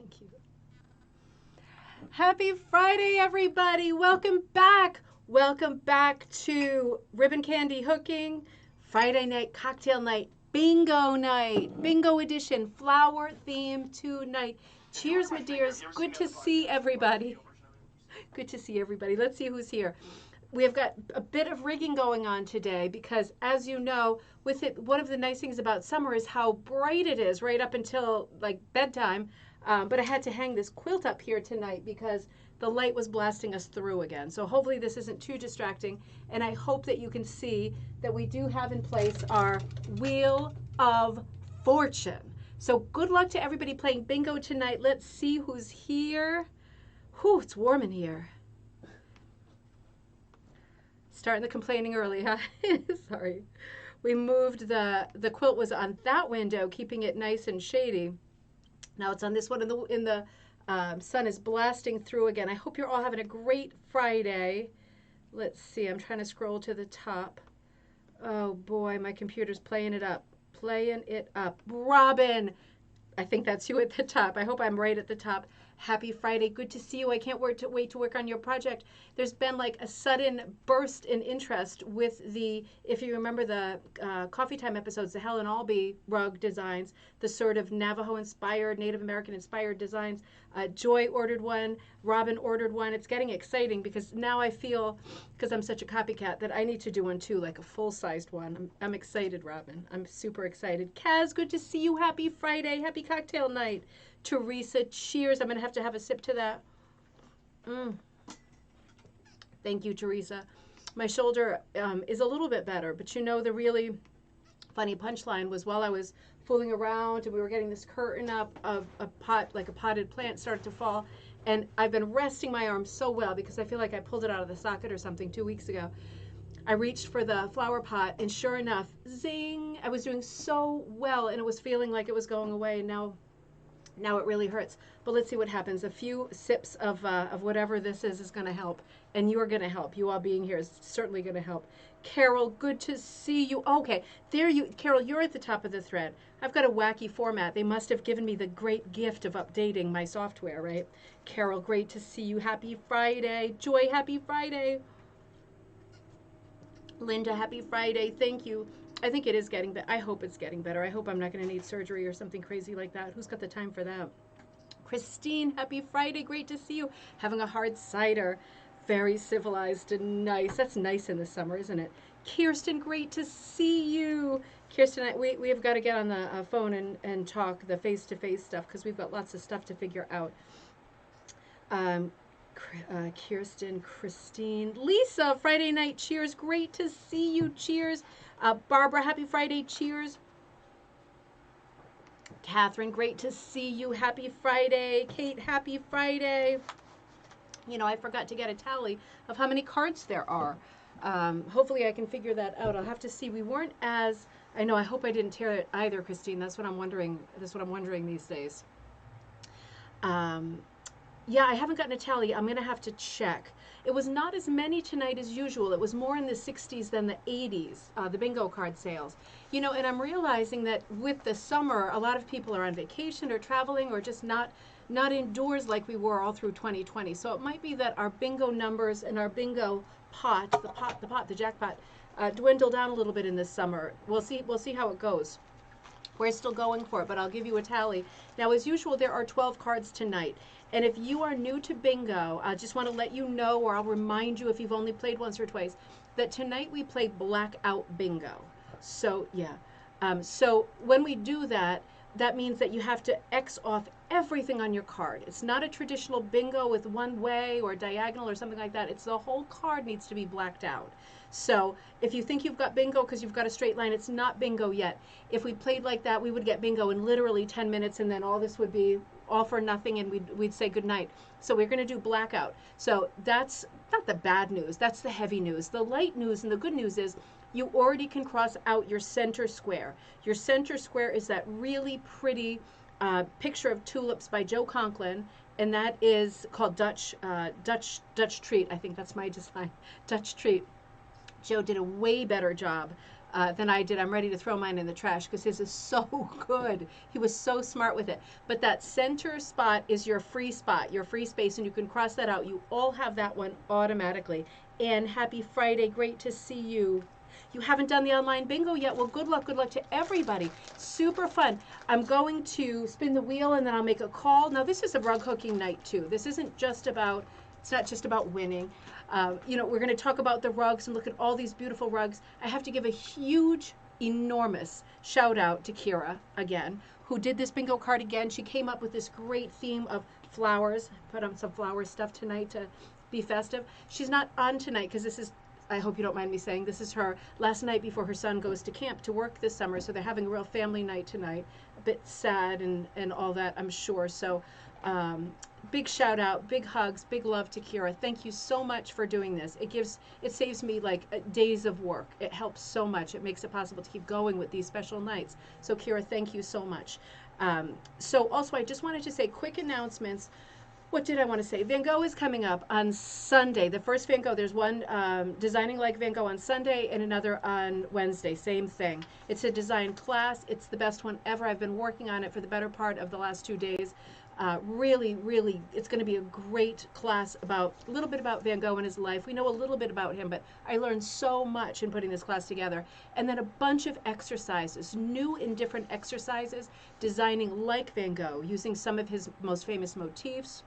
Thank you. Happy Friday, everybody. Welcome back. Welcome back to Ribbon Candy Hooking, Friday night cocktail night, bingo edition, flower theme tonight. Cheers, my dears. Good to see everybody. Good to see everybody. Let's see who's here. We've got a bit of rigging going on today because, as you know, with it, one of the nice things about summer is how bright it is right up until like bedtime. But I had to hang this quilt up here tonight because the light was blasting us through again. So hopefully this isn't too distracting. And I hope that you can see that we do have in place our Wheel of Fortune. So good luck to everybody playing bingo tonight. Let's see who's here. Whew, it's warm in here. Starting the complaining early, huh? Sorry. We moved the quilt was on that window, keeping it nice and shady. Now it's on this one, and the sun is blasting through again. I hope you're all having a great Friday. Let's see. I'm trying to scroll to the top. Oh boy, my computer's playing it up. Playing it up. Robin, I think that's you at the top. I hope I'm right at the top. Happy Friday. Good to see you. I can't wait to work on your project. There's been like a sudden burst in interest with the, if you remember the Coffee Time episodes, the Helen Albee rug designs, the sort of Navajo-inspired, Native American-inspired designs. Joy ordered one. Robin ordered one. It's getting exciting because now I feel, because I'm such a copycat, that I need to do one too, like a full-sized one. I'm excited, Robin. I'm super excited. Kaz, good to see you. Happy Friday. Happy cocktail night. Teresa, cheers. I'm going to have a sip to that. Thank you, Teresa. My shoulder is a little bit better, but you know the really funny punchline was while I was fooling around and we were getting this curtain up of a pot, like a potted plant started to fall, and I've been resting my arm so well because I feel like I pulled it out of the socket or something 2 weeks ago. I reached for the flower pot, and sure enough, zing, I was doing so well, and it was feeling like it was going away, and now it really hurts. But let's see what happens. A few sips of whatever this is going to help. And you are going to help. You all being here is certainly going to help. Carol, good to see you. Okay, there you, Carol, you're at the top of the thread. I've got a wacky format. They must have given me the great gift of updating my software, right? Carol, great to see you. Happy Friday. Joy, happy Friday. Linda, happy Friday. Thank you. I think it is getting better. I hope it's getting better. I hope I'm not going to need surgery or something crazy like that. Who's got the time for that? Christine, happy Friday. Great to see you. Having a hard cider. Very civilized and nice. That's nice in the summer, isn't it? Kirsten, great to see you. Kirsten, we have got to get on the phone and talk the face-to-face stuff because we've got lots of stuff to figure out. Kirsten, Christine, Lisa, Friday night cheers. Great to see you. Cheers. Barbara, happy Friday. Cheers. Catherine, great to see you. Happy Friday. Kate, happy Friday. You know, I forgot to get a tally of how many cards there are. Hopefully I can figure that out. I'll have to see. We weren't as, I know, I hope I didn't tear it either, Christine. That's what I'm wondering. That's what I'm wondering these days. Yeah, I haven't gotten a tally. I'm going to have to check. It was not as many tonight as usual. It was more in the 60s than the 80s, the bingo card sales. You know, and I'm realizing that with the summer, a lot of people are on vacation or traveling or just not indoors like we were all through 2020. So it might be that our bingo numbers and our bingo pot, the jackpot, dwindle down a little bit in this summer. We'll see how it goes. We're still going for it, but I'll give you a tally. Now, as usual, there are 12 cards tonight. And if you are new to bingo, I just want to let you know, or I'll remind you if you've only played once or twice, that tonight we play Blackout Bingo. So, yeah. So when we do that, that means that you have to X off everything on your card. It's not a traditional bingo with one way or diagonal or something like that. It's the whole card needs to be blacked out. So if you think you've got bingo because you've got a straight line, it's not bingo yet. If we played like that, we would get bingo in literally 10 minutes, and then all this would be all for nothing, and we'd say goodnight. So we're going to do Blackout. So that's not the bad news. That's the heavy news. The light news and the good news is you already can cross out your center square. Your center square is that really pretty picture of tulips by Joe Conklin, and that is called Dutch Treat. I think that's my design, Dutch Treat. Joe did a way better job than I did. I'm ready to throw mine in the trash because his is so good. He was so smart with it. But that center spot is your free spot, your free space, and you can cross that out. You all have that one automatically. And happy Friday. Great to see you. You haven't done the online bingo yet. Well, good luck to everybody. Super fun. I'm going to spin the wheel and then I'll make a call. Now, this is a rug hooking night too. This isn't just about, it's not just about winning. You know, we're going to talk about the rugs and look at all these beautiful rugs. I have to give a huge, enormous shout out to Kyra again, who did this bingo card again. She came up with this great theme of flowers. Put on some flower stuff tonight to be festive. She's not on tonight because this is, I hope you don't mind me saying, this is her last night before her son goes to camp to work this summer. So they're having a real family night tonight. A bit sad and all that, I'm sure. So big shout out, big hugs, big love to Kyra. Thank you so much for doing this. It saves me like days of work. It helps so much. It makes it possible to keep going with these special nights. So Kyra, thank you so much. So also I just wanted to say quick announcements. What did I want to say? Van Gogh is coming up on Sunday. The first Van Gogh, there's one Designing Like Van Gogh on Sunday and another on Wednesday. Same thing. It's a design class. It's the best one ever. I've been working on it for the better part of the last 2 days. Really, really, it's going to be a great class about a little bit about Van Gogh and his life. We know a little bit about him, but I learned so much in putting this class together. And then a bunch of exercises, new and different exercises, designing like Van Gogh, using some of his most famous motifs,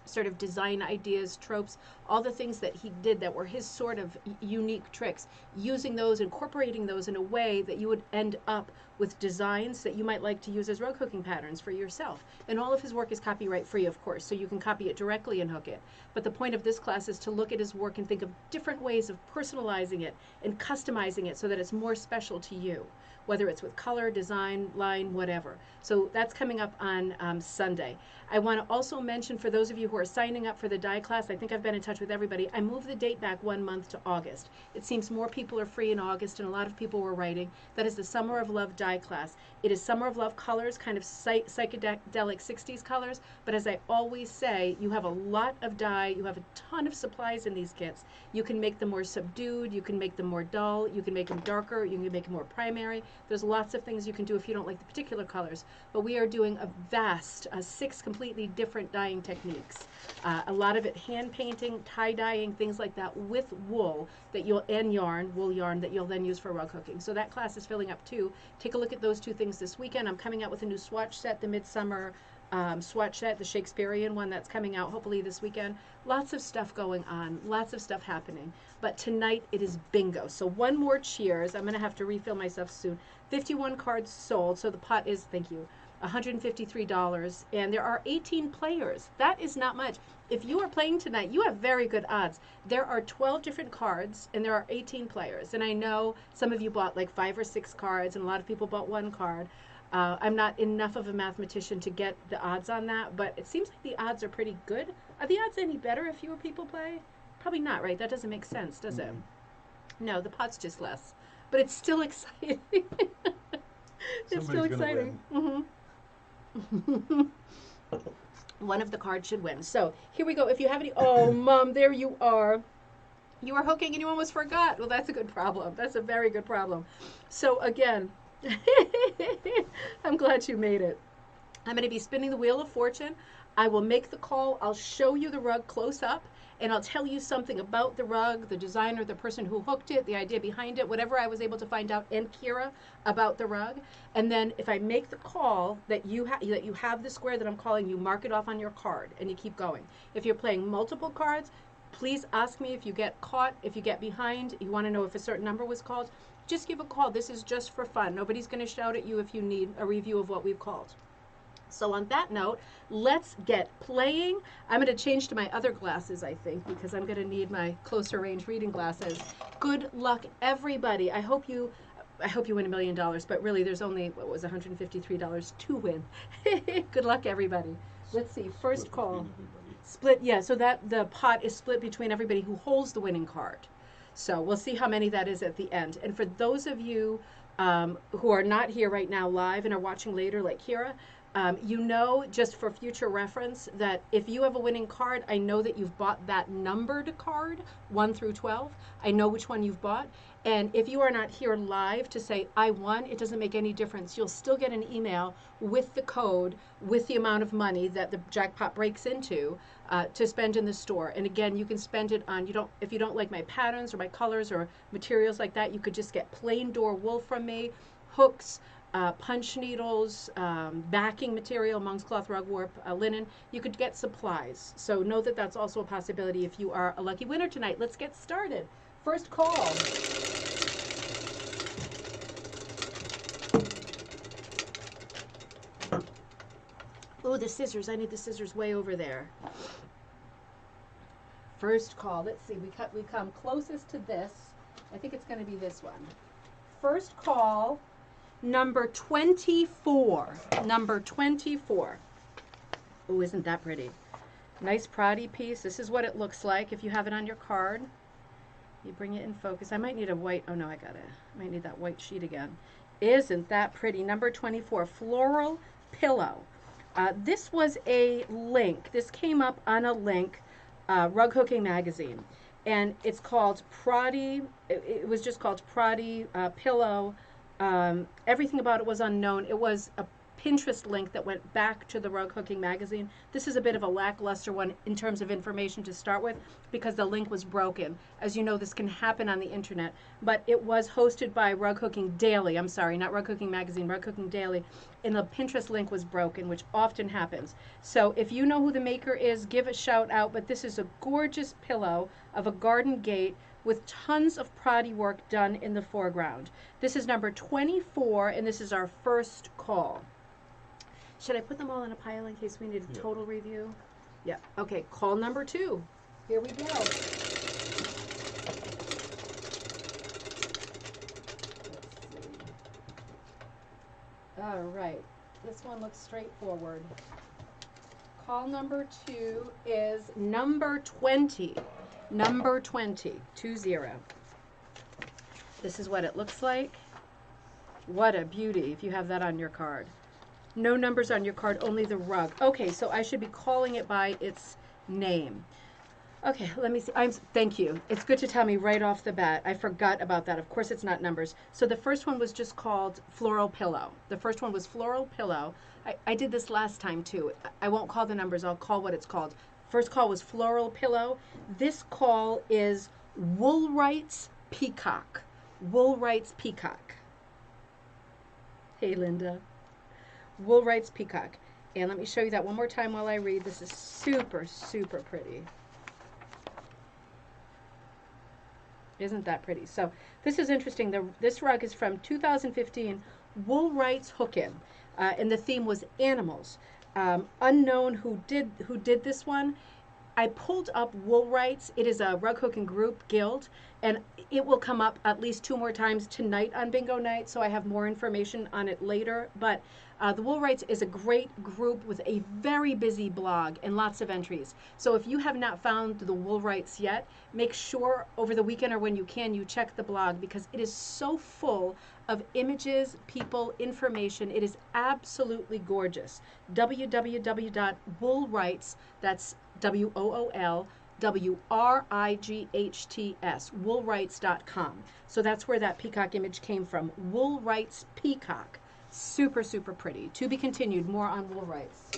sort of design ideas, tropes, all the things that he did that were his sort of unique tricks, using those, incorporating those in a way that you would end up with designs that you might like to use as rug hooking patterns for yourself. And all of his work is copyright free, of course, so you can copy it directly and hook it. But the point of this class is to look at his work and think of different ways of personalizing it and customizing it so that it's more special to you, whether it's with color, design, line, whatever. So that's coming up on Sunday. I want to also mention for those of you who are signing up for the die class, I think I've been in touch with everybody, I moved the date back 1 month to August. It seems more people are free in August and a lot of people were writing. That is the Summer of Love die class. It is Summer of Love colors, kind of psychedelic 60s colors, but as I always say, you have a lot of dye, you have a ton of supplies in these kits. You can make them more subdued, you can make them more dull, you can make them darker, you can make them more primary. There's lots of things you can do if you don't like the particular colors, but we are doing a vast 6 completely different dyeing techniques. A lot of it hand painting, tie dyeing, things like that with wool that and yarn, wool yarn that you'll then use for rug hooking. So that class is filling up too. Take a look at those 2 things this weekend. I'm coming out with a new swatch set, the Midsummer swatch set, the Shakespearean one that's coming out hopefully this weekend. Lots of stuff going on, lots of stuff happening. But tonight it is bingo. So one more cheers. I'm going to have to refill myself soon. 51 cards sold. So the pot is, thank you, $153. And there are 18 players. That is not much. If you are playing tonight, you have very good odds. There are 12 different cards and there are 18 players. And I know some of you bought like 5 or 6 cards and a lot of people bought 1 card. I'm not enough of a mathematician to get the odds on that, but it seems like the odds are pretty good. Are the odds any better if fewer people play? Probably not, right? That doesn't make sense, does it? No, the pot's just less. But it's still exciting. It's still exciting. One of the cards should win. So here we go. If you have any, oh, Mom, there you are. You were hooking and you almost forgot. Well, that's a good problem. That's a very good problem. So again, I'm glad you made it. I'm going to be spinning the Wheel of Fortune. I will make the call. I'll show you the rug close up, and I'll tell you something about the rug, the designer, the person who hooked it, the idea behind it, whatever I was able to find out, and Kyra about the rug. And then if I make the call that you have the square that I'm calling, you mark it off on your card, and you keep going. If you're playing multiple cards, please ask me if you get caught, if you get behind, you want to know if a certain number was called, just give a call. This is just for fun. Nobody's going to shout at you if you need a review of what we've called. So on that note, let's get playing. I'm going to change to my other glasses, I think, because I'm going to need my closer range reading glasses. Good luck, everybody. I hope you win $1 million, but really there's only, what was $153 to win. Good luck, everybody. Let's see, first call. Split, yeah, so that the pot is split between everybody who holds the winning card. So we'll see how many that is at the end. And for those of you who are not here right now live and are watching later, like Kyra, You know, just for future reference, that if you have a winning card, I know that you've bought that numbered card, 1 through 12. I know which one you've bought. And if you are not here live to say, I won, it doesn't make any difference. You'll still get an email with the code, with the amount of money that the jackpot breaks into to spend in the store. And again, you can spend it on, if you don't like my patterns or my colors or materials like that, you could just get plain door wool from me, hooks, punch needles, backing material, monk's cloth, rug warp, linen. You could get supplies. So know that that's also a possibility if you are a lucky winner tonight. Let's get started. First call. Oh, the scissors. I need the scissors way over there. First call. Let's see. We come closest to this. I think it's going to be this one. First call. Number 24. Number 24. Oh, isn't that pretty? Nice Pradi piece. This is what it looks like if you have it on your card. You bring it in focus. I might need a white. Oh, no, I might need that white sheet again. Isn't that pretty? Number 24. Floral pillow. This was a link. This came up on a link, Rug Hooking Magazine. And it's called Pradi. It was just called Pradi pillow. Everything about it was unknown. It was a Pinterest link that went back to the Rug Hooking Magazine. This is a bit of a lackluster one in terms of information to start with because the link was broken. As you know, this can happen on the internet, but it was hosted by Rug Hooking Daily. I'm sorry, not Rug Hooking Magazine, Rug Hooking Daily. And the Pinterest link was broken, which often happens. So if you know who the maker is, give a shout out. But this is a gorgeous pillow of a garden gate with tons of Pradi work done in the foreground. This is number 24, and this is our first call. Should I put them all in a pile in case we need a total review? Yeah. Okay, call number 2. Here we go. Let's see. All right. This one looks straightforward. Call number 2 is number 20. Number 20, 20. This is what it looks like. What a beauty if you have that on your card. No numbers on your card, only the rug. Okay, so I should be calling it by its name. Okay, let me see. Thank you. It's good to tell me right off the bat. I forgot about that. Of course, it's not numbers. So the first one was just called Floral Pillow. The first one was Floral Pillow. I did this last time, too. I won't call the numbers. I'll call what it's called. First call was Floral Pillow. This call is Woolwright's Peacock. Woolwright's Peacock. Hey, Linda. Woolwright's Peacock. And let me show you that one more time while I read. This is super, super pretty. Isn't that pretty? So this is interesting. This rug is from 2015, Woolwright's Hookin', and the theme was animals. Unknown who did this one. I pulled up Woolwright's. It is a rug hooking group guild, and it will come up at least 2 more times tonight on bingo night, so I have more information on it later. But the Woolwrights is a great group with a very busy blog and lots of entries. So if you have not found the Woolwrights yet, make sure over the weekend or when you can, you check the blog because it is so full of images, people, information. It is absolutely gorgeous. www.woolwrights, that's WOOLWRIGHTS, woolwrights.com. So that's where that peacock image came from. Woolwrights Peacock. Super, super pretty. To be continued. More on Woolwrights.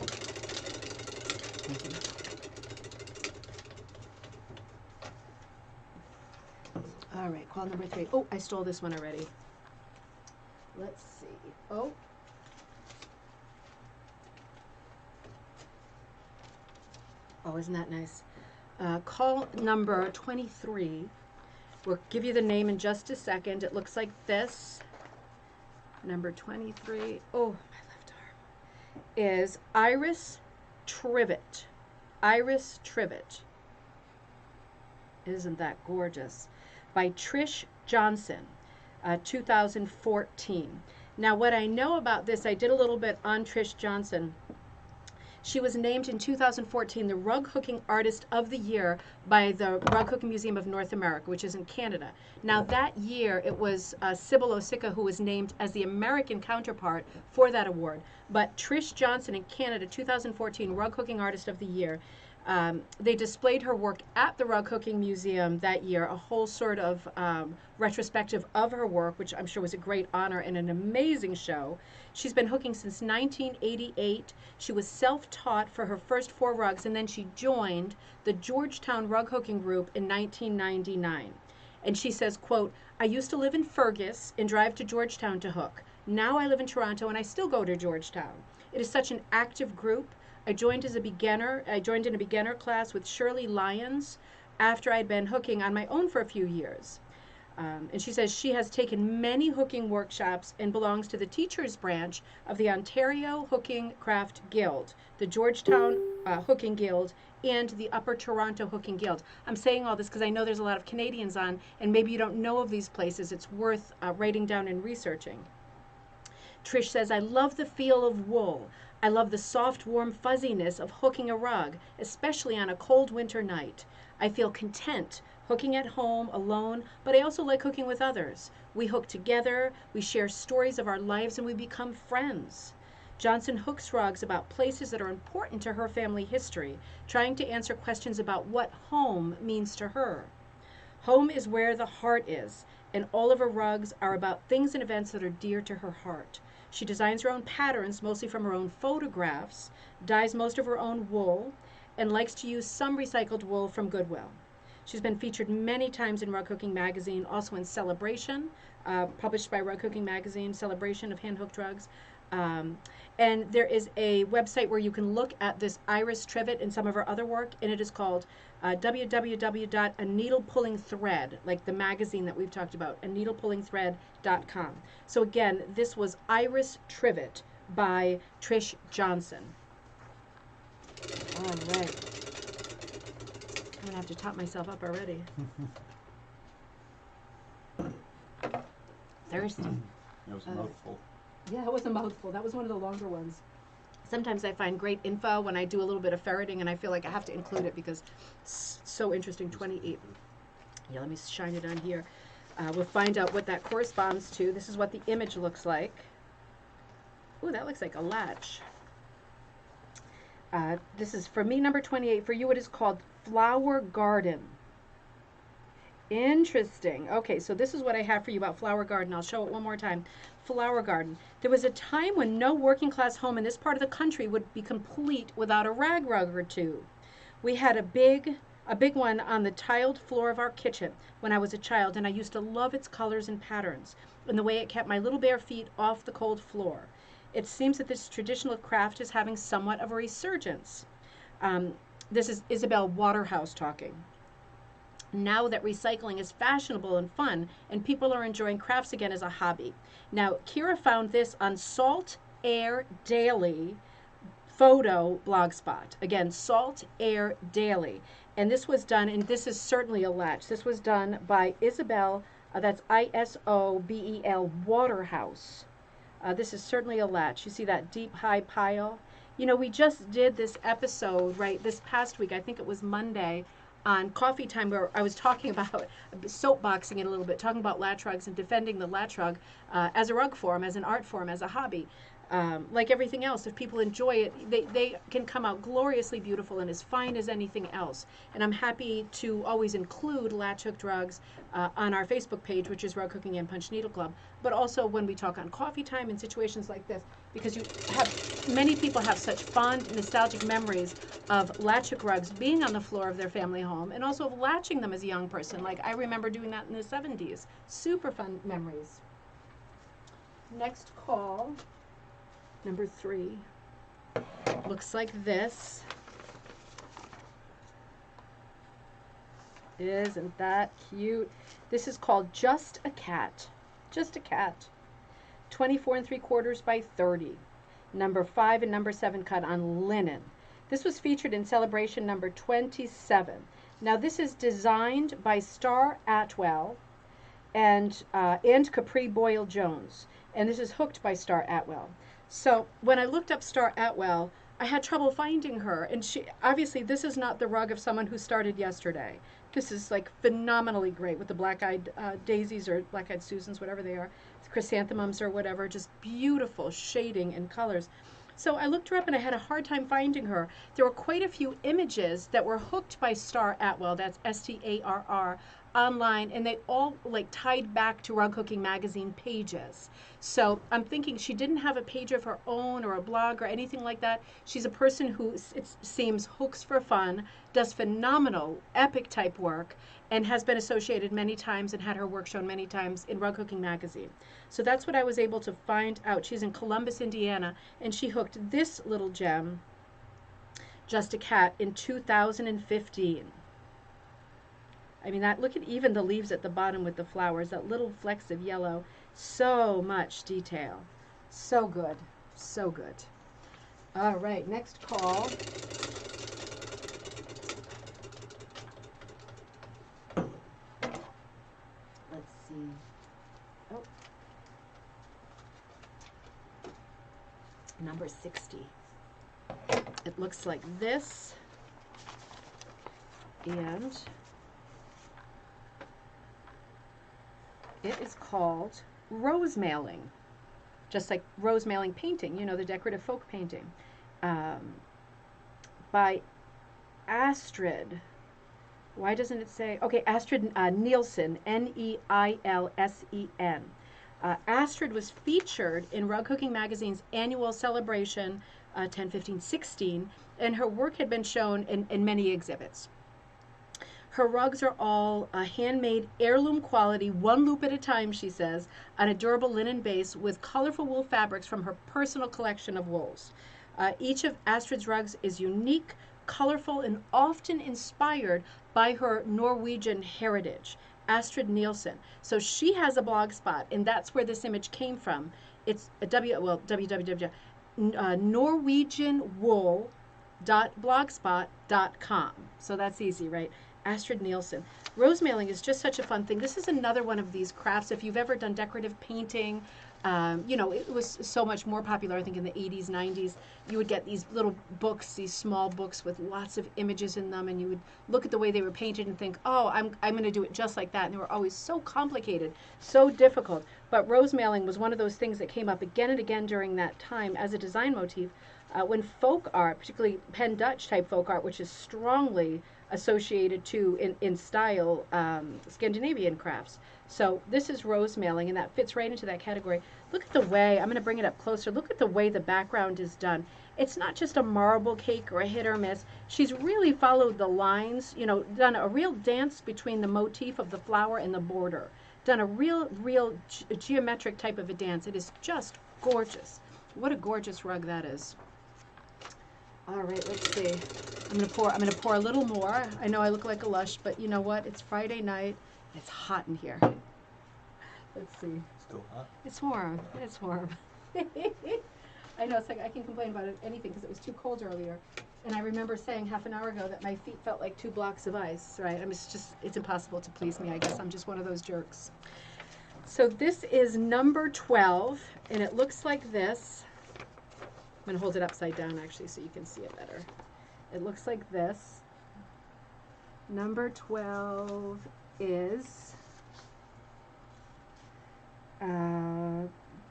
All right, call number 3. Oh, I stole this one already. Let's see. Oh. Oh, isn't that nice? Call number 23. We'll give you the name in just a second. It looks like this. Number 23. Oh, my left arm. Is Iris Trivet. Iris Trivet. Isn't that gorgeous? By Trish Johnson, 2014. Now, what I know about this, I did a little bit on Trish Johnson. She was named in 2014 the Rug Hooking Artist of the Year by the Rug Hooking Museum of North America, which is in Canada. Now that year, it was Sybil Osika who was named as the American counterpart for that award. But Trish Johnson in Canada, 2014 Rug Hooking Artist of the Year, they displayed her work at the Rug Hooking Museum that year, a whole sort of retrospective of her work, which I'm sure was a great honor and an amazing show. She's been hooking since 1988. She was self-taught for her first 4 rugs, and then she joined the Georgetown Rug Hooking Group in 1999. And she says, quote, "I used to live in Fergus and drive to Georgetown to hook. Now I live in Toronto and I still go to Georgetown. It is such an active group. I joined in a beginner class with Shirley Lyons after I'd been hooking on my own for a few years." And she says she has taken many hooking workshops and belongs to the teachers branch of the Ontario Hooking Craft Guild, the Georgetown Hooking Guild, and the Upper Toronto Hooking Guild. I'm saying all this because I know there's a lot of Canadians on, and maybe you don't know of these places. It's worth writing down and researching. Trish says, "I love the feel of wool. I love the soft, warm fuzziness of hooking a rug, especially on a cold winter night. I feel content hooking at home alone, but I also like hooking with others. We hook together, we share stories of our lives, and we become friends." Johnson hooks rugs about places that are important to her family history, trying to answer questions about what home means to her. Home is where the heart is, and all of her rugs are about things and events that are dear to her heart. She designs her own patterns, mostly from her own photographs, dyes most of her own wool, and likes to use some recycled wool from Goodwill. She's been featured many times in Rug Hooking Magazine, also in Celebration, published by Rug Hooking Magazine, Celebration of Hand-Hooked Rugs. And there is a website where you can look at this Iris Trivet and some of her other work, and it is called www.aneedlepullingthread, like the magazine that we've talked about, aneedlepullingthread.com. So again, this was Iris Trivet by Trish Johnson. All right. I'm going to have to top myself up already. Thirsty. That was a mouthful. Yeah, it was a mouthful. That was one of the longer ones. Sometimes I find great info when I do a little bit of ferreting, and I feel like I have to include it because it's so interesting. 28. Yeah, let me shine it on here. We'll find out what that corresponds to. This is what the image looks like. Ooh, that looks like a latch. This is for me, number 28. For you, it is called Flower Garden. Interesting. Okay, so this is what I have for you about Flower Garden. I'll show it one more time. Flower Garden. There was a time when no working class home in this part of the country would be complete without a rag rug or two. We had a big one on the tiled floor of our kitchen when I was a child, and I used to love its colors and patterns and the way it kept my little bare feet off the cold floor. It seems that this traditional craft is having somewhat of a resurgence. This is Isabel Waterhouse talking. Now that recycling is fashionable and fun, and people are enjoying crafts again as a hobby. Now, Kyra found this on Salt Air Daily photo blogspot. Again, Salt Air Daily. And this was done, and this is certainly a latch. This was done by Isabel, that's Isobel Waterhouse. This is certainly a latch. You see that deep, high pile? You know, we just did this episode, right, this past week, I think it was Monday, on Coffee Time, where I was talking about soapboxing it a little bit, talking about latch rugs and defending the latch rug as a rug form, as an art form, as a hobby. Like everything else, if people enjoy it, they can come out gloriously beautiful and as fine as anything else. And I'm happy to always include latch hooked rugs on our Facebook page, which is Rug Hooking and Punch Needle Club, but also when we talk on Coffee Time in situations like this, because many people have such fond, nostalgic memories of latch hook rugs being on the floor of their family home, and also of latching them as a young person. Like I remember doing that in the 70s. Super fun memories. Next call. Number 3 looks like this. Isn't that cute? This is called Just a Cat. Just a Cat. 24 3/4 by 30. Number 5 and number 7 cut on linen. This was featured in Celebration number 27. Now this is designed by Star Atwell and Capri Boyle Jones. And this is hooked by Star Atwell. So when I looked up Star Atwell, I had trouble finding her, and she obviously this is not the rug of someone who started yesterday. This is like phenomenally great with the black-eyed daisies or black-eyed Susans, whatever they are, chrysanthemums or whatever, just beautiful shading and colors. So I looked her up and I had a hard time finding her. There were quite a few images that were hooked by Star Atwell, that's Starr, online, and they all like tied back to Rug Hooking magazine pages. So I'm thinking she didn't have a page of her own or a blog or anything like that. She's a person who, it seems, hooks for fun, does phenomenal epic type work, and has been associated many times and had her work shown many times in Rug Hooking magazine. So that's what I was able to find out. She's in Columbus, Indiana, and she hooked this little gem, Just a Cat, in 2015. I mean, that, look at even the leaves at the bottom with the flowers, that little flecks of yellow. So much detail. So good. So good. All right, next call. Let's see. Oh. Number 60. It looks like this. And it is called Rose Mailing, just like rose mailing painting, you know, the decorative folk painting, by Astrid. Why doesn't it say? Okay, Astrid Nielsen, Neilsen. Astrid was featured in Rug Hooking Magazine's annual celebration, 10, 15, 16, and her work had been shown in many exhibits. Her rugs are all handmade, heirloom quality, one loop at a time, she says, on a durable linen base with colorful wool fabrics from her personal collection of wools. Each of Astrid's rugs is unique, colorful, and often inspired by her Norwegian heritage. Astrid Nielsen. So she has a blog spot, and that's where this image came from. It's a norwegianwool.blogspot.com. So that's easy, right? Astrid Nielsen. Rose mailing is just such a fun thing. This is another one of these crafts. If you've ever done decorative painting, you know, it was so much more popular, I think, in the 80s, 90s. You would get these little books, these small books with lots of images in them, and you would look at the way they were painted and think, oh, I'm going to do it just like that. And they were always so complicated, so difficult. But rose mailing was one of those things that came up again and again during that time as a design motif when folk art, particularly Pen Dutch type folk art, which is strongly associated to, in style, Scandinavian crafts. So this is rose mailing, and that fits right into that category. Look at the way, I'm going to bring it up closer, look at the way the background is done. It's not just a marble cake or a hit or miss. She's really followed the lines, you know, done a real dance between the motif of the flower and the border. Done a real geometric type of a dance. It is just gorgeous. What a gorgeous rug that is. All right, let's see. I'm gonna pour a little more. I know I look like a lush, but you know what? It's Friday night. It's hot in here. Let's see. Still hot? It's warm. It's warm. I know, it's like I can complain about anything because it was too cold earlier. And I remember saying half an hour ago that my feet felt like 2 blocks of ice, right? I mean, it's impossible to please me, I guess. I'm just one of those jerks. So this is number 12, and it looks like this. I'm going to hold it upside down, actually, so you can see it better. It looks like this. Number 12 is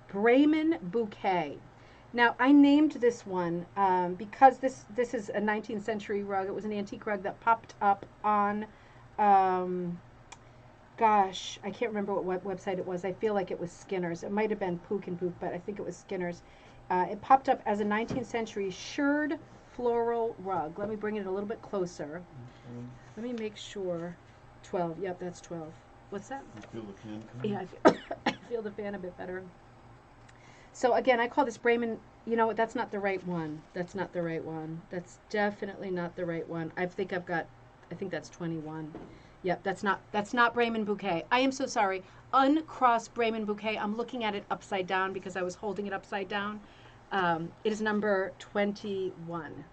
Bremen Bouquet. Now, I named this one because this is a 19th century rug. It was an antique rug that popped up on, gosh, I can't remember what website it was. I feel like it was Skinner's. It might have been Pook and Pook, but I think it was Skinner's. It popped up as a 19th century shirred floral rug. Let me bring it a little bit closer. Let me make sure. 12. Yep, that's 12. What's that? You feel the fan coming? Yeah, I feel the fan a bit better. So again, I call this Bremen. You know what? That's not the right one. That's not the right one. That's definitely not the right one. I think that's 21. Yep, that's not Bremen Bouquet. I am so sorry. Uncrossed Bremen Bouquet. I'm looking at it upside down because I was holding it upside down. It is number 21.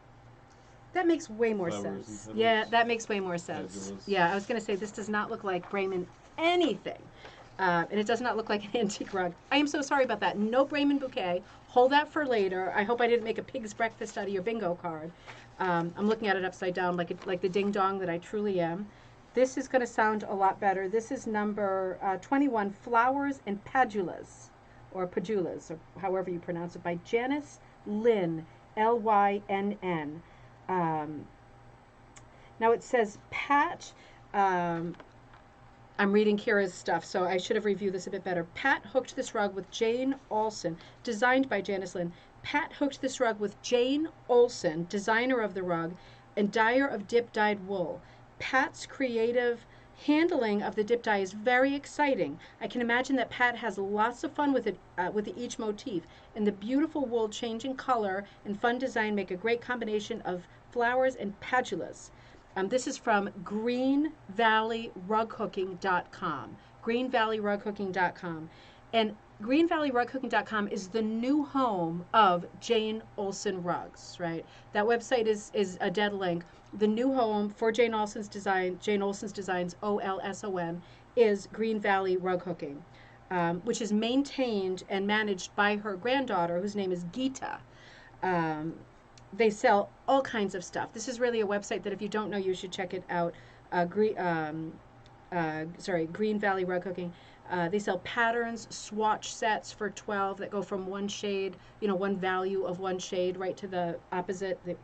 That makes way more sense. Yeah, that makes way more sense. Fabulous. Yeah, I was going to say this does not look like Bremen anything. And it does not look like an antique rug. I am so sorry about that. No Bremen bouquet. Hold that for later. I hope I didn't make a pig's breakfast out of your bingo card. I'm looking at it upside down like the ding dong that I truly am. This is going to sound a lot better. This is number 21, Flowers and Padulas, or Padulas, or however you pronounce it, by Janice Lynn, Lynn. Now it says Pat, I'm reading Kyra's stuff, so I should have reviewed this a bit better. Pat hooked this rug with Jane Olsen, designed by Janice Lynn. Pat hooked this rug with Jane Olsen, designer of the rug, and dyer of dip-dyed wool. Pat's creative handling of the dip dye is very exciting. I can imagine that Pat has lots of fun with it, with each motif, and the beautiful wool changing color and fun design make a great combination of flowers and padulas. This is from greenvalleyrugcooking.com. greenvalleyrugcooking.com. And greenvalleyrugcooking.com is the new home of Jane Olsen Rugs, right? That website is a dead link. The new home for Jane Olsen's Designs, OLSON, is Green Valley Rug Hooking, which is maintained and managed by her granddaughter, whose name is Geeta. They sell all kinds of stuff. This is really a website that if you don't know, you should check it out. Green Valley Rug Hooking. They sell patterns, swatch sets for 12 that go from one shade, one value of one shade right to the opposite, the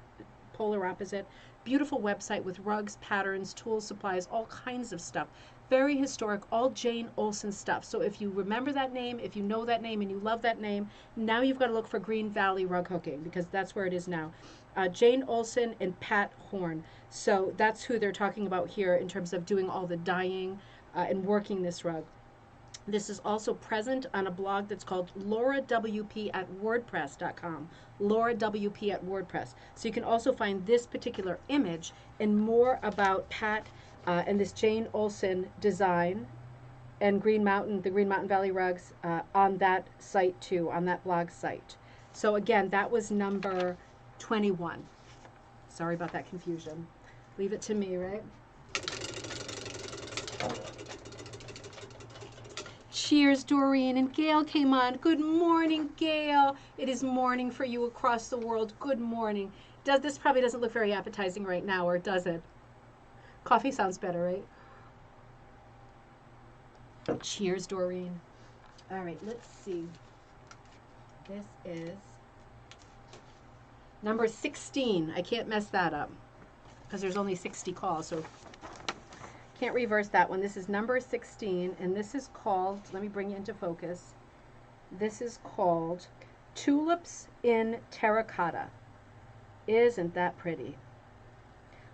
polar opposite. Beautiful website with rugs, patterns, tools, supplies, all kinds of stuff. Very historic, all Jane Olsen stuff. So if you remember that name, if you know that name and you love that name, now you've got to look for Green Valley Rug Hooking, because that's where it is now. Jane Olsen and Pat Horn. So that's who they're talking about here in terms of doing all the dyeing and working this rug. This is also present on a blog that's called laurawp@wordpress.com. laurawp@wordpress. So you can also find this particular image and more about Pat and this Jane Olsen design and the Green Mountain Valley rugs on that site too, on that blog site. So again, that was number 21. Sorry about that confusion. Leave it to me, right? Cheers, Doreen. And Gail came on. Good morning, Gail. It is morning for you across the world. Good morning. This probably doesn't look very appetizing right now, or does it? Coffee sounds better, right? Cheers, Doreen. All right, let's see. This is number 16. I can't mess that up because there's only 60 calls, so can't reverse that one. This is number 16, and this is called, let me bring you into focus. This is called Tulips in Terracotta. Isn't that pretty?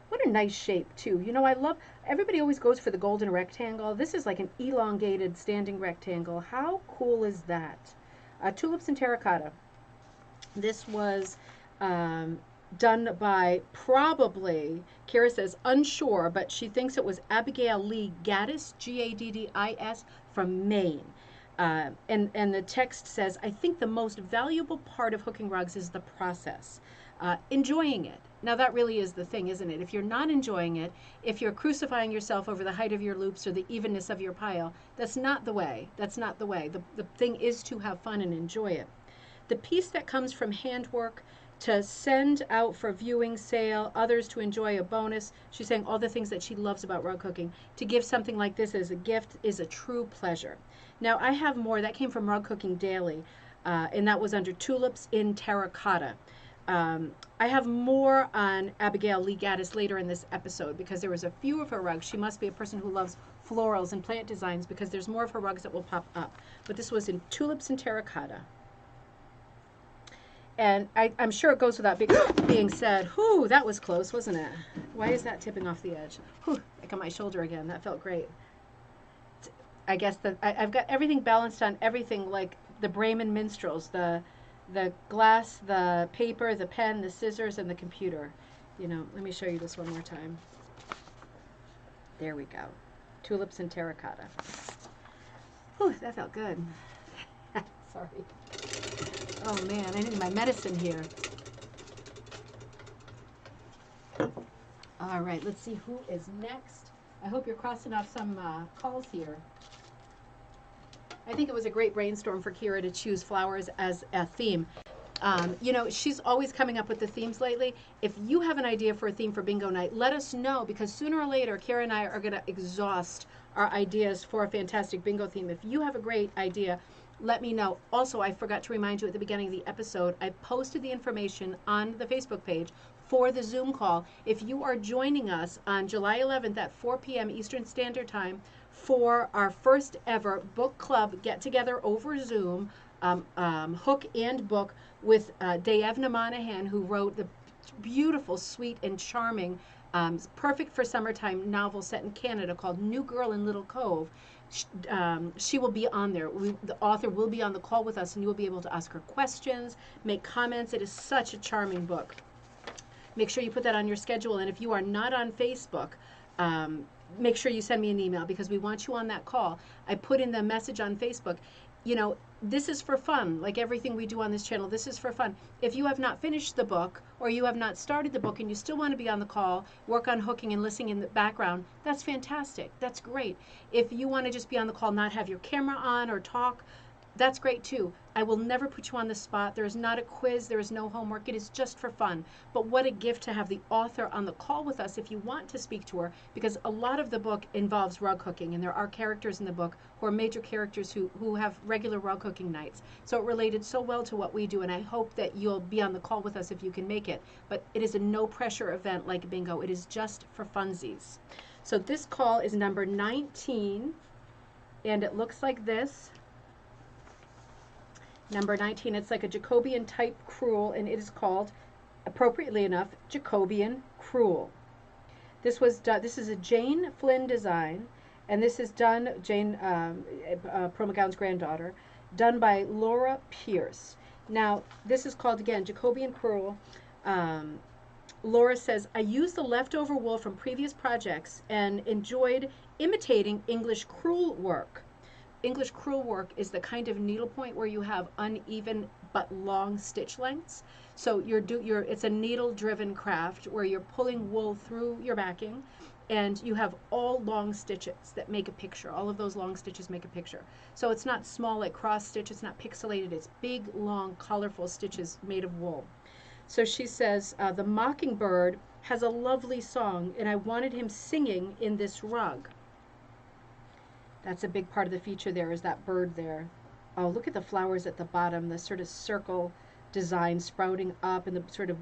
What a nice shape, too. I love, everybody always goes for the golden rectangle. This is like an elongated standing rectangle. How cool is that? Tulips in Terracotta. This was done by probably, Kyra says unsure, but she thinks it was Abigail Lee Gaddis, Gaddis, from Maine. And the text says, I think the most valuable part of hooking rugs is the process. Enjoying it. Now that really is the thing, isn't it? If you're not enjoying it, if you're crucifying yourself over the height of your loops or the evenness of your pile, that's not the way. That's not the way. The thing is to have fun and enjoy it. The piece that comes from handwork, to send out for viewing, sale, others to enjoy a bonus. She's saying all the things that she loves about rug hooking. To give something like this as a gift is a true pleasure. Now I have more. That came from Rug Cooking Daily, and that was under Tulips in Terracotta. I have more on Abigail Lee Gaddis later in this episode because there was a few of her rugs. She must be a person who loves florals and plant designs because there's more of her rugs that will pop up. But this was in Tulips in Terracotta. And I'm sure it goes without being said, whew, that was close, wasn't it? Why is that tipping off the edge? Whew, I got my shoulder again. That felt great. I guess I've got everything balanced on everything, like the Bremen minstrels, the glass, the paper, the pen, the scissors, and the computer. Let me show you this one more time. There we go. Tulips in Terracotta. Whew, that felt good. Sorry. Oh man, I need my medicine here. All right, let's see who is next. I hope you're crossing off some calls here. I think it was a great brainstorm for Kyra to choose flowers as a theme. You know, she's always coming up with the themes lately. If you have an idea for a theme for bingo night, let us know, because sooner or later, Kyra and I are going to exhaust our ideas for a fantastic bingo theme. If you have a great idea, let me know. Also, I forgot to remind you at the beginning of the episode, I posted the information on the Facebook page for the Zoom call. If you are joining us on July 11th at 4 p.m. Eastern Standard Time for our first ever book club get-together over Zoom, hook and book, with Dayevna Monahan, who wrote the beautiful, sweet, and charming, perfect for summertime novel set in Canada called New Girl in Little Cove. She will be on there. The author will be on the call with us, and you will be able to ask her questions, make comments. It is such a charming book. Make sure you put that on your schedule. And if you are not on Facebook, make sure you send me an email, because we want you on that call. I put in the message on Facebook. You know, this is for fun. Like everything we do on this channel, this is for fun. If you have not finished the book, or you have not started the book and you still want to be on the call, work on hooking and listening in the background, that's fantastic. That's great. If you want to just be on the call, not have your camera on or talk, that's great too. I will never put you on the spot. There is not a quiz. There is no homework. It is just for fun. But what a gift to have the author on the call with us if you want to speak to her, because a lot of the book involves rug hooking, and there are characters in the book who are major characters who have regular rug hooking nights. So it related so well to what we do, and I hope that you'll be on the call with us if you can make it. But it is a no pressure event like bingo. It is just for funsies. So this call is number 19, and it looks like this. Number 19, it's like a Jacobean type crewel, and it is called, appropriately enough, Jacobean crewel. This was done. This is a Jane Flynn design, and this is done, Jane Pearl McGowan's granddaughter, done by Laura Pierce. Now, this is called, again, Jacobean crewel. Laura says, I used the leftover wool from previous projects and enjoyed imitating English crewel work. English crewel work is the kind of needlepoint where you have uneven but long stitch lengths. So it's a needle-driven craft where you're pulling wool through your backing, and you have all long stitches that make a picture. All of those long stitches make a picture. So it's not small like cross stitch. It's not pixelated. It's big, long, colorful stitches made of wool. So she says, the mockingbird has a lovely song, and I wanted him singing in this rug. That's a big part of the feature there, is that bird there. Oh, look at the flowers at the bottom, the sort of circle design sprouting up, and the sort of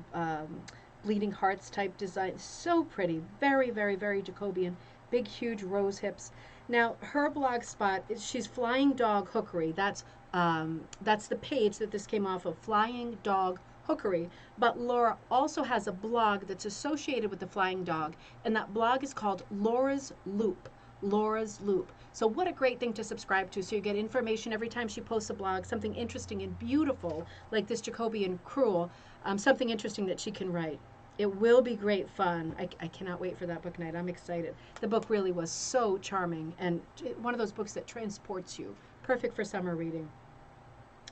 bleeding hearts type design. So pretty. Very, very, very Jacobean. Big, huge rose hips. Now, her blog spot is she's Flying Dog Hookery. That's the page that this came off of, Flying Dog Hookery. But Laura also has a blog that's associated with the Flying Dog, and that blog is called Laura's Loop. Laura's Loop. So what a great thing to subscribe to, so you get information every time she posts a blog, something interesting and beautiful like this Jacobean crewel, something interesting that she can write. It will be great fun. I cannot wait for that book night. I'm excited. The book really was so charming, and one of those books that transports you. Perfect for summer reading.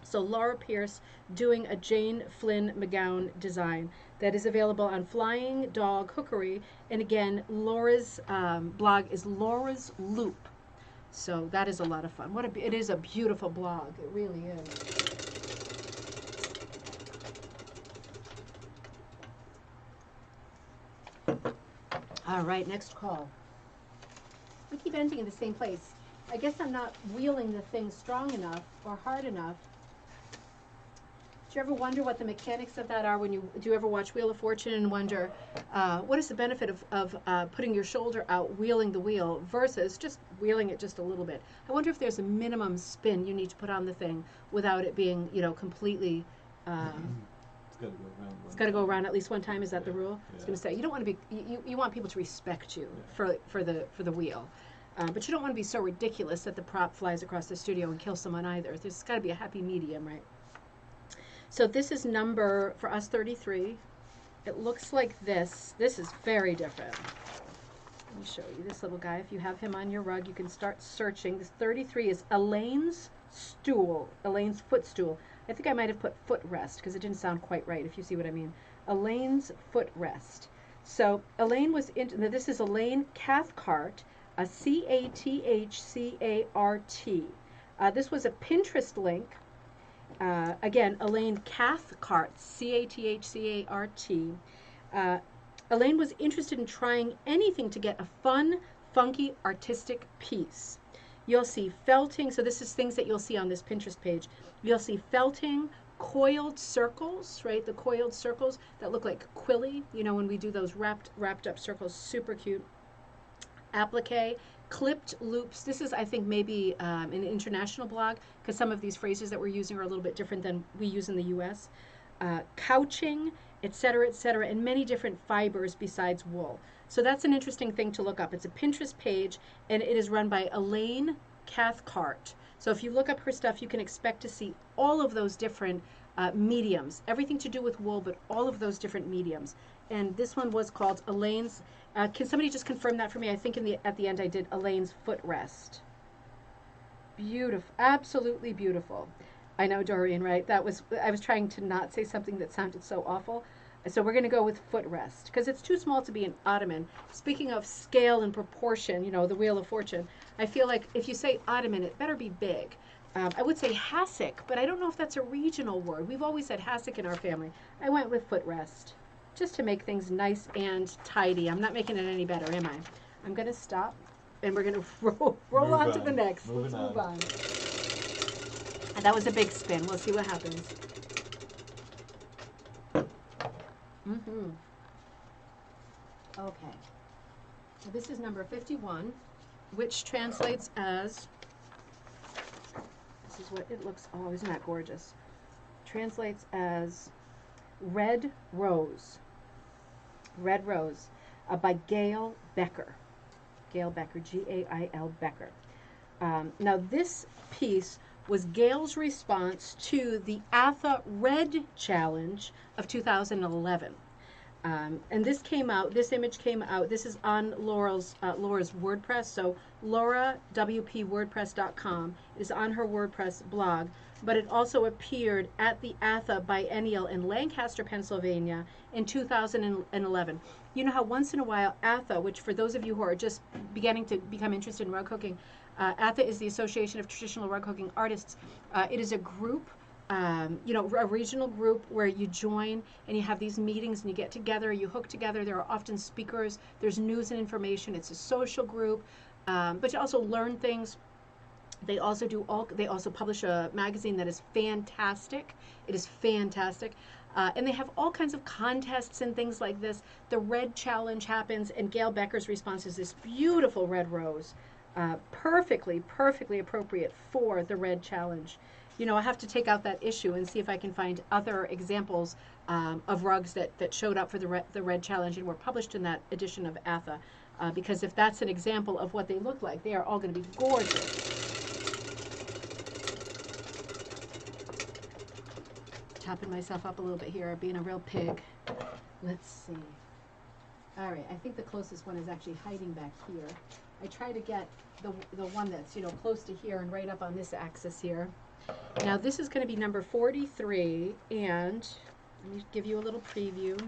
So Laura Pierce doing a Jane Flynn McGowan design that is available on Flying Dog Hookery. And again, Laura's blog is Laura's Loop. So that is a lot of fun. It is a beautiful blog. It really is. All right, next call. We keep ending in the same place. I guess I'm not wheeling the thing strong enough or hard enough. Do you ever wonder what the mechanics of that are? Do you ever watch Wheel of Fortune and wonder what is the benefit of putting your shoulder out, wheeling the wheel, versus just wheeling it just a little bit? I wonder if there's a minimum spin you need to put on the thing without it being, completely. It's got to go around at least one time. Is that the rule? I was going to say, you don't want to be. You want people to respect you for the wheel. But you don't want to be so ridiculous that the prop flies across the studio and kills someone either. There's got to be a happy medium, right? So this is number, for us, 33. It looks like this. This is very different. Let me show you this little guy. If you have him on your rug, you can start searching. This 33 is Elaine's stool, Elaine's footstool. I think I might have put footrest because it didn't sound quite right, if you see what I mean. Elaine's footrest. So Elaine was this is Elaine Cathcart, a Cathcart. This was a Pinterest link. Again, Elaine Cathcart, Cathcart. Elaine was interested in trying anything to get a fun, funky, artistic piece. You'll see felting. So this is things that you'll see on this Pinterest page. You'll see felting, coiled circles, right? The coiled circles that look like quilly, you know, when we do those wrapped up circles, super cute. Applique, clipped loops. This is, I think, maybe an international blog, because some of these phrases that we're using are a little bit different than we use in the US. Couching, etc., and many different fibers besides wool. So that's an interesting thing to look up. It's a Pinterest page, and it is run by Elaine Cathcart. So if you look up her stuff, you can expect to see all of those different mediums, everything to do with wool, but all of those different mediums. And this one was called Elaine's. Can somebody just confirm that for me? I think at the end I did Elaine's Footrest. Beautiful, absolutely beautiful. I know, Doreen, right? I was trying to not say something that sounded so awful. So we're going to go with footrest because it's too small to be an ottoman. Speaking of scale and proportion, you know, the Wheel of Fortune, I feel like if you say ottoman, it better be big. I would say hassock, but I don't know if that's a regional word. We've always said hassock in our family. I went with footrest just to make things nice and tidy. I'm not making it any better, am I? I'm going to stop and we're going to roll on to the next. Let's move on. And that was a big spin. We'll see what happens. Okay. So this is number 51, which translates as, this is what it looks, oh, isn't that gorgeous? Translates as Red Rose. Red Rose by Gail Becker. Gail Becker, Gail Becker. Now this piece was Gail's response to the ATHA Red Challenge of 2011. And this image came out, this is on Laura's WordPress, so laurawpwordpress.com is on her WordPress blog, but it also appeared at the ATHA Biennial in Lancaster, Pennsylvania in 2011. You know how once in a while ATHA, which for those of you who are just beginning to become interested in rug cooking, ATHA is the Association of Traditional Rug Cooking Artists. It is a group, you know, a regional group where you join and you have these meetings and you get together, you hook together. There are often speakers. There's news and information. It's a social group, but you also learn things. They also publish a magazine that is fantastic. It is fantastic. And they have all kinds of contests and things like this. The Red Challenge happens, and Gail Becker's response is this beautiful red rose. Perfectly appropriate for the Red Challenge. You know, I have to take out that issue and see if I can find other examples of rugs that showed up for the Red Challenge and were published in that edition of ATHA. Because if that's an example of what they look like, they are all going to be gorgeous. Topping myself up a little bit here, being a real pig. Let's see. All right, I think the closest one is actually hiding back here. I try to get the one that's, you know, close to here and right up on this axis here. Now this is going to be number 43, and let me give you a little preview.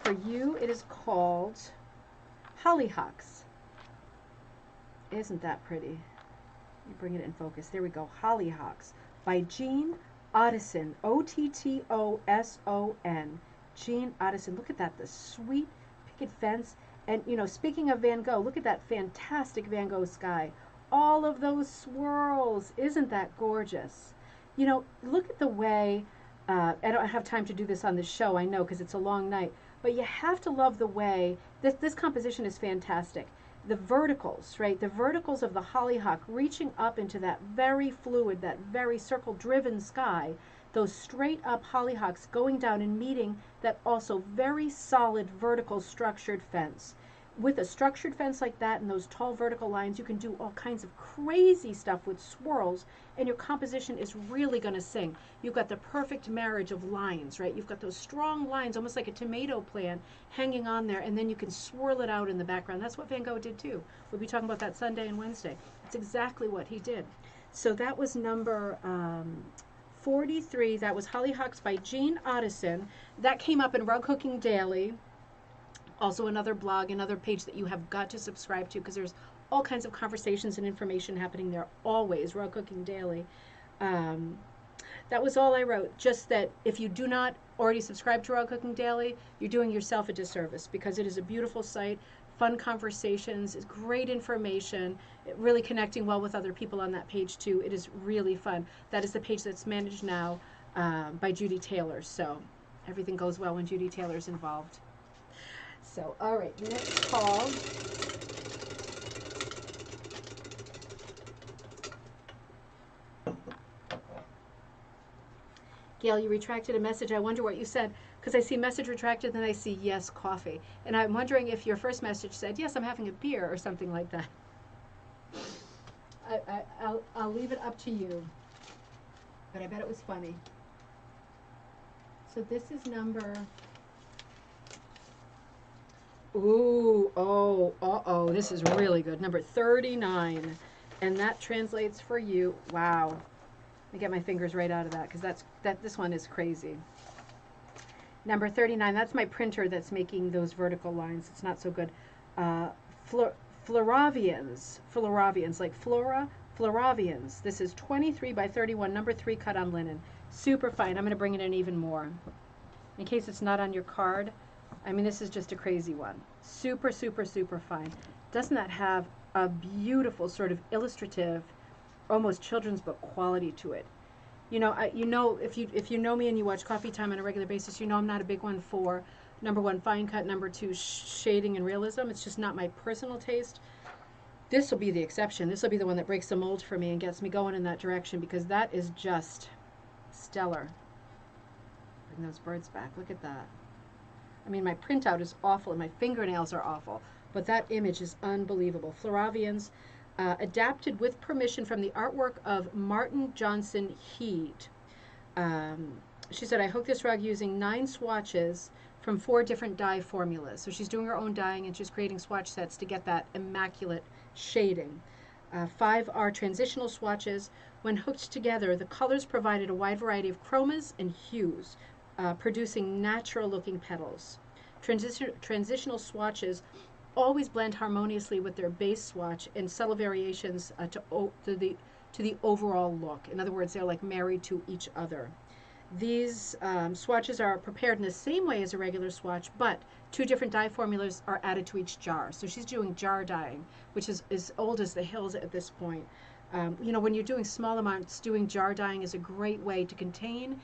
For you, it is called Hollyhocks. Isn't that pretty? Let me bring it in focus. There we go. Hollyhocks by Jean Ottoson. Ottoson. Jean Ottoson. Look at that, the sweet picket fence. And, you know, speaking of Van Gogh, look at that fantastic Van Gogh sky. All of those swirls. Isn't that gorgeous? You know, look at the way, I don't have time to do this on the show, I know, because it's a long night, but you have to love the way, this composition is fantastic. The verticals, right? The verticals of the hollyhock reaching up into that very fluid, that very circle-driven sky, those straight up hollyhocks going down and meeting that also very solid vertical structured fence. With a structured fence like that and those tall vertical lines, you can do all kinds of crazy stuff with swirls, and your composition is really going to sing. You've got the perfect marriage of lines, right? You've got those strong lines, almost like a tomato plant, hanging on there, and then you can swirl it out in the background. That's what Van Gogh did too. We'll be talking about that Sunday and Wednesday. It's exactly what he did. So that was number 43. That was Hollyhocks by Jean Ottoson. That came up in Rug Cooking Daily. Also another blog, another page that you have got to subscribe to, because there's all kinds of conversations and information happening there always. Raw Cooking Daily. That was all I wrote. Just that if you do not already subscribe to Raw Cooking Daily, you're doing yourself a disservice, because it is a beautiful site, fun conversations, it's great information, really connecting well with other people on that page too. It is really fun. That is the page that's managed now by Judy Taylor. So everything goes well when Judy Taylor's involved. So, all right, next call. Gail, you retracted a message. I wonder what you said, because I see message retracted, then I see yes, coffee. And I'm wondering if your first message said, yes, I'm having a beer, or something like that. I'll leave it up to you. But I bet it was funny. So this is number... Ooh, oh, this is really good. Number 39. And that translates for you. Wow. Let me get my fingers right out of that, because this one is crazy. Number 39, that's my printer that's making those vertical lines. It's not so good. Floravians, like flora, Floravians. This is 23 by 31, number 3 cut on linen. Super fine. I'm going to bring it in even more. In case it's not on your card, I mean, this is just a crazy one. Super, super, super fine. Doesn't that have a beautiful sort of illustrative, almost children's book quality to it? You know, if you know me and you watch Coffee Time on a regular basis, you know I'm not a big one for number 1 fine cut, number 2 shading and realism. It's just not my personal taste. This will be the exception. This will be the one that breaks the mold for me and gets me going in that direction, because that is just stellar. Bring those birds back. Look at that. I mean, my printout is awful and my fingernails are awful, but that image is unbelievable. Floravians, adapted with permission from the artwork of Martin Johnson Heed. She said, I hooked this rug using 9 swatches from 4 different dye formulas. So she's doing her own dyeing and she's creating swatch sets to get that immaculate shading. 5 are transitional swatches. When hooked together, the colors provided a wide variety of chromas and hues, producing natural-looking petals. Transitional swatches always blend harmoniously with their base swatch and subtle variations to the overall look. In other words, they're like married to each other. These swatches are prepared in the same way as a regular swatch, but 2 different dye formulas are added to each jar. So she's doing jar dyeing, which is as old as the hills at this point. You know, when you're doing small amounts, doing jar dyeing is a great way to contain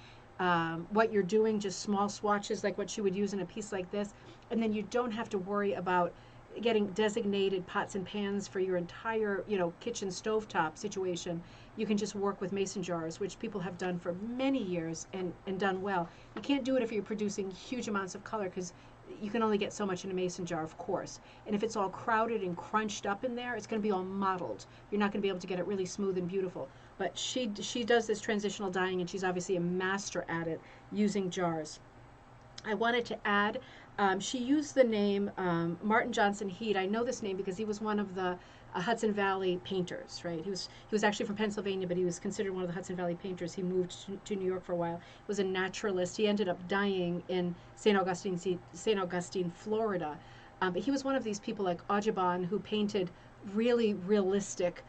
what you're doing, just small swatches like what she would use in a piece like this. And then you don't have to worry about getting designated pots and pans for your entire, you know, kitchen stovetop situation. You can just work with mason jars, which people have done for many years and done well. You can't do it if you're producing huge amounts of color, because you can only get so much in a mason jar, of course. And if it's all crowded and crunched up in there, it's going to be all mottled. You're not going to be able to get it really smooth and beautiful. But she does this transitional dyeing, and she's obviously a master at it using jars. I wanted to add, she used the name Martin Johnson Heed. I know this name because he was one of the Hudson Valley painters, right? He was actually from Pennsylvania, but he was considered one of the Hudson Valley painters. He moved to New York for a while. He was a naturalist. He ended up dying in St. Augustine, Florida. But he was one of these people like Audubon who painted really realistic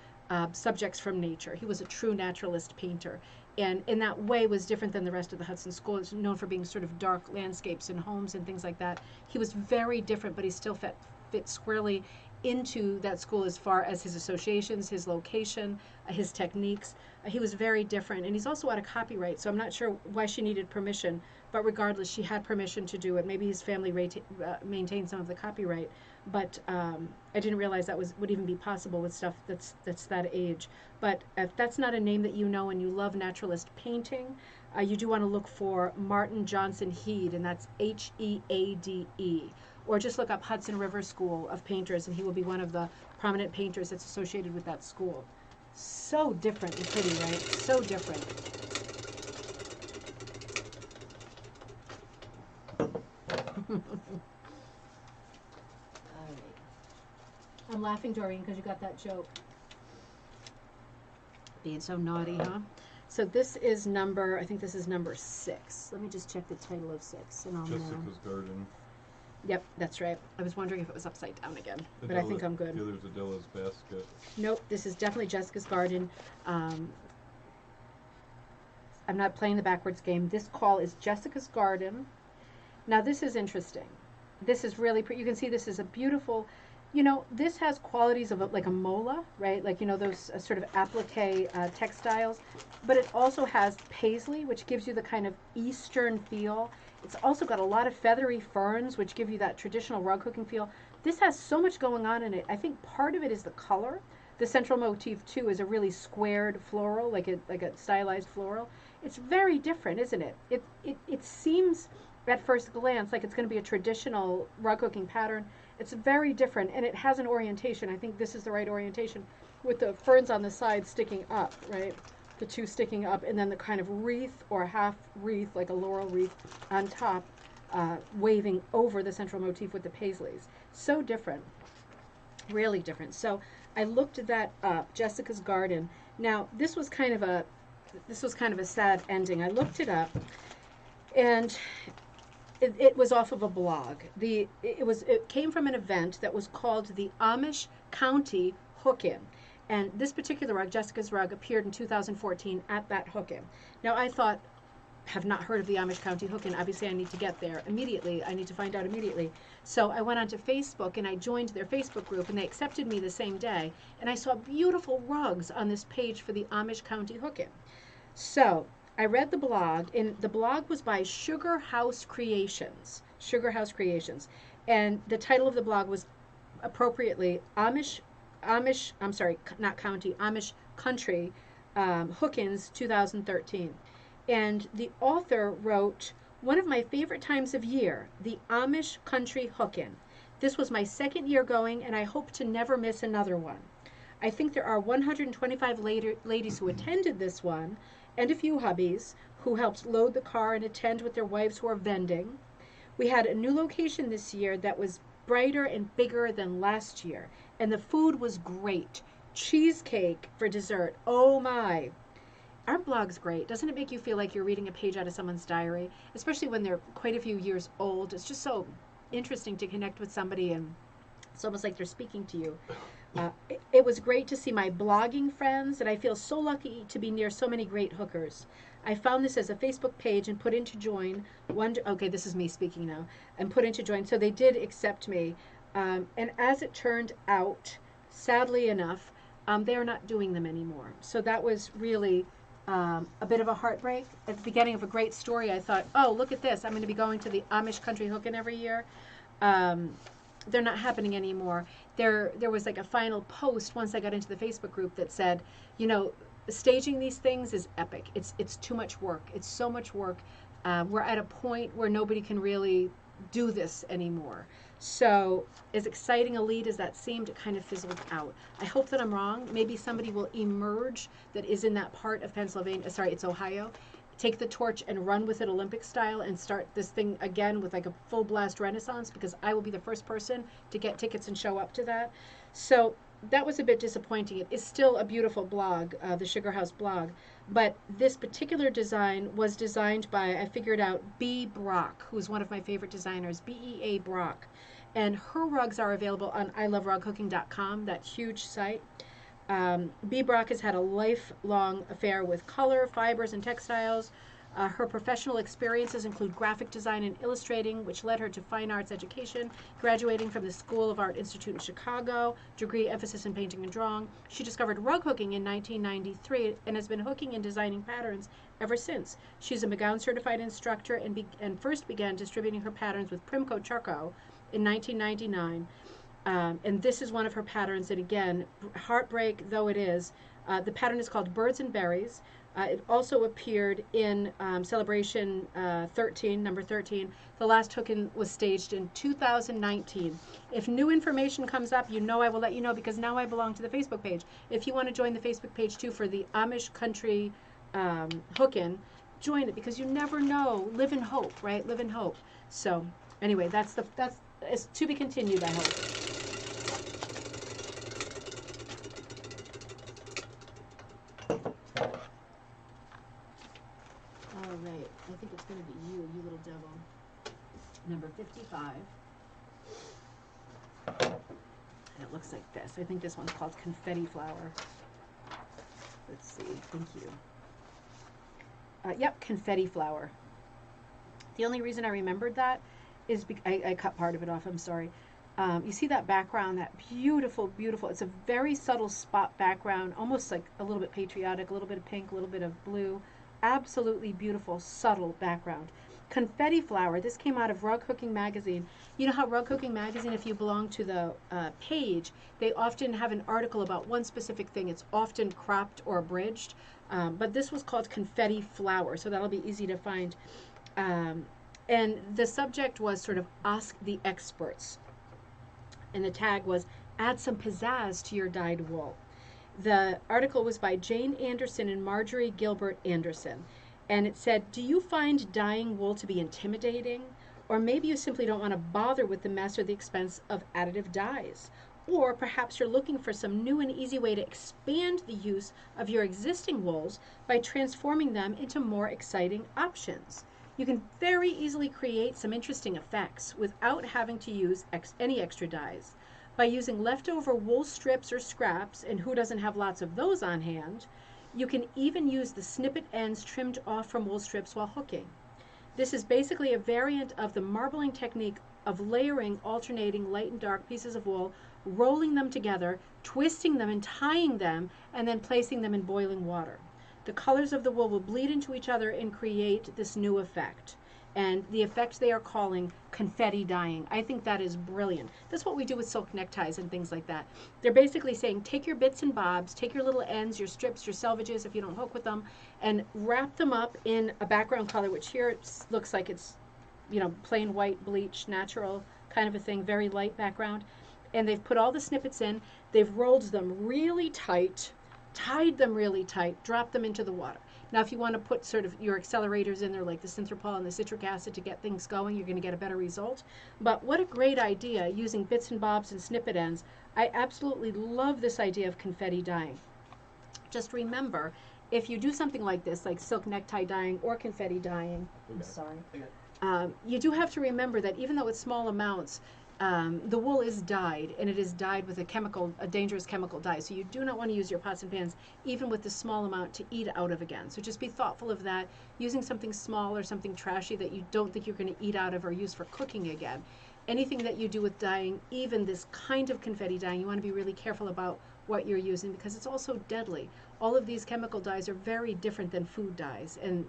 subjects from nature. He was a true naturalist painter, and in that way was different than the rest of the Hudson School. It's known for being sort of dark landscapes and homes and things like that. He was very different, but he still fit squarely into that school as far as his associations, his location, his techniques. He was very different, and he's also out of copyright, so I'm not sure why she needed permission, but regardless, she had permission to do it. Maybe his family maintained some of the copyright, but I didn't realize that would even be possible with stuff that's that age. But if that's not a name that you know and you love naturalist painting, you do want to look for Martin Johnson Heed, and that's Heade. Or just look up Hudson River School of Painters, and he will be one of the prominent painters that's associated with that school. So different and pretty, right? So different. All right. I'm laughing, Doreen, because you got that joke. Being so naughty, huh? So this is I think this is number 6. Let me just check the title of 6. And I'll Jessica's Garden. Yep, that's right. I was wondering if it was upside down again, but I Adela, think I'm good. the other's Adela's basket. Nope, this is definitely Jessica's Garden. Um, I'm not playing the backwards game. This call is Jessica's Garden. Now, this is interesting. This is really pretty. You can see this is a beautiful, this has qualities of like a mola, right? Like, those sort of applique textiles. But it also has paisley, which gives you the kind of Eastern feel. It's also got a lot of feathery ferns, which give you that traditional rug hooking feel. This has so much going on in it. I think part of it is the color. The central motif, too, is a really squared floral, like a stylized floral. It's very different, isn't it? It seems at first glance like it's going to be a traditional rug hooking pattern. It's very different, and it has an orientation. I think this is the right orientation, with the ferns on the side sticking up, right? The two sticking up, and then the kind of wreath or half wreath, like a laurel wreath, on top, waving over the central motif with the paisleys. So different, really different. So I looked that up, Jessica's Garden. Now this was kind of a sad ending. I looked it up, and it was off of a blog. It came from an event that was called the Amish County Hook-In. And this particular rug, Jessica's rug, appeared in 2014 at that hook-in. Now I thought, have not heard of the Amish County Hook-In. Obviously I need to get there immediately. I need to find out immediately. So I went onto Facebook and I joined their Facebook group, and they accepted me the same day. And I saw beautiful rugs on this page for the Amish County Hook-In. So I read the blog, and the blog was by Sugar House Creations. Sugar House Creations. And the title of the blog was appropriately I'm sorry, not county, Amish Country Hook-Ins 2013. And the author wrote, "One of my favorite times of year, the Amish Country Hook-In. This was my second year going, and I hope to never miss another one. I think there are 125 ladies who attended this one, and a few hubbies who helped load the car and attend with their wives who are vending. We had a new location this year that was brighter and bigger than last year, and the food was great. Cheesecake for dessert. Oh my." Our blog's great. Doesn't it make you feel like you're reading a page out of someone's diary, especially when they're quite a few years old? It's just so interesting to connect with somebody, and it's almost like they're speaking to you. It was great to see my blogging friends, and I feel so lucky to be near so many great hookers. I found this as a Facebook page and put in to join. Okay, this is me speaking now. And put in to join. So they did accept me. And as it turned out, sadly enough, they are not doing them anymore. So that was really a bit of a heartbreak. At the beginning of a great story, I thought, oh, look at this. I'm going to be going to the Amish Country Hook-In every year. They're not happening anymore. There was like a final post once I got into the Facebook group that said, staging these things is epic. It's too much work. It's so much work. We're at a point where nobody can really do this anymore. So as exciting a lead as that seemed, it kind of fizzled out. I hope that I'm wrong. Maybe somebody will emerge that is in that part of Pennsylvania. Sorry, it's Ohio. Take the torch and run with it Olympic style and start this thing again with like a full blast renaissance, because I will be the first person to get tickets and show up to that. So that was a bit disappointing. It is still a beautiful blog, the Sugar House blog, but this particular design was designed by, I figured out, B. Brock, who's one of my favorite designers, B-E-A Brock. And her rugs are available on iloverughooking.com, that huge site. B. Brock has had a lifelong affair with color, fibers, and textiles. Her professional experiences include graphic design and illustrating, which led her to fine arts education, graduating from the School of Art Institute in Chicago, degree emphasis in painting and drawing. She discovered rug hooking in 1993 and has been hooking and designing patterns ever since. She's a McGowan certified instructor and first began distributing her patterns with Primco Charco in 1999. And this is one of her patterns, and again, heartbreak though it is, the pattern is called Birds and Berries. It also appeared in Celebration 13, number 13. The last hook-in was staged in 2019. If new information comes up, I will let you know, because now I belong to the Facebook page. If you want to join the Facebook page too for the Amish Country hook-in, join it, because you never know. Live in hope, right? Live in hope. So anyway, that's it's to be continued, I hope. All right, I think it's going to be you little devil. Number 55. And it looks like this. I think this one's called Confetti Flower. Let's see. Thank you. Yep, Confetti Flower. The only reason I remembered that is I cut part of it off. I'm sorry. You see that background, that beautiful, beautiful. It's a very subtle spot background, almost like a little bit patriotic, a little bit of pink, a little bit of blue. Absolutely beautiful, subtle background. Confetti Flower. This came out of Rug Hooking Magazine. You know how Rug Hooking Magazine, if you belong to the page, they often have an article about one specific thing. It's often cropped or abridged. But this was called Confetti Flower, so that'll be easy to find. And the subject was sort of Ask the Experts. And the tag was, add some pizzazz to your dyed wool. The article was by Jane Anderson and Marjorie Gilbert Anderson. And it said, do you find dyeing wool to be intimidating? Or maybe you simply don't want to bother with the mess or the expense of additive dyes. Or perhaps you're looking for some new and easy way to expand the use of your existing wools by transforming them into more exciting options. You can very easily create some interesting effects without having to use any extra dyes. By using leftover wool strips or scraps, and who doesn't have lots of those on hand, you can even use the snippet ends trimmed off from wool strips while hooking. This is basically a variant of the marbling technique of layering alternating light and dark pieces of wool, rolling them together, twisting them and tying them, and then placing them in boiling water. The colors of the wool will bleed into each other and create this new effect. And the effect they are calling confetti dyeing. I think that is brilliant. That's what we do with silk neckties and things like that. They're basically saying, take your bits and bobs, take your little ends, your strips, your selvages, if you don't hook with them, and wrap them up in a background color, which here it looks like it's, you know, plain white, bleach, natural kind of a thing, very light background. And they've put all the snippets in. They've rolled them really tight, tied them really tight, dropped them into the water. Now, if you want to put sort of your accelerators in there, like the synthropol and the citric acid to get things going, you're going to get a better result. But what a great idea, using bits and bobs and snippet ends. I absolutely love this idea of confetti dyeing. Just remember, if you do something like this, like silk necktie dyeing or confetti dyeing, I'm sorry, you do have to remember that even though it's small amounts, the wool is dyed, and it is dyed with a dangerous chemical dye. So you do not want to use your pots and pans, even with the small amount, to eat out of again. So just be thoughtful of that, using something small or something trashy that you don't think you're going to eat out of or use for cooking again. Anything that you do with dyeing, even this kind of confetti dyeing, you want to be really careful about what you're using, because it's also deadly. All of these chemical dyes are very different than food dyes, and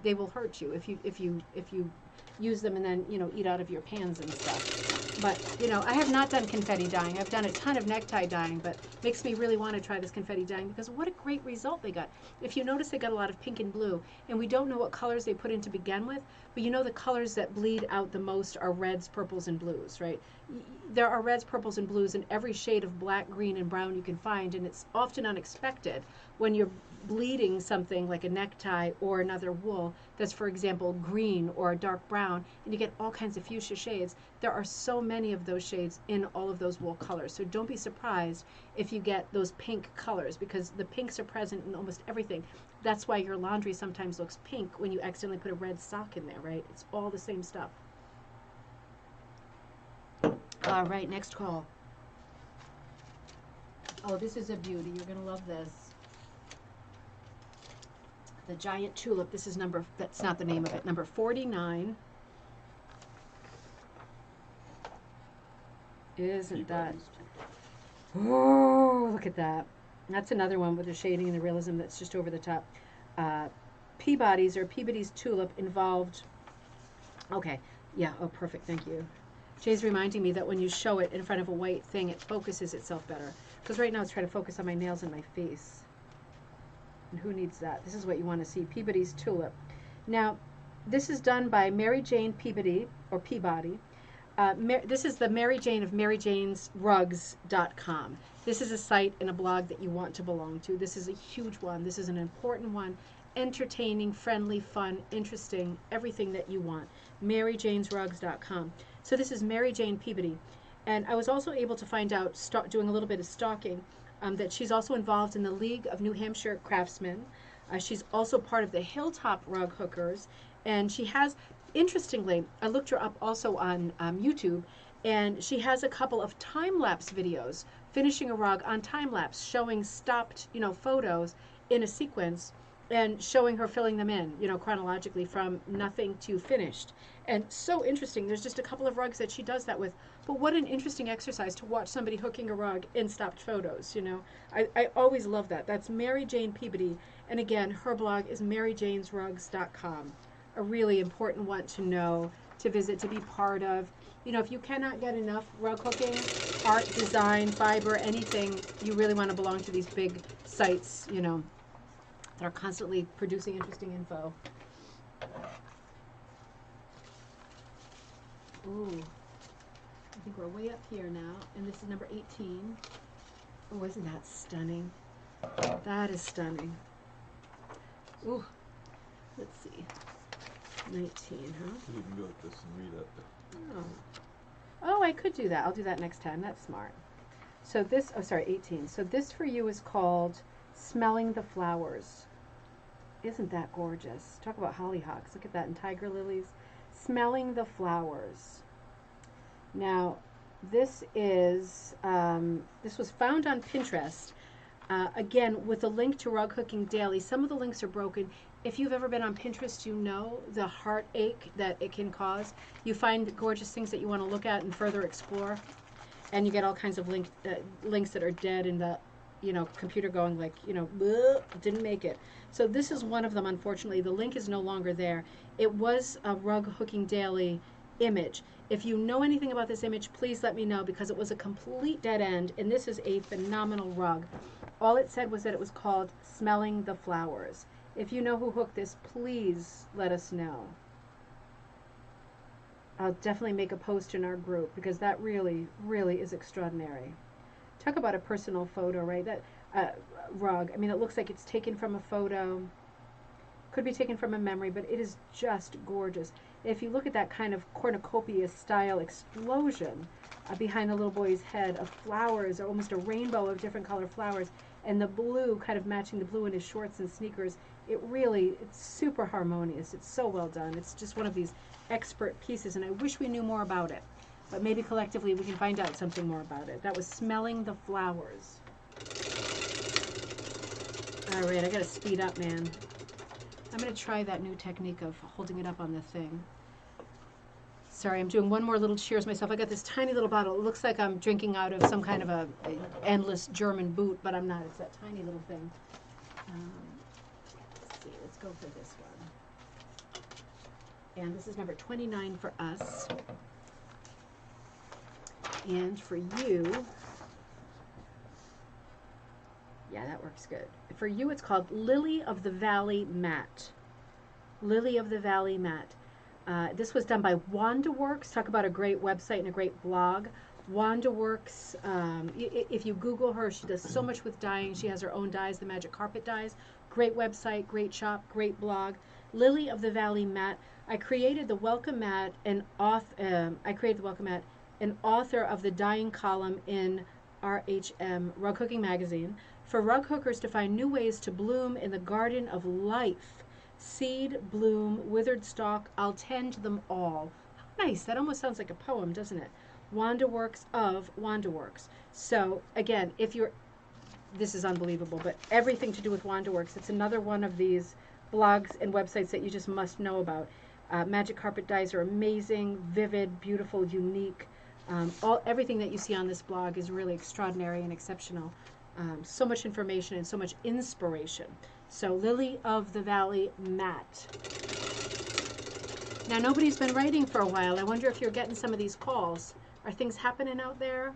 they will hurt you if you use them and then, you know, eat out of your pans and stuff. But, you know, I have not done confetti dyeing. I've done a ton of necktie dyeing, but makes me really want to try this confetti dyeing, because what a great result they got. If you notice, they got a lot of pink and blue, and we don't know what colors they put in to begin with, but you know the colors that bleed out the most are reds, purples, and blues, right? There are reds, purples, and blues in every shade of black, green, and brown you can find, and it's often unexpected when you're bleeding something like a necktie or another wool that's, for example, green or a dark brown, and you get all kinds of fuchsia shades. There are so many of those shades in all of those wool colors, so don't be surprised if you get those pink colors, because the pinks are present in almost everything. That's why your laundry sometimes looks pink when you accidentally put a red sock in there, right? It's all the same stuff. All right, next call. Oh, this is a beauty. You're going to love this. The giant tulip. This is that's not the name of it, number 49. Isn't that? Oh, look at that. That's another one with the shading and the realism that's just over the top. Peabody's tulip involved. Okay, yeah, oh, perfect, thank you. Jay's reminding me that when you show it in front of a white thing, it focuses itself better. Because right now it's trying to focus on my nails and my face. And who needs that? This is what you want to see, Peabody's tulip. Now, this is done by Mary Jane Peabody, or Peabody. This is the Mary Jane of MaryJane'sRugs.com. This is a site and a blog that you want to belong to. This is a huge one. This is an important one. Entertaining, friendly, fun, interesting, everything that you want. MaryJane'sRugs.com. So this is Mary Jane Peabody. And I was also able to find out, doing a little bit of stalking, that she's also involved in the League of New Hampshire Craftsmen. She's also part of the Hilltop Rug Hookers. And she has, interestingly, I looked her up also on YouTube, and she has a couple of time-lapse videos finishing a rug on time-lapse, showing stopped, photos in a sequence and showing her filling them in, chronologically from nothing to finished. And so interesting. There's just a couple of rugs that she does that with. But what an interesting exercise to watch somebody hooking a rug in stopped photos, I always love that. That's Mary Jane Peabody. And again, her blog is maryjanesrugs.com. A really important one to know, to visit, to be part of. If you cannot get enough rug hooking, art, design, fiber, anything, you really want to belong to these big sites, that are constantly producing interesting info. Ooh, I think we're way up here now, and this is number 18. Oh, isn't that stunning? That is stunning. Ooh, let's see. 19, huh? You can go like this and read it. Oh, I could do that. I'll do that next time. That's smart. So this, 18. So this for you is called Smelling the Flowers. Isn't that gorgeous? Talk about hollyhocks. Look at that, and tiger lilies. Smelling the Flowers. Now, this is, this was found on Pinterest. Again, with a link to Rug Hooking Daily. Some of the links are broken. If you've ever been on Pinterest, you know the heartache that it can cause. You find gorgeous things that you want to look at and further explore, and you get all kinds of links that are dead in the, computer going like, didn't make it. So this is one of them, unfortunately. The link is no longer there. It was a Rug Hooking Daily image. If you know anything about this image, please let me know, because it was a complete dead end, and this is a phenomenal rug. All it said was that it was called Smelling the Flowers. If you know who hooked this, please let us know. I'll definitely make a post in our group, because that really, really is extraordinary. Talk about a personal photo, right? That rug. I mean, it looks like it's taken from a photo. Could be taken from a memory, but it is just gorgeous. If you look at that kind of cornucopia style explosion behind the little boy's head of flowers, or almost a rainbow of different color flowers, and the blue kind of matching the blue in his shorts and sneakers, it's super harmonious. It's so well done. It's just one of these expert pieces, and I wish we knew more about it. But maybe collectively we can find out something more about it. That was Smelling the Flowers. All right, I got to speed up, man. I'm going to try that new technique of holding it up on the thing. Sorry, I'm doing one more little cheers myself. I got this tiny little bottle. It looks like I'm drinking out of some kind of a endless German boot, but I'm not. It's that tiny little thing. Let's see. Let's go for this one. And this is number 29 for us. And for you, yeah, that works good. For you, it's called Lily of the Valley Mat. Lily of the Valley Mat. This was done by WandaWorks. Talk about a great website and a great blog. WandaWorks, if you Google her, she does so much with dyeing. She has her own dyes, the Magic Carpet Dyes. Great website, great shop, great blog. Lily of the Valley Mat. I created the welcome mat and an author of the dyeing column in RHM, Rug Hooking Magazine, for rug hookers to find new ways to bloom in the garden of life. Seed, bloom, withered stalk, I'll tend them all. How nice. That almost sounds like a poem, doesn't it? WandaWorks of WandaWorks. So, again, this is unbelievable, but everything to do with WandaWorks, it's another one of these blogs and websites that you just must know about. Magic Carpet Dyes are amazing, vivid, beautiful, unique. Everything that you see on this blog is really extraordinary and exceptional. So much information and so much inspiration. So Lily of the Valley Mat. Now, nobody's been writing for a while. I wonder if you're getting some of these calls. Are things happening out there?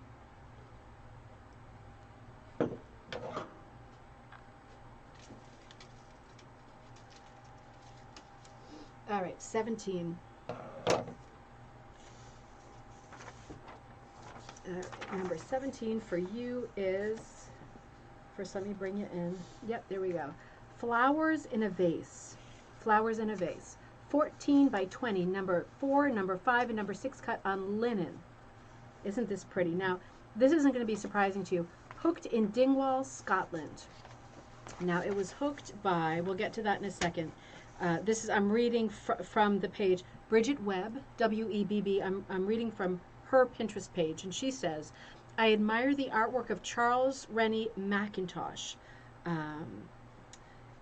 All right, 17. Number 17 for you is, first let me bring you in. Yep, there we go. Flowers in a Vase. Flowers in a Vase. 14 by 20, number 4, number 5, and number 6 cut on linen. Isn't this pretty? Now, this isn't going to be surprising to you. Hooked in Dingwall, Scotland. Now, it was hooked by, we'll get to that in a second. I'm reading from the page, Bridget Webb, W-E-B-B. I'm reading from her Pinterest page, and she says, I admire the artwork of Charles Rennie Mackintosh,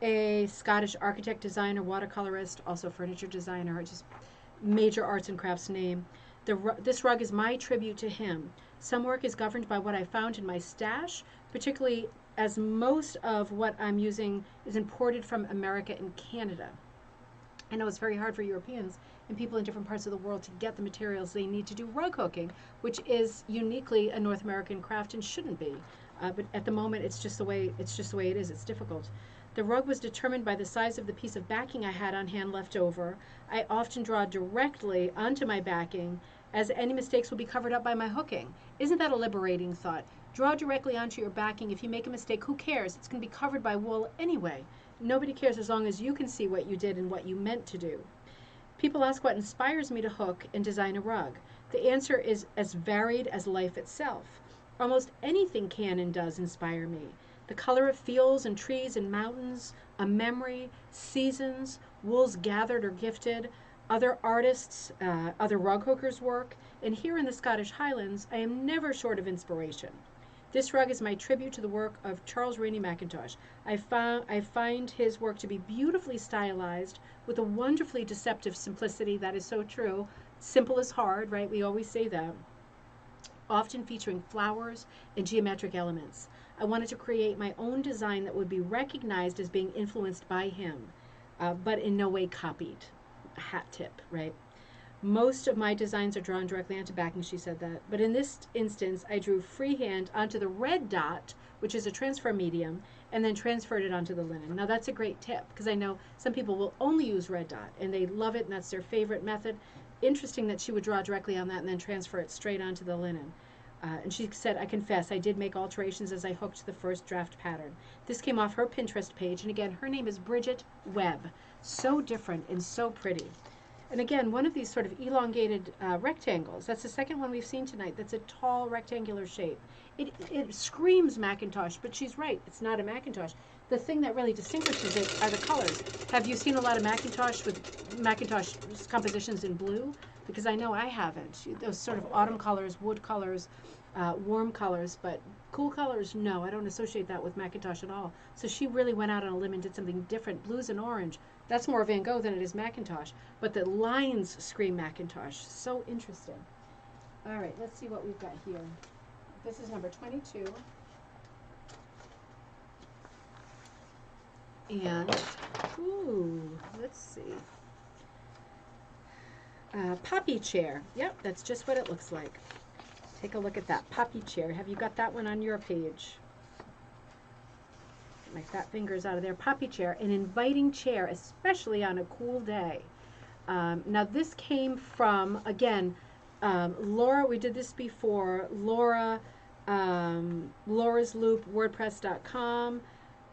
a Scottish architect, designer, watercolorist, also furniture designer, just major arts and crafts name. This rug is my tribute to him. Some work is governed by what I found in my stash, particularly as most of what I'm using is imported from America and Canada. I know it's very hard for Europeans and people in different parts of the world to get the materials they need to do rug hooking, which is uniquely a North American craft and shouldn't be. But at the moment, it's just the way it is. It's difficult. The rug was determined by the size of the piece of backing I had on hand left over. I often draw directly onto my backing, as any mistakes will be covered up by my hooking. Isn't that a liberating thought? Draw directly onto your backing. If you make a mistake, who cares? It's going to be covered by wool anyway. Nobody cares as long as you can see what you did and what you meant to do. People ask what inspires me to hook and design a rug. The answer is as varied as life itself. Almost anything can and does inspire me. The color of fields and trees and mountains, a memory, seasons, wools gathered or gifted, other artists, other rug hookers' work, and here in the Scottish Highlands, I am never short of inspiration. This rug is my tribute to the work of Charles Rennie Mackintosh. I find his work to be beautifully stylized with a wonderfully deceptive simplicity. That is so true. Simple is hard, right? We always say that. Often featuring flowers and geometric elements. I wanted to create my own design that would be recognized as being influenced by him, but in no way copied. A hat tip, right? Most of my designs are drawn directly onto backing, she said that. But in this instance, I drew freehand onto the red dot, which is a transfer medium, and then transferred it onto the linen. Now that's a great tip, because I know some people will only use red dot, and they love it, and that's their favorite method. Interesting that she would draw directly on that and then transfer it straight onto the linen. And she said, I confess, I did make alterations as I hooked the first draft pattern. This came off her Pinterest page, and again, her name is Bridget Webb. So different and so pretty. And again, one of these sort of elongated rectangles, that's the second one we've seen tonight, that's a tall rectangular shape. It screams Mackintosh, but she's right, it's not a Mackintosh. The thing that really distinguishes it are the colors. Have you seen a lot of Mackintosh with Mackintosh compositions in blue? Because I know I haven't. Those sort of autumn colors, wood colors, warm colors, but cool colors, no, I don't associate that with Mackintosh at all. So she really went out on a limb and did something different. Blues and orange. That's more Van Gogh than it is Mackintosh. But the lines scream Mackintosh. So interesting. All right, let's see what we've got here. This is number 22. And, ooh, let's see. Poppy chair. Yep, that's just what it looks like. Take a look at that poppy chair. Have you got that one on your page? Get my fat fingers out of there. Poppy chair, an inviting chair, especially on a cool day. Now this came from, again, Laura, we did this before, Laura, Laura's Loop, WordPress.com,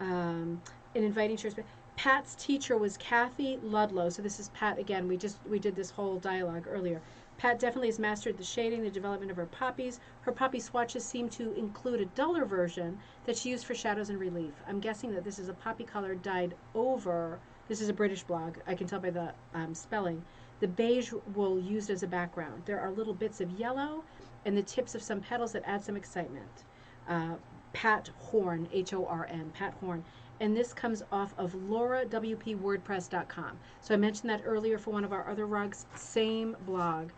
an inviting chair. Pat's teacher was Kathy Ludlow. So this is Pat again. We did this whole dialogue earlier. Pat definitely has mastered the shading, the development of her poppies. Her poppy swatches seem to include a duller version that she used for shadows and relief. I'm guessing that this is a poppy color dyed over. This is a British blog. I can tell by the spelling. The beige wool used as a background. There are little bits of yellow and the tips of some petals that add some excitement. Pat Horn, H-O-R-N, Pat Horn. And this comes off of laurawpwordpress.com. So I mentioned that earlier for one of our other rugs, same blog.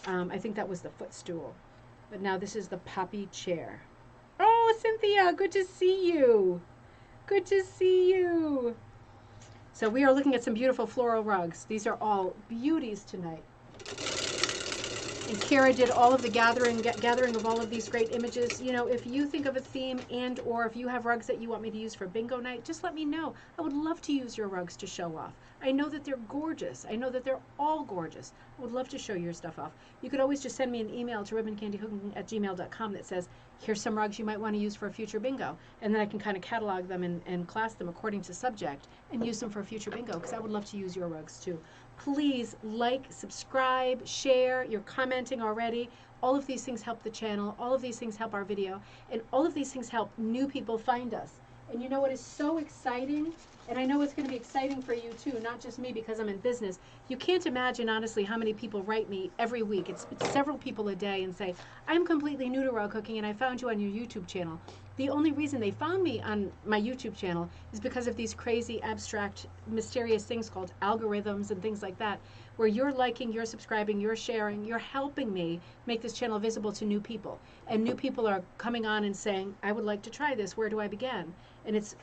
I think that was the footstool. But now this is the poppy chair. Oh, Cynthia, good to see you. Good to see you. So we are looking at some beautiful floral rugs. These are all beauties tonight. And Kyra did all of the gathering of all of these great images. You know, if you think of a theme and or if you have rugs that you want me to use for bingo night, just let me know. I would love to use your rugs to show off. I know that they're gorgeous. I know that they're all gorgeous. I would love to show your stuff off. You could always just send me an email to ribboncandyhooking@gmail.com that says, here's some rugs you might want to use for a future bingo. And then I can kind of catalog them and class them according to subject and use them for a future bingo, because I would love to use your rugs too. Please like, subscribe, share. You're commenting already. All of these things help the channel. All of these things help our video. And all of these things help new people find us. And you know what is so exciting? And I know it's going to be exciting for you too, not just me because I'm in business. You can't imagine, honestly, how many people write me every week. It's several people a day and say, I'm completely new to rug cooking and I found you on your YouTube channel. The only reason they found me on my YouTube channel is because of these crazy, abstract, mysterious things called algorithms and things like that, where you're liking, you're subscribing, you're sharing, you're helping me make this channel visible to new people. And new people are coming on and saying, I would like to try this. Where do I begin? And it's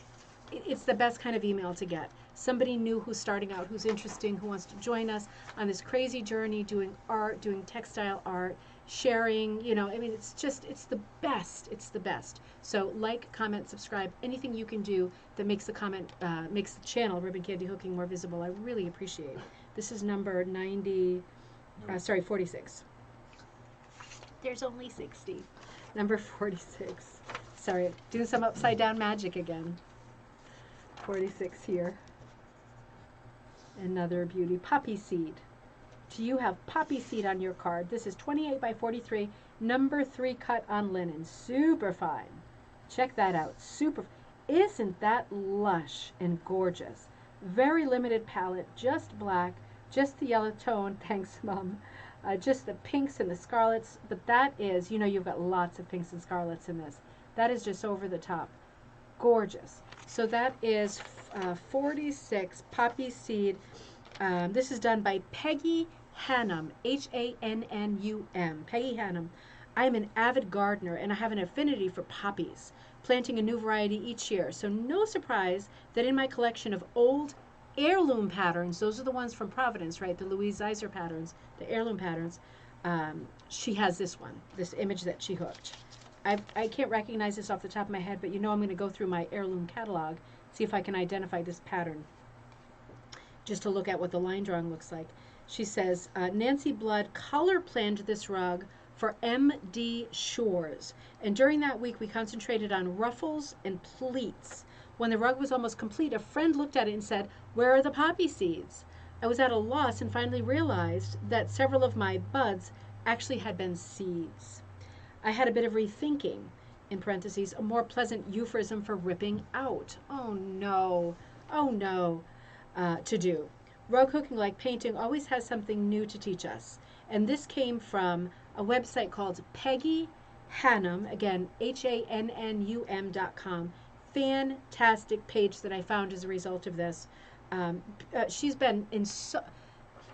the best kind of email to get. Somebody new who's starting out, who's interesting, who wants to join us on this crazy journey, doing art, doing textile art, sharing, you know, I mean, it's the best. It's the best. So like, comment, subscribe, anything you can do that makes makes the channel Ribbon Candy Hooking more visible. I really appreciate. This is number 46. There's only 60. Number 46. Sorry, doing some upside down magic again. 46 here. Another beauty. Poppy seed. Do you have poppy seed on your card? This is 28 by 43, number 3 cut on linen. Super fine. Check that out. Super. Isn't that lush and gorgeous? Very limited palette, just black, just the yellow tone. Thanks, Mom. Just the pinks and the scarlets. But that is, you know, you've got lots of pinks and scarlets in this. That is just over the top. Gorgeous. So that is 46 poppy seed. This is done by Peggy Hannum, Hannum. Peggy Hannum. I'm an avid gardener and I have an affinity for poppies, planting a new variety each year. So no surprise that in my collection of old heirloom patterns, those are the ones from Providence, right? The Louise Zeiser patterns, the heirloom patterns. She has this one, this image that she hooked. I can't recognize this off the top of my head, but you know I'm going to go through my heirloom catalog, see if I can identify this pattern, just to look at what the line drawing looks like. She says, Nancy Blood color planned this rug for M.D. Shores, and during that week we concentrated on ruffles and pleats. When the rug was almost complete, a friend looked at it and said, where are the poppy seeds? I was at a loss and finally realized that several of my buds actually had been seeds. I had a bit of rethinking, in parentheses, a more pleasant euphemism for ripping out. Oh no, to do. Rug cooking, like painting, always has something new to teach us. And this came from a website called Peggy Hannum, again, HANNUM.com. Fantastic page that I found as a result of this. She's been in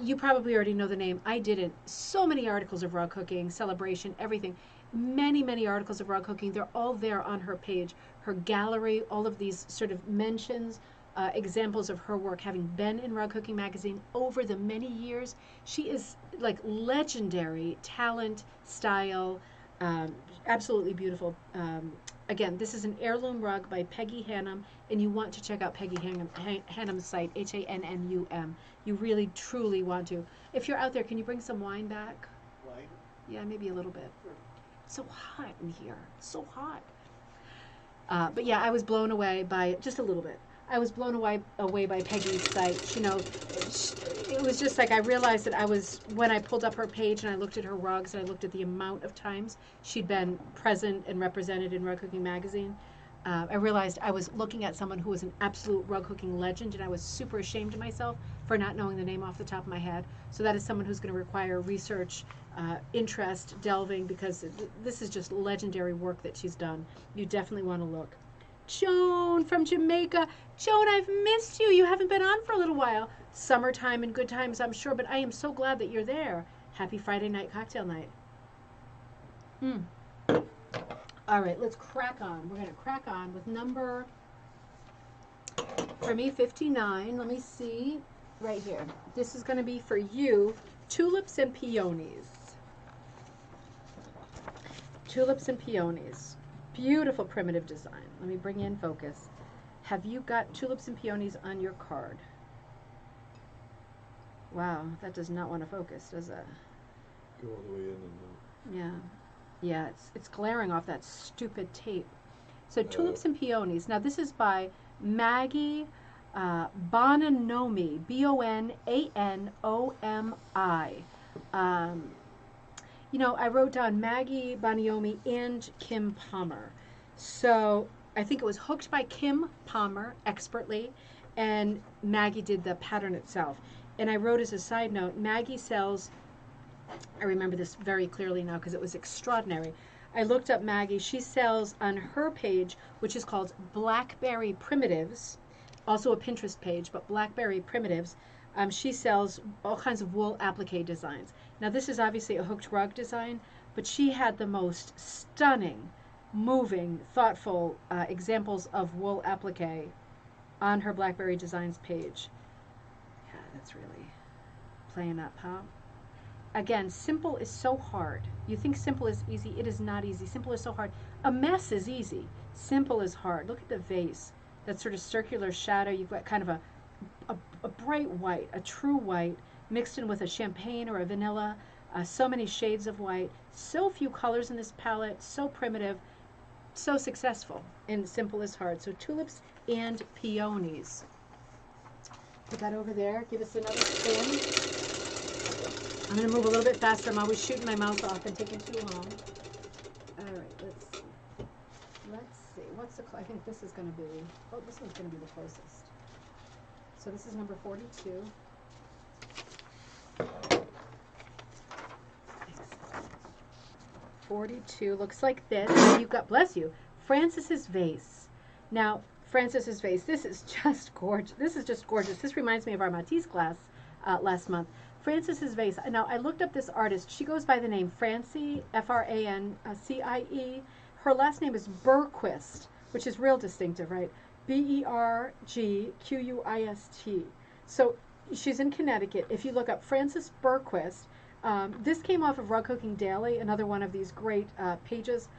you probably already know the name. I didn't. So many articles of rug cooking, celebration, everything. Many articles of rug cooking. They're all there on her page, her gallery, all of these sort of mentions, examples of her work having been in Rug Cooking Magazine over the many years. She is like legendary talent, style, absolutely beautiful. Again, this is an heirloom rug by Peggy Hannum, and you want to check out Peggy Hannum's site, Hannum. You really, truly want to. If you're out there, can you bring some wine back? Wine? Yeah, maybe a little bit. Sure. It's so hot in here. So hot. But yeah, I was blown away by just a little bit. I was blown away by Peggy's site. You know, it was just like I realized that when I pulled up her page and I looked at her rugs and I looked at the amount of times she'd been present and represented in Rug Cooking Magazine, I realized I was looking at someone who was an absolute rug cooking legend, and I was super ashamed of myself for not knowing the name off the top of my head. So that is someone who's going to require research, interest, delving, because this is just legendary work that she's done. You definitely want to look. Joan from Jamaica. Joan, I've missed you. You haven't been on for a little while. Summertime and good times, I'm sure, but I am so glad that you're there. Happy Friday night cocktail night. All right, let's crack on. We're going to crack on with number, for me, 59. Let me see. Right here. This is going to be for you, Tulips and Peonies. Tulips and Peonies. Beautiful primitive design. Let me bring you in focus. Have you got Tulips and Peonies on your card? Wow, that does not want to focus, does it? Go all the way in and Yeah. Yeah, it's glaring off that stupid tape. So Tulips and Peonies. Now this is by Maggie Bonanomi, Bonanomi. You know, I wrote down Maggie Bonanomi and Kim Palmer. So I think it was hooked by Kim Palmer expertly, and Maggie did the pattern itself. And I wrote as a side note, Maggie sells, I remember this very clearly now because it was extraordinary. I looked up Maggie. She sells on her page, which is called Blackberry Primitives, also a Pinterest page, but Blackberry Primitives. She sells all kinds of wool applique designs. Now, this is obviously a hooked rug design, but she had the most stunning, moving, thoughtful examples of wool applique on her Blackberry Designs page. Yeah, that's really playing up, huh? Again, simple is so hard. You think simple is easy. It is not easy. Simple is so hard. A mess is easy. Simple is hard. Look at the vase. That sort of circular shadow. You've got kind of a bright white, a true white, mixed in with a champagne or a vanilla. So many shades of white. So few colors in this palette. So primitive. So successful. And simple is hard. So tulips and peonies. Put that over there. Give us another spin. I'm going to move a little bit faster. I'm always shooting my mouth off and taking too long. All right, let's see. Let's see. What's the, I think this is going to be, oh, this one's going to be the closest. So this is number 42. 42 looks like this. And you've got, bless you, Francis's vase. Now, Francis's vase, this is just gorgeous. This is just gorgeous. This reminds me of our Matisse class last month. Francis's vase. Now, I looked up this artist. She goes by the name Francie, Francie. Her last name is Bergquist, which is real distinctive, right? Bergquist. So she's in Connecticut. If you look up Francis Bergquist, this came off of Rug Cooking Daily, another one of these great pages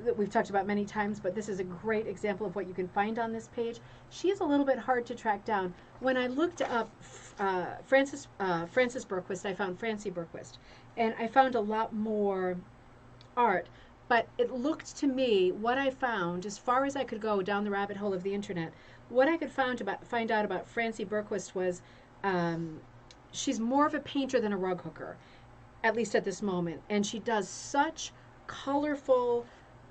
that we've talked about many times, but this is a great example of what you can find on this page. She is a little bit hard to track down. When I looked up Francis Bergquist, I found Francie Bergquist, and I found a lot more art, but it looked to me, what I found, as far as I could go down the rabbit hole of the internet, what I could find out about Francie Bergquist was she's more of a painter than a rug hooker, at least at this moment, and she does such colorful,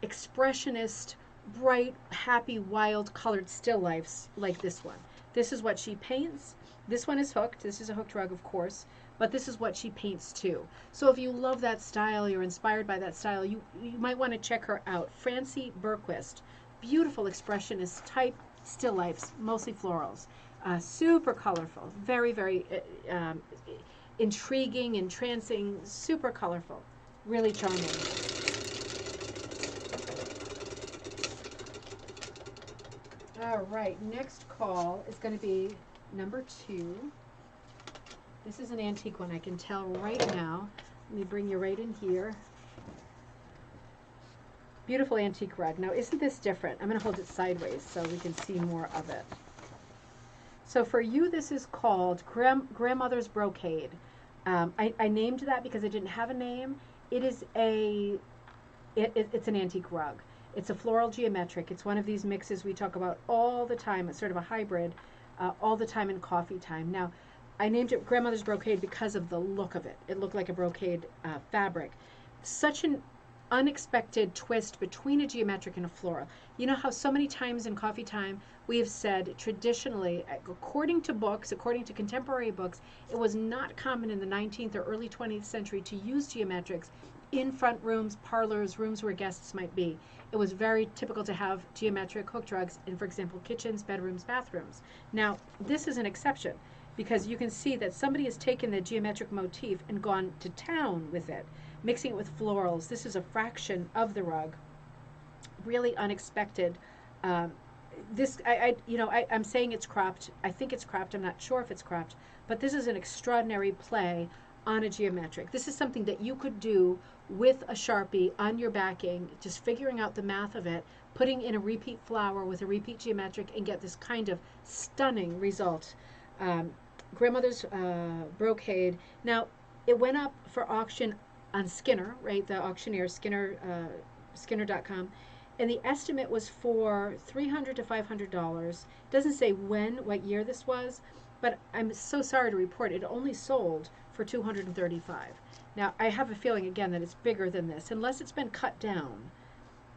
expressionist, bright, happy, wild, colored still lifes like this one. This is what she paints. This one is hooked. This is a hooked rug, of course, but this is what she paints too. So if you love that style, you're inspired by that style, you might want to check her out. Francie Bergquist. Beautiful expressionist type still lifes, mostly florals. Super colorful. Very, very intriguing, entrancing, super colorful. Really charming. All right, next call is going to be number 2. This is an antique one, I can tell right now. Let me bring you right in here. Beautiful antique rug. Now, isn't this different? I'm going to hold it sideways so we can see more of it. So for you, this is called Grandmother's Brocade. I named that because I didn't have a name. It is it's an antique rug. It's a floral geometric. It's one of these mixes we talk about all the time. It's sort of a hybrid, all the time in coffee time. Now, I named it Grandmother's Brocade because of the look of it. It looked like a brocade fabric. Such an unexpected twist between a geometric and a floral. You know how so many times in coffee time we have said traditionally, according to books, according to contemporary books, it was not common in the 19th or early 20th century to use geometrics in front rooms, parlors, rooms where guests might be. It was very typical to have geometric hooked rugs in, for example, kitchens, bedrooms, bathrooms. Now, this is an exception because you can see that somebody has taken the geometric motif and gone to town with it, mixing it with florals. This is a fraction of the rug. Really unexpected. I'm saying it's cropped. I think it's cropped. I'm not sure if it's cropped, but this is an extraordinary play on a geometric. This is something that you could do with a Sharpie on your backing, just figuring out the math of it, putting in a repeat flower with a repeat geometric and get this kind of stunning result. Grandmother's Brocade. Now, it went up for auction on Skinner, right? The auctioneer, Skinner.com. And the estimate was for $300 to $500. Doesn't say what year this was, but I'm so sorry to report it only sold for $235. Now, I have a feeling, again, that it's bigger than this, unless it's been cut down.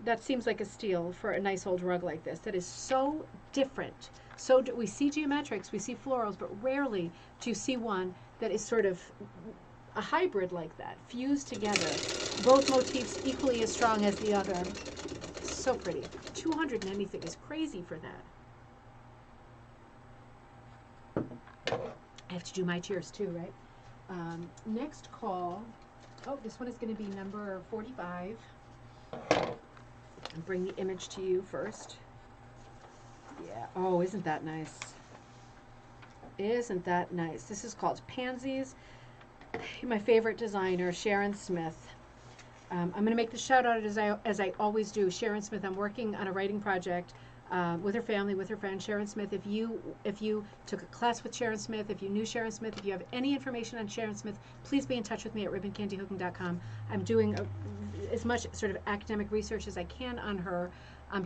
that seems like a steal for a nice old rug like this. That is so different. We see geometrics, we see florals, but rarely do you see one that is sort of a hybrid like that, fused together. Both motifs equally as strong as the other. So pretty. 200 and anything is crazy for that. I have to do my cheers too, right? Next call. Oh, this one is going to be number 45. And bring the image to you first. Yeah. Oh, isn't that nice? Isn't that nice? This is called Pansies. My favorite designer, Sharon Smith. I'm going to make the shout out as I always do. Sharon Smith. I'm working on a writing project with her family, with her friend Sharon Smith. If you took a class with Sharon Smith, if you knew Sharon Smith, if you have any information on Sharon Smith, please be in touch with me at ribboncandyhooking.com. I'm doing as much sort of academic research as I can on her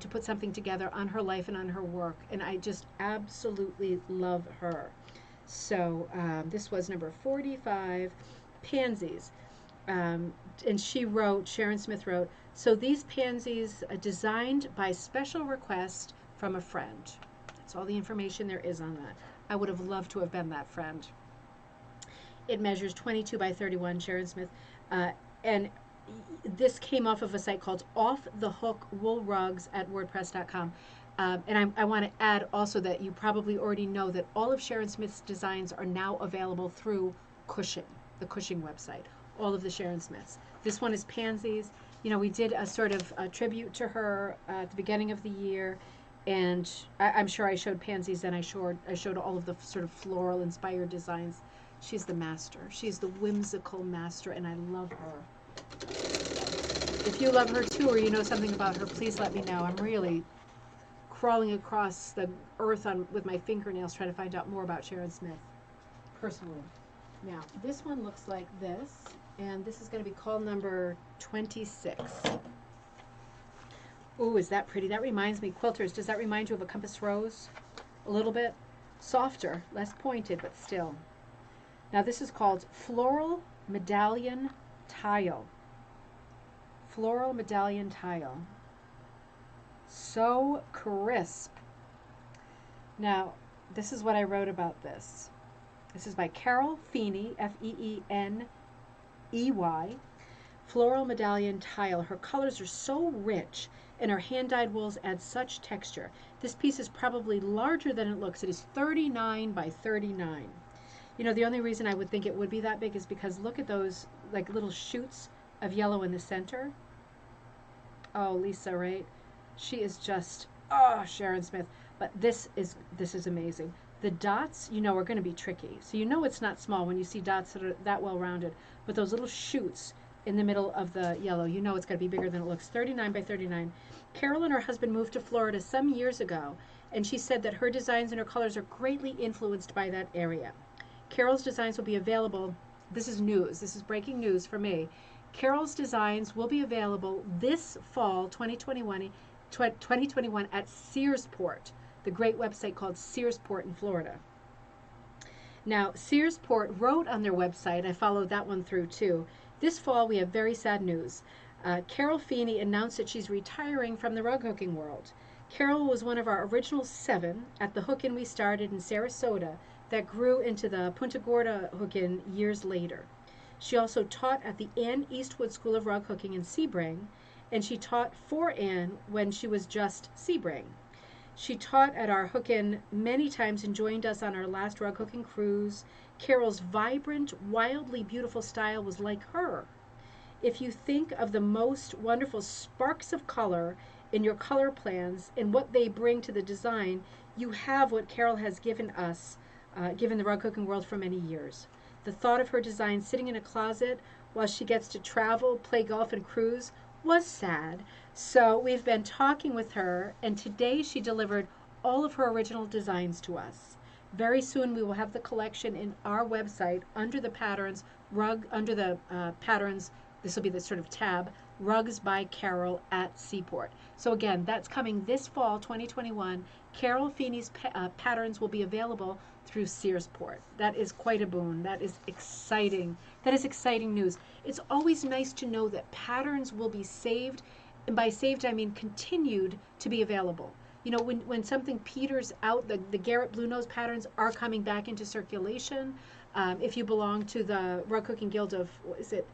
to put something together on her life and on her work, and I just absolutely love her. So this was number 45, Pansies. And Sharon Smith wrote, so these pansies designed by special request from a friend. That's all the information there is on that. I would have loved to have been that friend. It measures 22 by 31, Sharon Smith. And this came off of a site called Off the Hook Wool Rugs at WordPress.com. And I want to add also that you probably already know that all of Sharon Smith's designs are now available through Cushing, the Cushing website. All of the Sharon Smiths. This one is Pansies. You know, we did a sort of a tribute to her at the beginning of the year, and I'm sure I showed Pansies, and I showed all of the sort of floral inspired designs. She's the master. She's the whimsical master, and I love her. If you love her too, or you know something about her, please let me know. I'm really crawling across the earth with my fingernails trying to find out more about Sharon Smith, personally. Now, this one looks like this, and this is going to be call number 26. Ooh, is that pretty? That reminds me, quilters, does that remind you of a compass rose? A little bit? Softer, less pointed, but still. Now, this is called Floral Medallion Tile. Floral Medallion Tile. So crisp. Now, this is what I wrote about this. This is by Carol Feeney, Feeney, Floral Medallion Tile. Her colors are so rich, and her hand-dyed wools add such texture. This piece is probably larger than it looks. It is 39 by 39. You know, the only reason I would think it would be that big is because look at those like little shoots of yellow in the center. Oh, Lisa, right? She is just, oh, Sharon Smith. But this is amazing. The dots, you know, are going to be tricky. So you know it's not small when you see dots that are that well rounded. But those little shoots in the middle of the yellow, you know it's going to be bigger than it looks. 39 by 39. Carol and her husband moved to Florida some years ago, and she said that her designs and her colors are greatly influenced by that area. Carol's designs will be available. This is news. This is breaking news for me. Carol's designs will be available this fall 2021 at Searsport, the great website called Searsport in Florida. Now, Searsport wrote on their website, I followed that one through too, this fall we have very sad news. Carol Feeney announced that she's retiring from the rug hooking world. Carol was one of our original 7 at the hook-in we started in Sarasota that grew into the Punta Gorda hook-in years later. She also taught at the Ann Eastwood School of Rug Hooking in Sebring, and she taught for Ann when she was just Sebring. She taught at our hook-in many times and joined us on our last rug hooking cruise. Carol's vibrant, wildly beautiful style was like her. If you think of the most wonderful sparks of color in your color plans and what they bring to the design, you have what Carol has given us, given the rug hooking world for many years. The thought of her design sitting in a closet while she gets to travel, play golf, and cruise was sad. So we've been talking with her, and today she delivered all of her original designs to us. Very soon we will have the collection in our website under the patterns, patterns, this will be the sort of tab, Rugs by Carol at Seaport. So again, that's coming this fall, 2021. Carol Feeney's patterns will be available through Searsport. That is quite a boon. That is exciting. That is exciting news. It's always nice to know that patterns will be saved and by saved I mean continued to be available. You know, when something peters out, the Garrett Blue Nose patterns are coming back into circulation. If you belong to the Rug Cooking Guild of, what is it?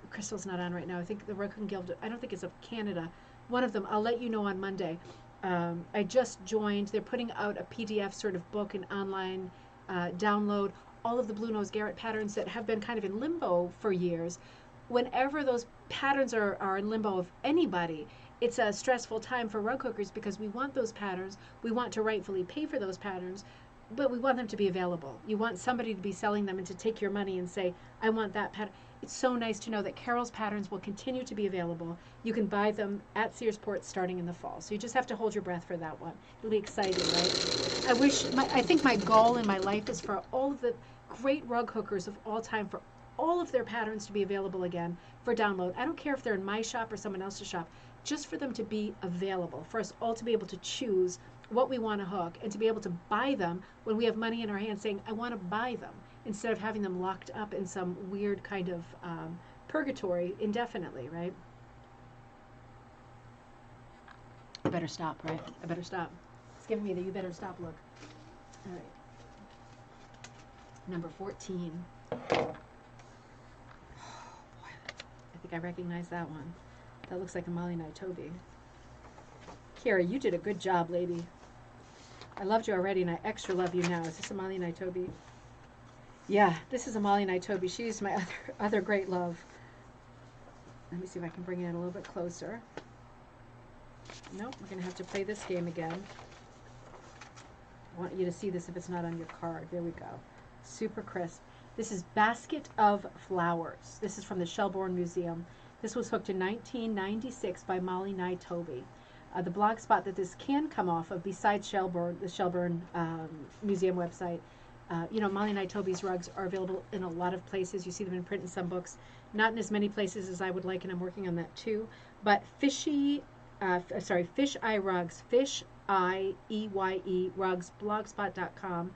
Crystal's not on right now. I think the Rug Cooking Guild, I don't think it's of Canada. One of them, I'll let you know on Monday. I just joined. They're putting out a PDF sort of book, an online download, all of the Blue Nose Garrett patterns that have been kind of in limbo for years. Whenever those patterns are in limbo of anybody, it's a stressful time for rug hookers because we want those patterns. We want to rightfully pay for those patterns, but we want them to be available. You want somebody to be selling them and to take your money and say, I want that pattern. It's so nice to know that Carol's patterns will continue to be available. You can buy them at Searsport starting in the fall. So you just have to hold your breath for that one. It'll be exciting, right? I think my goal in my life is for all of the great rug hookers of all time, for all of their patterns to be available again for download. I don't care if they're in my shop or someone else's shop, just for them to be available, for us all to be able to choose what we want to hook and to be able to buy them when we have money in our hands saying, I want to buy them, instead of having them locked up in some weird kind of purgatory indefinitely, right? I better stop, right? I better stop. It's giving me the you better stop look. All right. Number 14. Oh, boy. I think I recognize that one. That looks like a Molly Naitobi. Kyra, you did a good job, lady. I loved you already, and I extra love you now. Is this a Molly Naitobi? Yeah, this is a Molly Naitobi. She's my other great love. Let me see if I can bring it in a little bit closer. Nope, we're going to have to play this game again. I want you to see this if it's not on your card. There we go. Super crisp. This is Basket of Flowers. This is from the Shelbourne Museum. This was hooked in 1996 by Molly Naitobi. The blog spot that this can come off of, besides Shelbourne, the Shelbourne Museum website, you know, Molly Naitobi's rugs are available in a lot of places. You see them in print in some books. Not in as many places as I would like, and I'm working on that too. But Fish Eye Rugs, Fish I-E-Y-E Rugs, blogspot.com.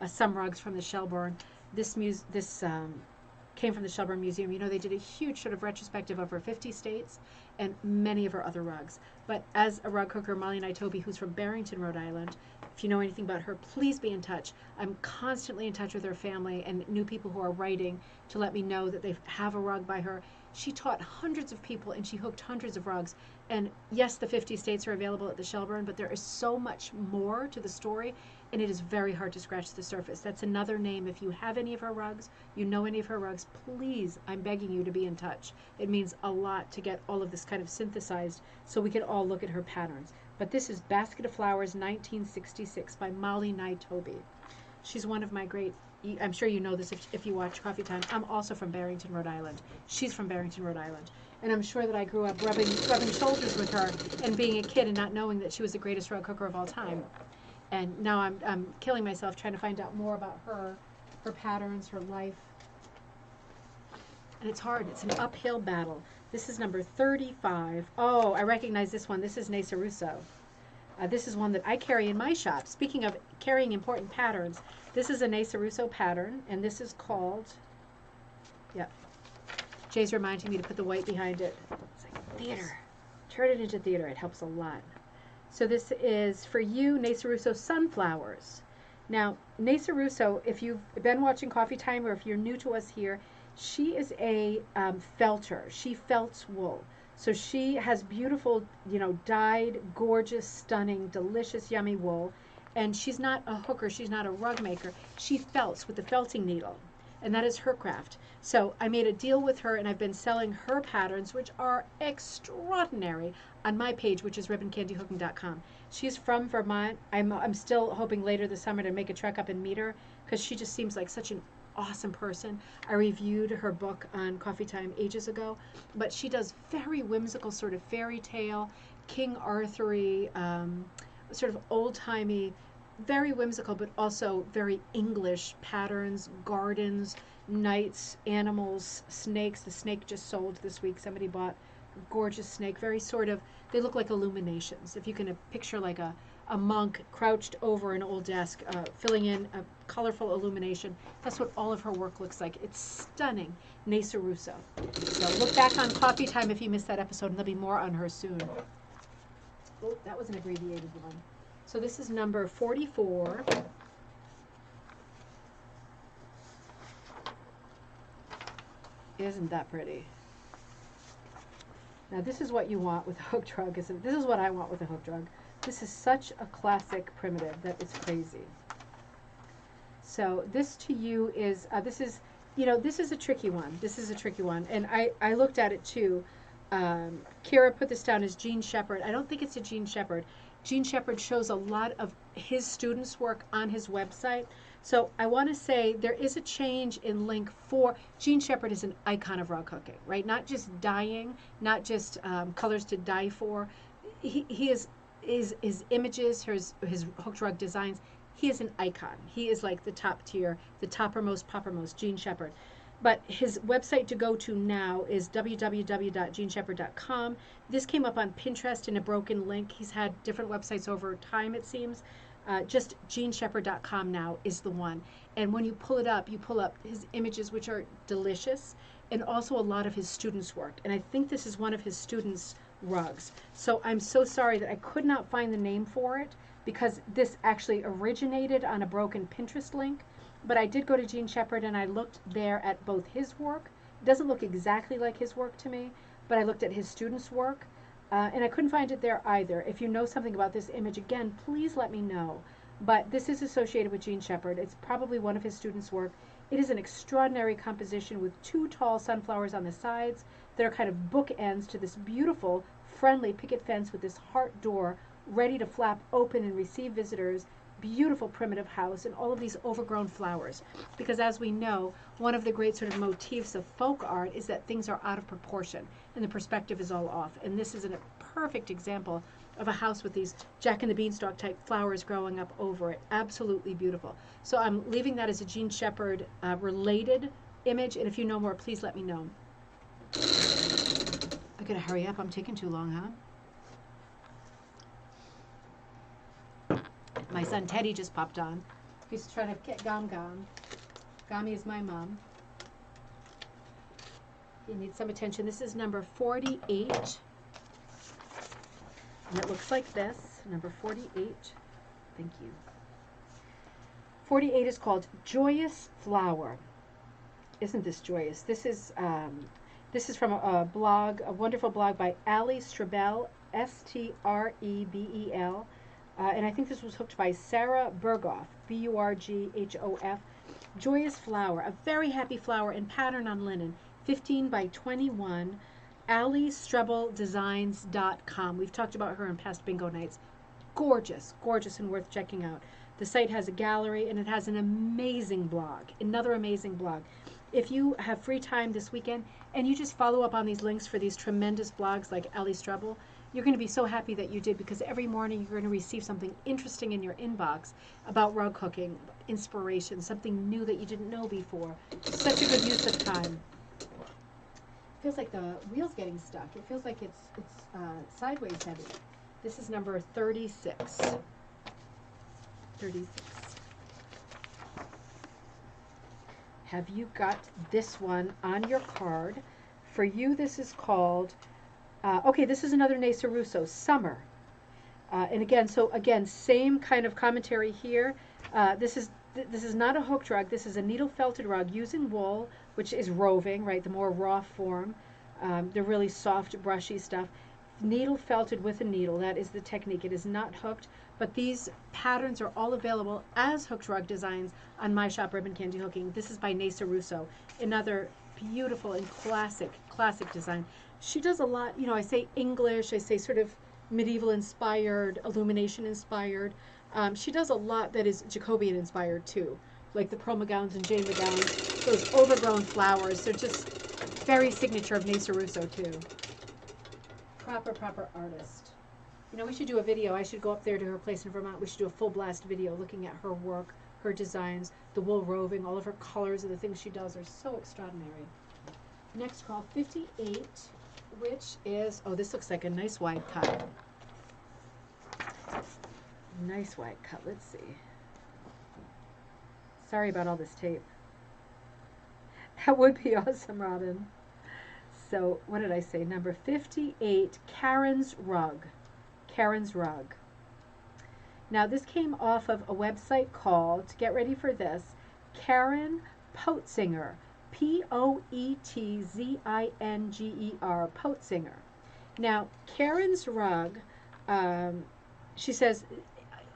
Some rugs from the Shelbourne. This came from the Shelbourne Museum. You know, they did a huge sort of retrospective of her 50 states and many of her other rugs. But as a rug hooker, Molly Naitobi, who's from Barrington, Rhode Island, if you know anything about her, please be in touch. I'm constantly in touch with her family and new people who are writing to let me know that they have a rug by her. She taught hundreds of people and she hooked hundreds of rugs. And yes, the 50 states are available at the Shelbourne, but there is so much more to the story, and it is very hard to scratch the surface. That's another name. If you have any of her rugs, you know any of her rugs, please, I'm begging you to be in touch. It means a lot to get all of this kind of synthesized so we can all look at her patterns. But this is Basket of Flowers, 1966 by Molly Naitobi. She's one of my great, I'm sure you know this if you watch Coffee Time. I'm also from Barrington, Rhode Island. She's from Barrington, Rhode Island. And I'm sure that I grew up rubbing shoulders with her and being a kid and not knowing that she was the greatest rug hooker of all time. And now I'm killing myself trying to find out more about her patterns, her life. And it's hard. It's an uphill battle. This is number 35. Oh, I recognize this one. This is Nesa Russo. This is one that I carry in my shop. Speaking of carrying important patterns, this is a Nesa Russo pattern, and this is called, yep. Jay's reminding me to put the white behind it. It's like theater. Turn it into theater. It helps a lot. So this is for you, Nesa Russo Sunflowers. Now, Nesa Russo, if you've been watching Coffee Time or if you're new to us here, she is a felter. She felts wool. So she has beautiful, you know, dyed, gorgeous, stunning, delicious, yummy wool. And she's not a hooker. She's not a rug maker. She felts with the felting needle. And that is her craft. So I made a deal with her, and I've been selling her patterns, which are extraordinary, on my page, which is ribboncandyhooking.com. She's from Vermont. I'm still hoping later this summer to make a trek up and meet her, because she just seems like such an awesome person. I reviewed her book on Coffee Time ages ago, but she does very whimsical sort of fairy tale, King Arthur-y, sort of old-timey, very whimsical, but also very English patterns, gardens, knights, animals, snakes. The snake just sold this week. Somebody bought a gorgeous snake, very sort of, they look like illuminations. If you can picture like a a monk crouched over an old desk, filling in a colorful illumination. That's what all of her work looks like. It's stunning. Nasa Russo. So look back on Coffee Time if you missed that episode, and there'll be more on her soon. Oh, that was an abbreviated one. So this is number 44. Isn't that pretty? Now this is what you want with a hooked rug, isn't it? This is what I want with a hooked rug. This is such a classic primitive that it's crazy. So this to you is, this is a tricky one. This is a tricky one. And I looked at it too. Kyra put this down as Gene Shepherd. I don't think it's a Gene Shepherd. Gene Shepherd shows a lot of his students' work on his website. So I want to say there is a change in link for Gene Shepherd is an icon of rug hooking, right? Not just dyeing, not just colors to dye for. He is his images, his hooked rug designs. He is an icon. He is like the top tier, the toppermost, poppermost, Gene Shepherd. But his website to go to now is www.geneshepherd.com. This came up on Pinterest in a broken link. He's had different websites over time, it seems. Just geneshepherd.com now is the one. And when you pull it up, you pull up his images, which are delicious, and also a lot of his students' work. And I think this is one of his students' rugs. So I'm so sorry that I could not find the name for it, because this actually originated on a broken Pinterest link. But I did go to Gene Shepherd and I looked there at both his work. It doesn't look exactly like his work to me, but I looked at his students' work. And I couldn't find it there either. If you know something about this image, again, please let me know. But this is associated with Gene Shepherd. It's probably one of his students' work. It is an extraordinary composition with two tall sunflowers on the sides that are kind of bookends to this beautiful, friendly picket fence with this heart door ready to flap open and receive visitors. Beautiful primitive house and all of these overgrown flowers. Because as we know, one of the great sort of motifs of folk art is that things are out of proportion and the perspective is all off. And this is a perfect example of a house with these Jack and the Beanstalk type flowers growing up over it. Absolutely beautiful. So I'm leaving that as a Gene Shepherd related image, and if you know more, please let me know. I gotta hurry up, I'm taking too long, huh? My son Teddy just popped on. He's trying to get Gom. Gami is my mom. He needs some attention. This is number 48. And it looks like this. Number 48. Thank you. 48 is called Joyous Flower. Isn't this joyous? This is from a blog, a wonderful blog by Ali Strebel, Strebel. And I think this was hooked by Sarah Burghoff, Burghoff. Joyous Flower, a very happy flower and pattern on linen, 15 by 21, AliStrebelDesigns.com. We've talked about her in past bingo nights. Gorgeous, gorgeous and worth checking out. The site has a gallery and it has an amazing blog, another amazing blog. If you have free time this weekend and you just follow up on these links for these tremendous blogs like Ali Strebel, you're going to be so happy that you did, because every morning you're going to receive something interesting in your inbox about rug hooking, inspiration, something new that you didn't know before. Such a good use of time. Feels like the wheel's getting stuck. It feels like it's sideways heavy. This is number 36. 36. Have you got this one on your card? For you, this is called... okay, this is another Nasa Russo, Summer. And again, same kind of commentary here. This is not a hooked rug. This is a needle felted rug using wool, which is roving, right? The more raw form, the really soft, brushy stuff. Needle felted with a needle. That is the technique. It is not hooked, but these patterns are all available as hooked rug designs on my shop, Ribbon Candy Hooking. This is by Nasa Russo, another beautiful and classic design. She does a lot, I say English, I say sort of medieval inspired, illumination inspired. She does a lot that is Jacobean inspired too, like the Pearl McGowns and Jane McGowns, those overgrown flowers. They're just very signature of Nasa Russo too. Proper artist. We should do a video. I should go up there to her place in Vermont. We should do a full blast video looking at her work, her designs, the wool roving, all of her colors and the things she does are so extraordinary. Next call, 58. Which is, this looks like a nice wide cut. Nice white cut. Let's see. Sorry about all this tape. That would be awesome, Robin. So, what did I say? Number 58, Karen's Rug. Karen's Rug. Now, this came off of a website called, get ready for this, Karen Poetzinger. Poetzinger. Poetzinger. Now, Karen's Rug, she says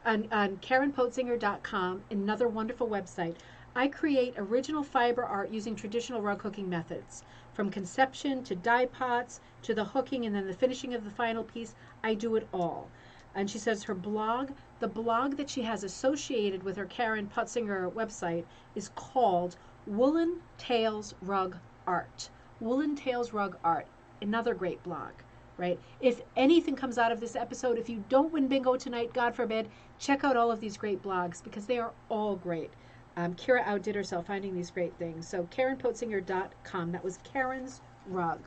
on KarenPoetzinger.com, another wonderful website, I create original fiber art using traditional rug hooking methods. From conception to dye pots to the hooking and then the finishing of the final piece, I do it all. And she says her blog, the blog that she has associated with her Karen Poetzinger website is called Woolen Tales Rug Art. Woolen Tales Rug Art, another great blog, right? If anything comes out of this episode, if you don't win bingo tonight, God forbid, check out all of these great blogs because they are all great. Kyra outdid herself finding these great things. So KarenPoetzinger.com. That was Karen's Rug.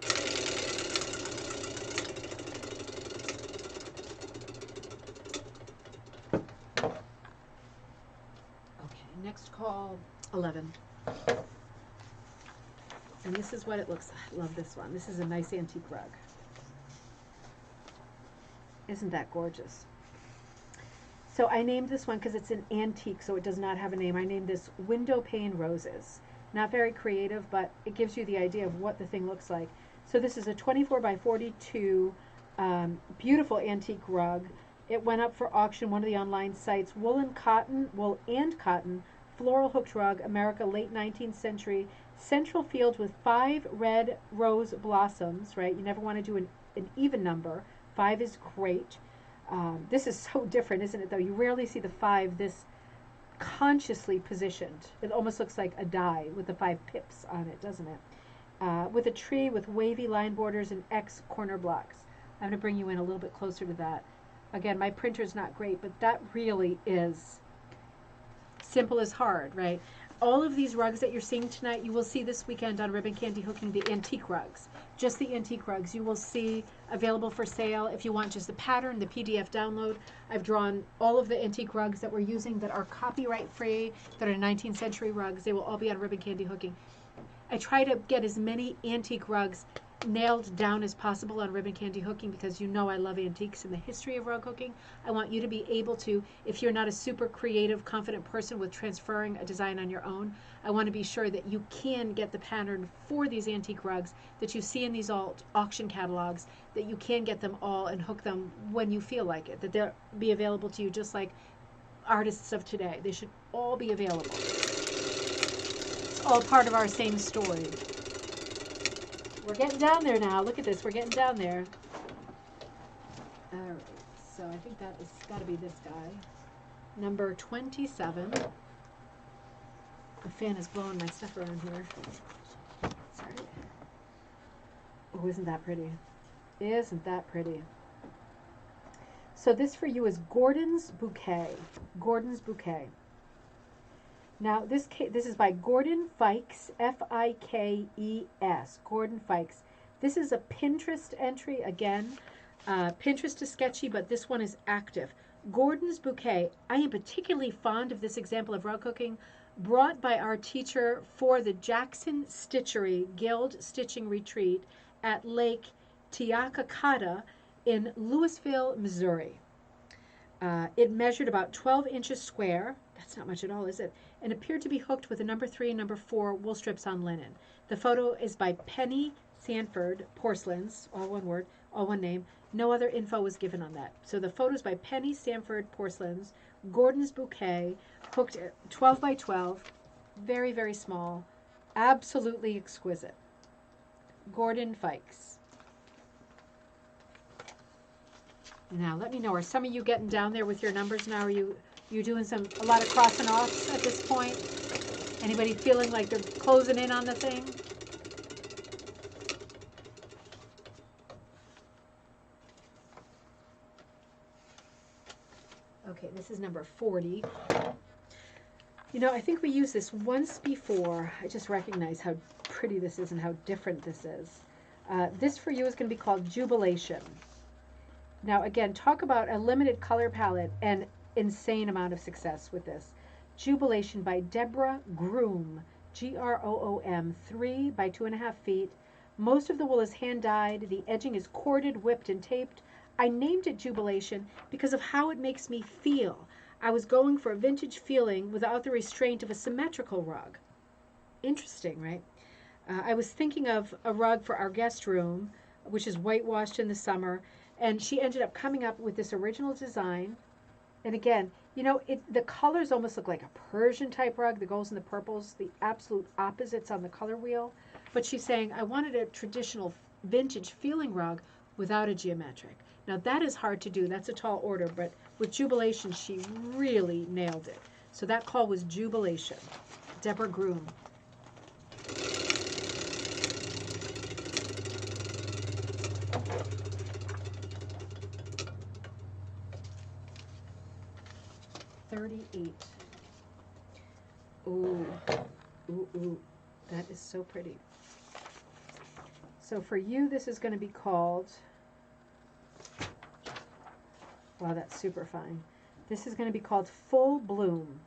Okay, next call, 11. And this is what it looks like. I love this one. This is a nice antique rug. Isn't that gorgeous? So I named this one because it's an antique, so it does not have a name. I named this Window Pane Roses. Not very creative, but it gives you the idea of what the thing looks like. So this is a 24 by 42 beautiful antique rug. It went up for auction, one of the online sites. Wool and cotton, floral hooked rug, America, late 19th century. Central field with 5 red rose blossoms, right? You never want to do an even number. 5 is great. This is so different, isn't it, though? You rarely see the 5 this consciously positioned. It almost looks like a die with the 5 pips on it, doesn't it? With a tree with wavy line borders and X corner blocks. I'm going to bring you in a little bit closer to that. Again, my printer's not great, but that really is simple as hard, right? All of these rugs that you're seeing tonight, you will see this weekend on Ribbon Candy Hooking, the antique rugs. Just the antique rugs. You will see available for sale if you want just the pattern, the PDF download. I've drawn all of the antique rugs that we're using that are copyright free, that are 19th century rugs. They will all be on Ribbon Candy Hooking. I try to get as many antique rugs nailed down as possible on Ribbon Candy Hooking because you know I love antiques and the history of rug hooking. I want you to be able to, if you're not a super creative, confident person with transferring a design on your own, I want to be sure that you can get the pattern for these antique rugs that you see in these auction catalogs, that you can get them all and hook them when you feel like it, that they'll be available to you just like artists of today. They should all be available. It's all part of our same story. We're getting down there now. Look at this. We're getting down there. All right. So I think that has got to be this guy. Number 27. The fan is blowing my stuff around here. Sorry. Oh, isn't that pretty? Isn't that pretty? So this for you is Gordon's Bouquet. Gordon's Bouquet. Now, this is by Gordon Fikes, Fikes, Gordon Fikes. This is a Pinterest entry, again. Pinterest is sketchy, but this one is active. Gordon's Bouquet. I am particularly fond of this example of rug hooking brought by our teacher for the Jackson Stitchery Guild Stitching Retreat at Lake Tiacacata in Louisville, Missouri. It measured about 12 inches square. That's not much at all, is it? And appeared to be hooked with a number 3 and number 4 wool strips on linen. The photo is by Penny Sanford Porcelains, all one word, all one name. No other info was given on that. So the photo is by Penny Sanford Porcelains, Gordon's Bouquet, hooked at 12 by 12, very, very small, absolutely exquisite. Gordon Fikes. Now, let me know, are some of you getting down there with your numbers now? Are you doing a lot of crossing offs at this point? Anybody feeling like they're closing in on the thing? Okay, this is number 40. You know, I think we used this once before. I just recognize how pretty this is and how different this is. This for you is going to be called Jubilation. Now, again, talk about a limited color palette and insane amount of success with this. Jubilation by Deborah Groom, Groom, 3 by 2.5 feet. Most of the wool is hand dyed. The edging is corded, whipped, and taped. I named it Jubilation because of how it makes me feel. I was going for a vintage feeling without the restraint of a symmetrical rug. Interesting, right? I was thinking of a rug for our guest room, which is whitewashed in the summer, and she ended up coming up with this original design. And again, you know, the colors almost look like a Persian type rug, the golds and the purples, the absolute opposites on the color wheel. But she's saying, I wanted a traditional vintage feeling rug without a geometric. Now that is hard to do. That's a tall order, but with Jubilation, she really nailed it. So that call was Jubilation. Deborah Groom. $38. Ooh, ooh, ooh. That is so pretty. So for you, this is going to be called, wow, that's super fine. This is going to be called Full Bloom.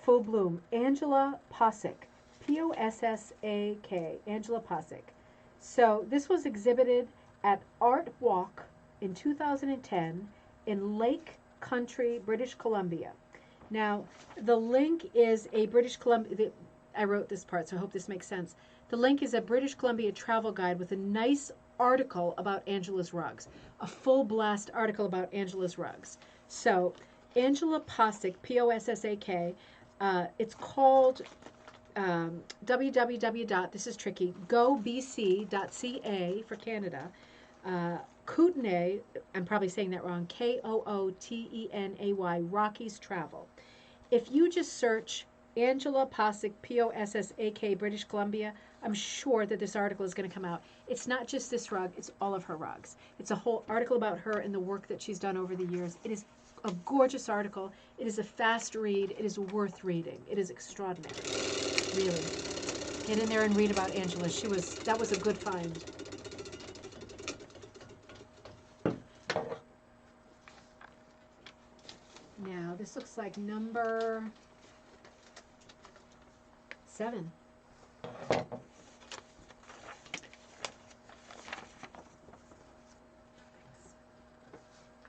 Full Bloom. Angela Posick. P-O-S-S-A-K. Angela Posick. So this was exhibited at Art Walk in 2010 in Lake Country, British Columbia. Now, the link is a British Columbia, I wrote this part, so I hope this makes sense. The link is a British Columbia travel guide with a nice article about Angela's rugs, a full blast article about Angela's rugs. So, Angela Posick, P-O-S-S-A-K, it's called www. This is tricky, gobc.ca for Canada. Kootenay, I'm probably saying that wrong, Kootenay, Rockies Travel. If you just search Angela Posick, P-O-S-S-A-K, British Columbia, I'm sure that this article is going to come out. It's not just this rug, it's all of her rugs. It's a whole article about her and the work that she's done over the years. It is a gorgeous article. It is a fast read. It is worth reading. It is extraordinary, really. Get in there and read about Angela. That was a good find. Now, this looks like number 7.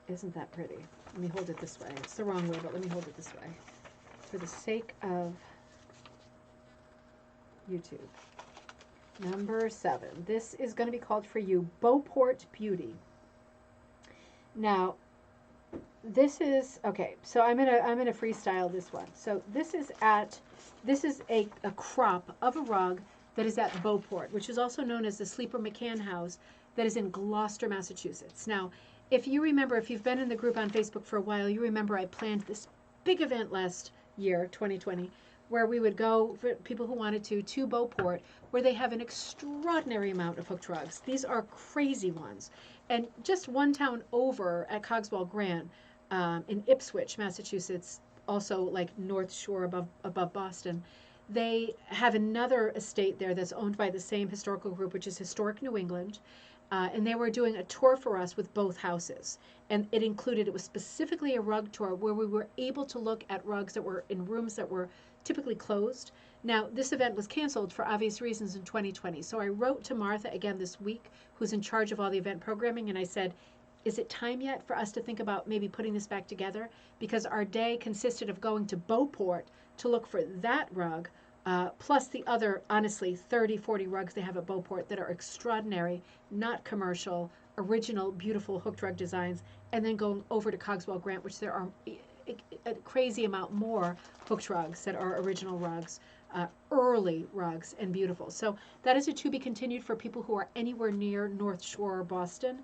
Isn't that pretty? Let me hold it this way. It's the wrong way, but let me hold it this way. For the sake of YouTube. Number 7. This is going to be called for you, Beauport Beauty. Now, this is, okay, so I'm gonna freestyle this one. So this is a crop of a rug that is at Beauport, which is also known as the Sleeper McCann House, that is in Gloucester, Massachusetts. Now, if you remember, if you've been in the group on Facebook for a while, you remember I planned this big event last year, 2020, where we would go, for people who wanted to Beauport, where they have an extraordinary amount of hooked rugs. These are crazy ones. And just one town over at Cogswell Grant, in Ipswich, Massachusetts, also like North Shore above Boston, they have another estate there that's owned by the same historical group, which is Historic New England. And they were doing a tour for us with both houses. And it was specifically a rug tour where we were able to look at rugs that were in rooms that were typically closed. Now, this event was canceled for obvious reasons in 2020. So I wrote to Martha again this week, who's in charge of all the event programming, and I said, is it time yet for us to think about maybe putting this back together? Because our day consisted of going to Beauport to look for that rug, plus the other, honestly, 30, 40 rugs they have at Beauport that are extraordinary, not commercial, original, beautiful hooked rug designs, and then going over to Cogswell Grant, which there are a crazy amount more hooked rugs that are original rugs, early rugs, and beautiful. So that is a to be continued for people who are anywhere near North Shore or Boston.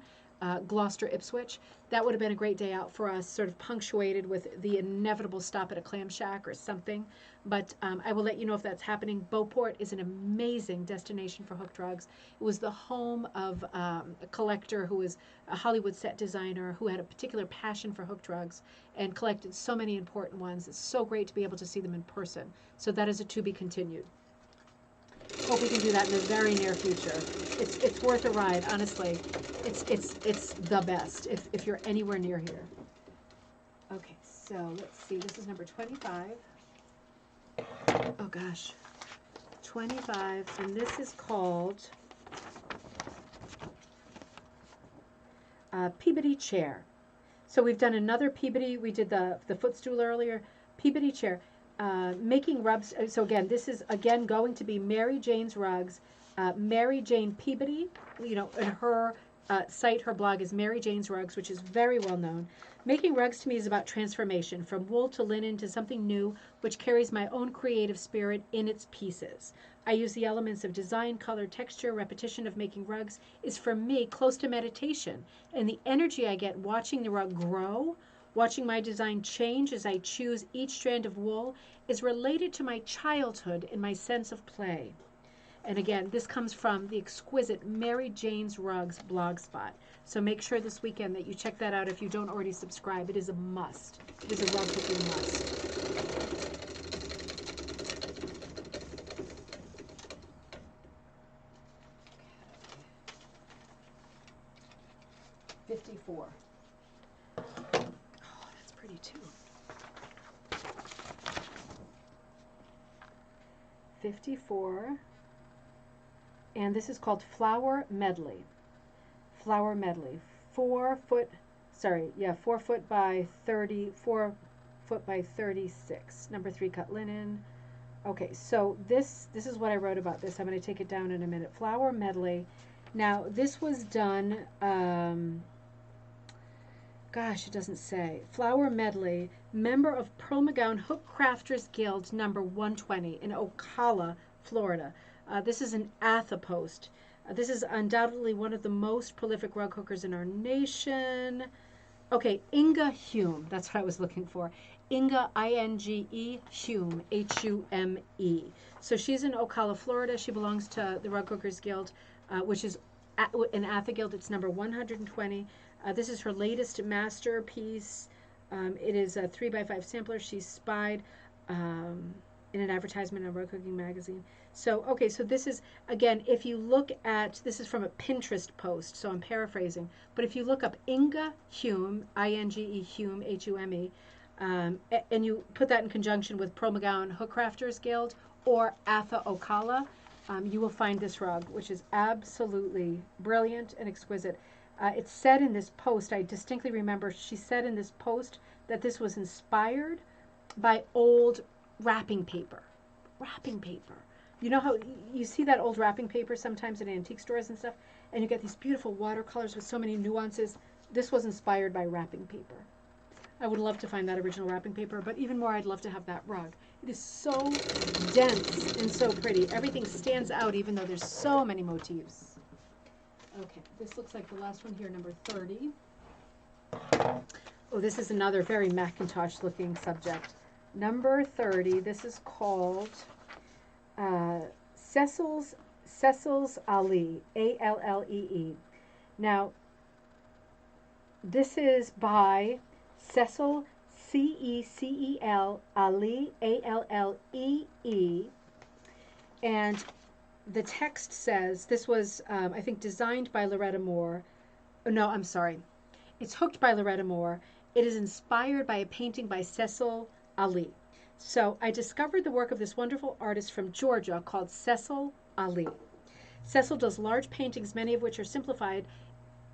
Gloucester, Ipswich. That would have been a great day out for us, sort of punctuated with the inevitable stop at a clam shack or something. But I will let you know if that's happening. Beauport is an amazing destination for hooked rugs. It was the home of a collector who was a Hollywood set designer who had a particular passion for hooked rugs and collected so many important ones. It's so great to be able to see them in person. So that is a to be continued. Hope we can do that in the very near future. It's worth a ride, honestly. It's the best if you're anywhere near here. Okay, so let's see. This is number 25. Oh gosh, 25, and this is called Peabody Chair. So we've done another Peabody. We did the footstool earlier. Peabody Chair. Making rubs. So again, this is again going to be Mary Jane's Rugs. Mary Jane Peabody. You know, and her site, her blog is Mary Jane's Rugs, which is very well known. Making rugs to me is about transformation, from wool to linen to something new, which carries my own creative spirit in its pieces. I use the elements of design, color, texture, repetition of making rugs is for me close to meditation, and the energy I get watching the rug grow, watching my design change as I choose each strand of wool, is related to my childhood and my sense of play. And again, this comes from the exquisite Mary Jane's Rugs blogspot. So make sure this weekend that you check that out if you don't already subscribe. It is a must. It is a rug hooking must. Okay. 54. Oh, that's pretty too. 54. And this is called Flower Medley. Flower Medley. 4 foot by 36. Number 3 cut linen. Okay, so this is what I wrote about this. I'm going to take it down in a minute. Flower Medley. Now, this was done, gosh, it doesn't say. Flower Medley, member of Pearl McGowan Hook Crafters Guild number 120 in Ocala, Florida. This is an Atha post. This is undoubtedly one of the most prolific rug hookers in our nation. Okay, Inga Hume. That's what I was looking for. Inga, I-N-G-E, Hume, H-U-M-E. So she's in Ocala, Florida. She belongs to the Rug Hookers Guild, which is an Atha Guild. It's number 120. This is her latest masterpiece. It is a 3x5 sampler. She's spied in an advertisement in a rug hooking magazine. So, okay, so this is, again, if you look at, this is from a Pinterest post, so I'm paraphrasing, but if you look up Inga Hume, I-N-G-E Hume, H-U-M-E, and you put that in conjunction with Pearl McGowan Hook Crafters Guild or Atha Ocala, you will find this rug, which is absolutely brilliant and exquisite. It said in this post, I distinctly remember she said in this post that this was inspired by old wrapping paper. Wrapping paper. You know how you see that old wrapping paper sometimes in antique stores and stuff, and you get these beautiful watercolors with so many nuances? This was inspired by wrapping paper. I would love to find that original wrapping paper, but even more, I'd love to have that rug. It is so dense and so pretty. Everything stands out even though there's so many motifs. Okay, this looks like the last one here, number 30. Oh, this is another very Macintosh looking subject. Number 30, this is called Cecil's Ali, A-L-L-E-E. Now, this is by Cecil, C-E-C-E-L, Ali, A-L-L-E-E. And the text says, this was, I think, designed by Loretta Moore. Oh, no, I'm sorry. It's hooked by Loretta Moore. It is inspired by a painting by Cecil Ali. So I discovered the work of this wonderful artist from Georgia called Cecil Ali. Cecil does large paintings, many of which are simplified,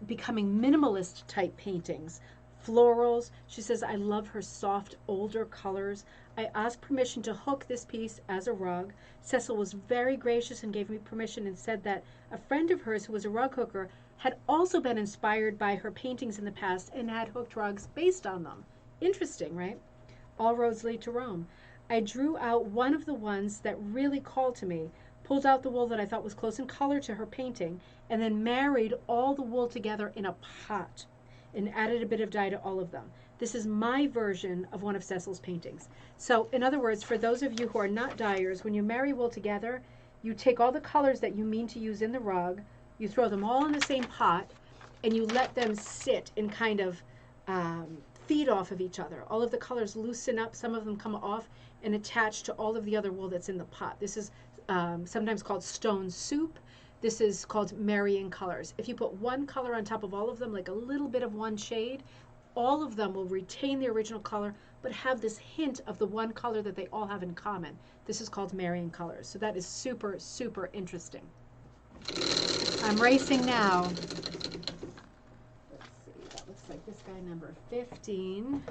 becoming minimalist type paintings. Florals. She says, I love her soft, older colors. I asked permission to hook this piece as a rug. Cecil was very gracious and gave me permission and said that a friend of hers who was a rug hooker had also been inspired by her paintings in the past and had hooked rugs based on them. Interesting, right? All roads lead to Rome. I drew out one of the ones that really called to me, pulled out the wool that I thought was close in color to her painting, and then married all the wool together in a pot and added a bit of dye to all of them. This is my version of one of Cecil's paintings. So, in other words, for those of you who are not dyers, when you marry wool together, you take all the colors that you mean to use in the rug, you throw them all in the same pot, and you let them sit and kind of feed off of each other. All of the colors loosen up, some of them come off and attach to all of the other wool that's in the pot. This is sometimes called stone soup. This is called Marrying Colors. If you put one color on top of all of them, like a little bit of one shade, all of them will retain the original color, but have this hint of the one color that they all have in common. This is called Marrying Colors. So that is super, super interesting. I'm racing now. Let's see, that looks like this guy, number 15.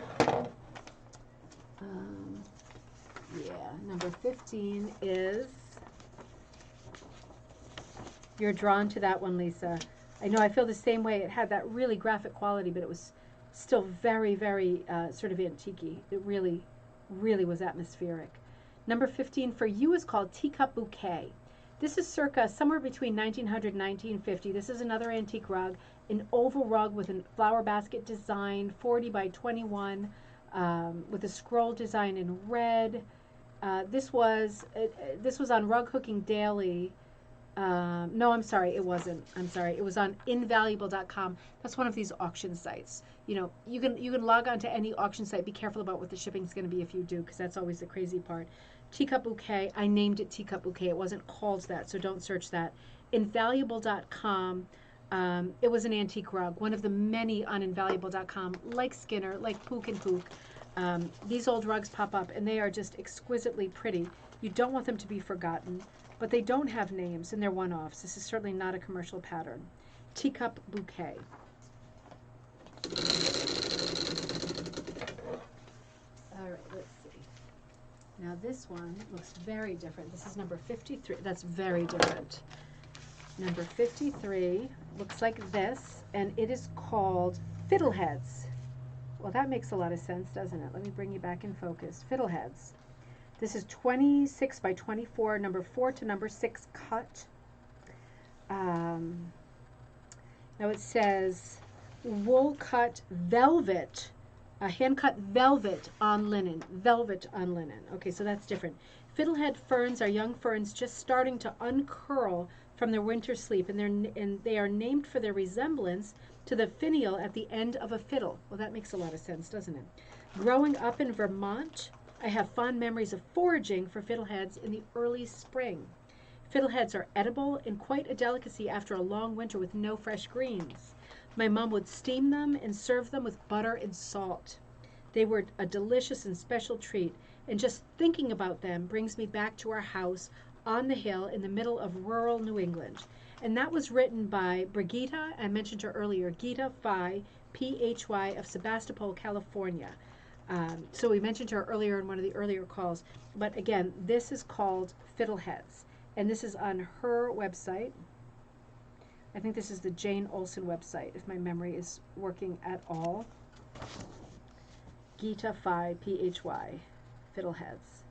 Yeah, number 15 is, you're drawn to that one, Lisa. I know I feel the same way. It had that really graphic quality, but it was still very, very sort of antique-y. It really, really was atmospheric. Number 15 for you is called Teacup Bouquet. This is circa somewhere between 1900 and 1950. This is another antique rug, an oval rug with a flower basket design, 40 by 21, with a scroll design in red. This was on Rug Hooking Daily. No, I'm sorry, it wasn't. I'm sorry, it was on invaluable.com. That's one of these auction sites. You know, you can log on to any auction site. Be careful about what the shipping is going to be if you do, because that's always the crazy part. Teacup Bouquet, I named it Teacup Bouquet. It wasn't called that, so don't search that. Invaluable.com, it was an antique rug, one of the many on Invaluable.com, like Skinner, like Pook and Pook. These old rugs pop up, and they are just exquisitely pretty. You don't want them to be forgotten, but they don't have names, and they're one-offs. This is certainly not a commercial pattern. Teacup Bouquet. All right, let's see. Now this one looks very different. This is number 53. That's very different. Number 53 looks like this, and it is called Fiddleheads. Well, that makes a lot of sense, doesn't it? Let me bring you back in focus. Fiddleheads. This is 26 by 24, number 4 to number 6 cut. Now it says wool cut velvet, hand cut velvet on linen. Velvet on linen. Okay, so that's different. Fiddlehead ferns are young ferns just starting to uncurl from their winter sleep, and they are named for their resemblance to the finial at the end of a fiddle. Well, that makes a lot of sense, doesn't it? Growing up in Vermont, I have fond memories of foraging for fiddleheads in the early spring. Fiddleheads are edible and quite a delicacy after a long winter with no fresh greens. My mom would steam them and serve them with butter and salt. They were a delicious and special treat, and just thinking about them brings me back to our house on the hill in the middle of rural New England. And that was written by Brigitta, I mentioned her earlier, Gita Phi, Phy, of Sebastopol, California. So we mentioned her earlier in one of the earlier calls. But again, this is called Fiddleheads. And this is on her website. I think this is the Jane Olsen website, if my memory is working at all. Gita Phi, Phy, Fiddleheads.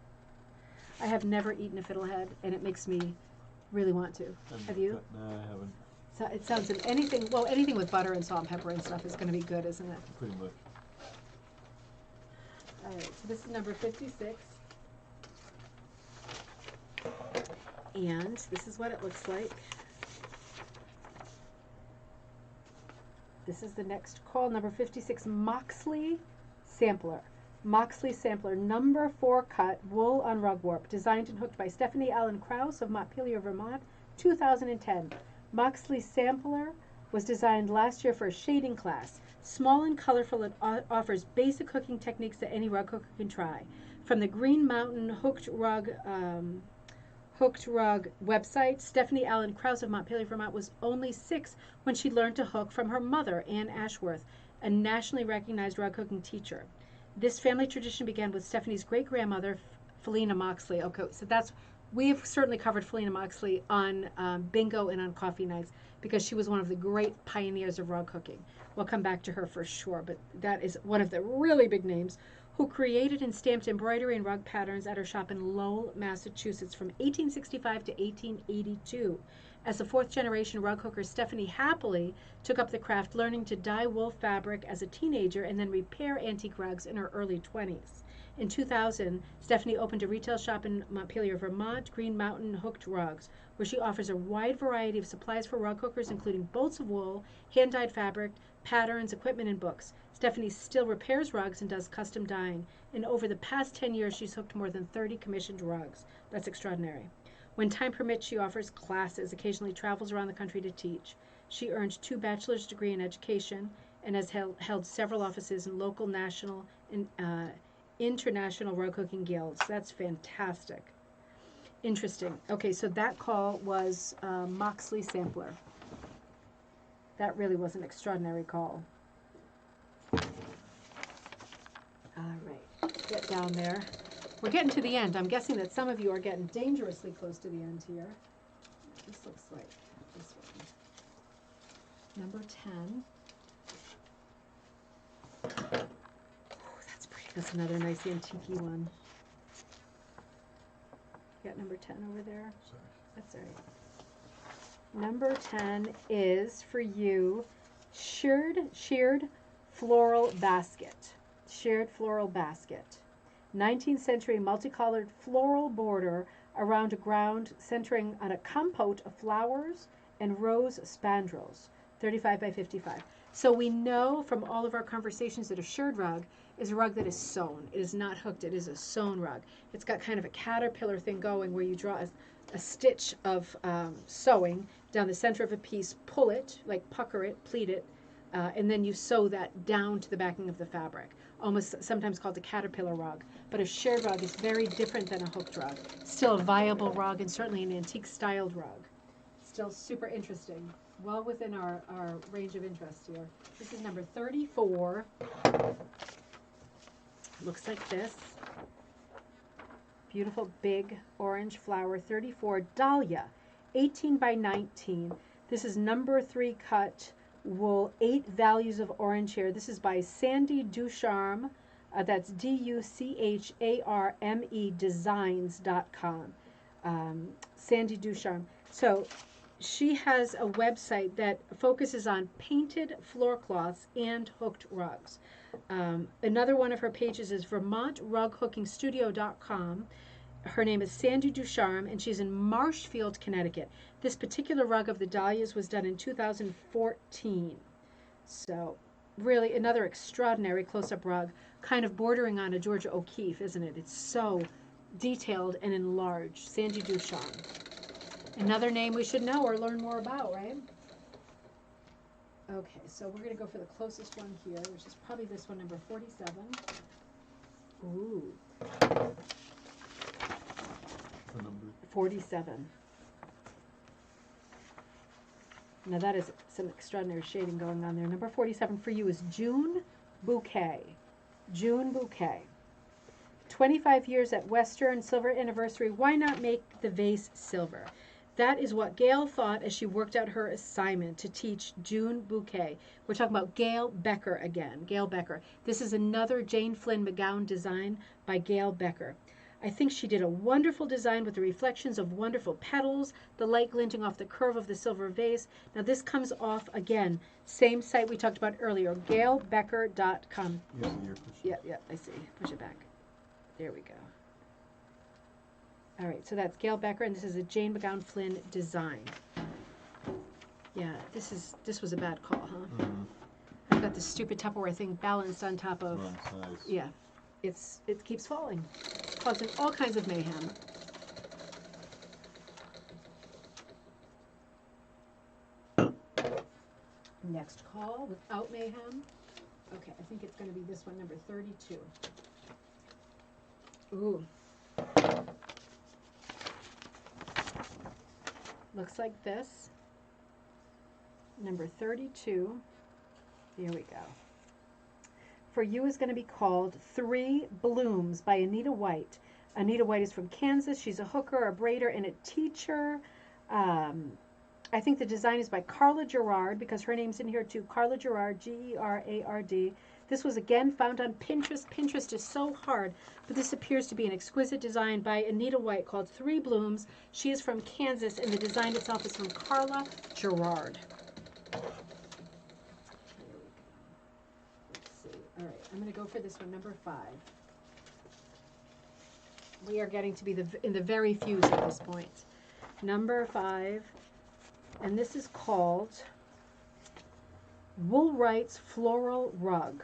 I have never eaten a fiddlehead, and it makes me really want to. Have you? No, I haven't. So it sounds like anything with butter and salt and pepper and stuff is going to be good, isn't it? Pretty much. All right, so this is number 56. And this is what it looks like. This is the next call, number 56, Moxley Sampler. Moxley Sampler, number 4 cut, wool on rug warp, designed and hooked by Stephanie Allen Krause of Montpelier, Vermont, 2010. Moxley Sampler was designed last year for a shading class. Small and colorful, it offers basic hooking techniques that any rug hooker can try. From the Green Mountain Hooked Rug website, Stephanie Allen Krause of Montpelier, Vermont was only 6 when she learned to hook from her mother, Ann Ashworth, a nationally recognized rug hooking teacher. This family tradition began with Stephanie's great-grandmother, Felina Moxley. Okay, so we have certainly covered Felina Moxley on Bingo and on Coffee Nights because she was one of the great pioneers of rug hooking. We'll come back to her for sure, but that is one of the really big names, who created and stamped embroidery and rug patterns at her shop in Lowell, Massachusetts from 1865 to 1882. As a 4th-generation rug hooker, Stephanie happily took up the craft, learning to dye wool fabric as a teenager and then repair antique rugs in her early 20s. In 2000, Stephanie opened a retail shop in Montpelier, Vermont, Green Mountain Hooked Rugs, where she offers a wide variety of supplies for rug hookers, including bolts of wool, hand-dyed fabric, patterns, equipment, and books. Stephanie still repairs rugs and does custom dyeing, and over the past 10 years, she's hooked more than 30 commissioned rugs. That's extraordinary. When time permits, she offers classes, occasionally travels around the country to teach. She earned 2 bachelor's degrees in education and has held several offices in local, national, and international rug hooking guilds. That's fantastic. Interesting. Okay, so that call was Moxley Sampler. That really was an extraordinary call. All right, get down there. We're getting to the end. I'm guessing that some of you are getting dangerously close to the end here. This looks like this one. Number 10. Oh, that's pretty. That's another nice antique one. You got number 10 over there? Sorry. That's all right. Number 10 is for you, sheared floral basket. Sheared floral basket. 19th century multicolored floral border around a ground centering on a compote of flowers and rose spandrels. 35 by 55. So we know from all of our conversations that a shirred rug is a rug that is sewn. It is not hooked. It is a sewn rug. It's got kind of a caterpillar thing going where you draw a stitch of sewing down the center of a piece, pull it, like pucker it, pleat it, and then you sew that down to the backing of the fabric, almost sometimes called a caterpillar rug. But a shirred rug is very different than a hooked rug. Still a viable rug and certainly an antique styled rug. Still super interesting. Well within our range of interest here. This is number 34. Looks like this. Beautiful big orange flower, 34, Dahlia, 18 by 19. This is number 3 cut wool, 8 values of orange here. This is by Sandy Ducharme. That's DUCHARME designs.com. Sandy Ducharme. So she has a website that focuses on painted floor cloths and hooked rugs. Another one of her pages is VermontRugHookingStudio.com. Her name is Sandy Ducharme, and she's in Marshfield, Connecticut. This particular rug of the Dahlias was done in 2014. So really another extraordinary close-up rug, kind of bordering on a Georgia O'Keeffe, isn't it? It's so detailed and enlarged. Sandy Ducharme. Another name we should know or learn more about, right? Okay, so we're going to go for the closest one here, which is probably this one, number 47. Ooh. What number? 47. Now that is some extraordinary shading going on there. Number 47 for you is June Bouquet. June Bouquet. 25 years at Western, silver anniversary. Why not make the vase silver? That is what Gail thought as she worked out her assignment to teach June Bouquet. We're talking about Gail Becker again. Gail Becker. This is another Jane Flynn McGowan design by Gail Becker. I think she did a wonderful design with the reflections of wonderful petals, the light glinting off the curve of the silver vase. Now this comes off, again, same site we talked about earlier, gailbecker.com. Yeah, I see. Push it back. There we go. All right, so that's Gail Becker, and this is a Jane McGowan Flynn design. Yeah, this was a bad call, huh? Mm-hmm. I've got this stupid Tupperware thing balanced on top of. Wrong size. Yeah, it keeps falling, causing all kinds of mayhem. Next call without mayhem. Okay, I think it's going to be this one, number 32. Ooh. Looks like this. Number 32. Here we go. For you is going to be called 3 Blooms by Anita White. Anita White is from Kansas. She's a hooker, a braider, and a teacher. I think the design is by Carla Gerard because her name's in here too. Carla Gerard, Gerard. This was again found on Pinterest. Pinterest is so hard, but this appears to be an exquisite design by Anita White called 3 Blooms. She is from Kansas, and the design itself is from Carla Gerard. Let's see. All right, I'm going to go for this one, number 5. We are getting to be in the very fews at this point. Number 5, and this is called Woolwright's Floral Rug.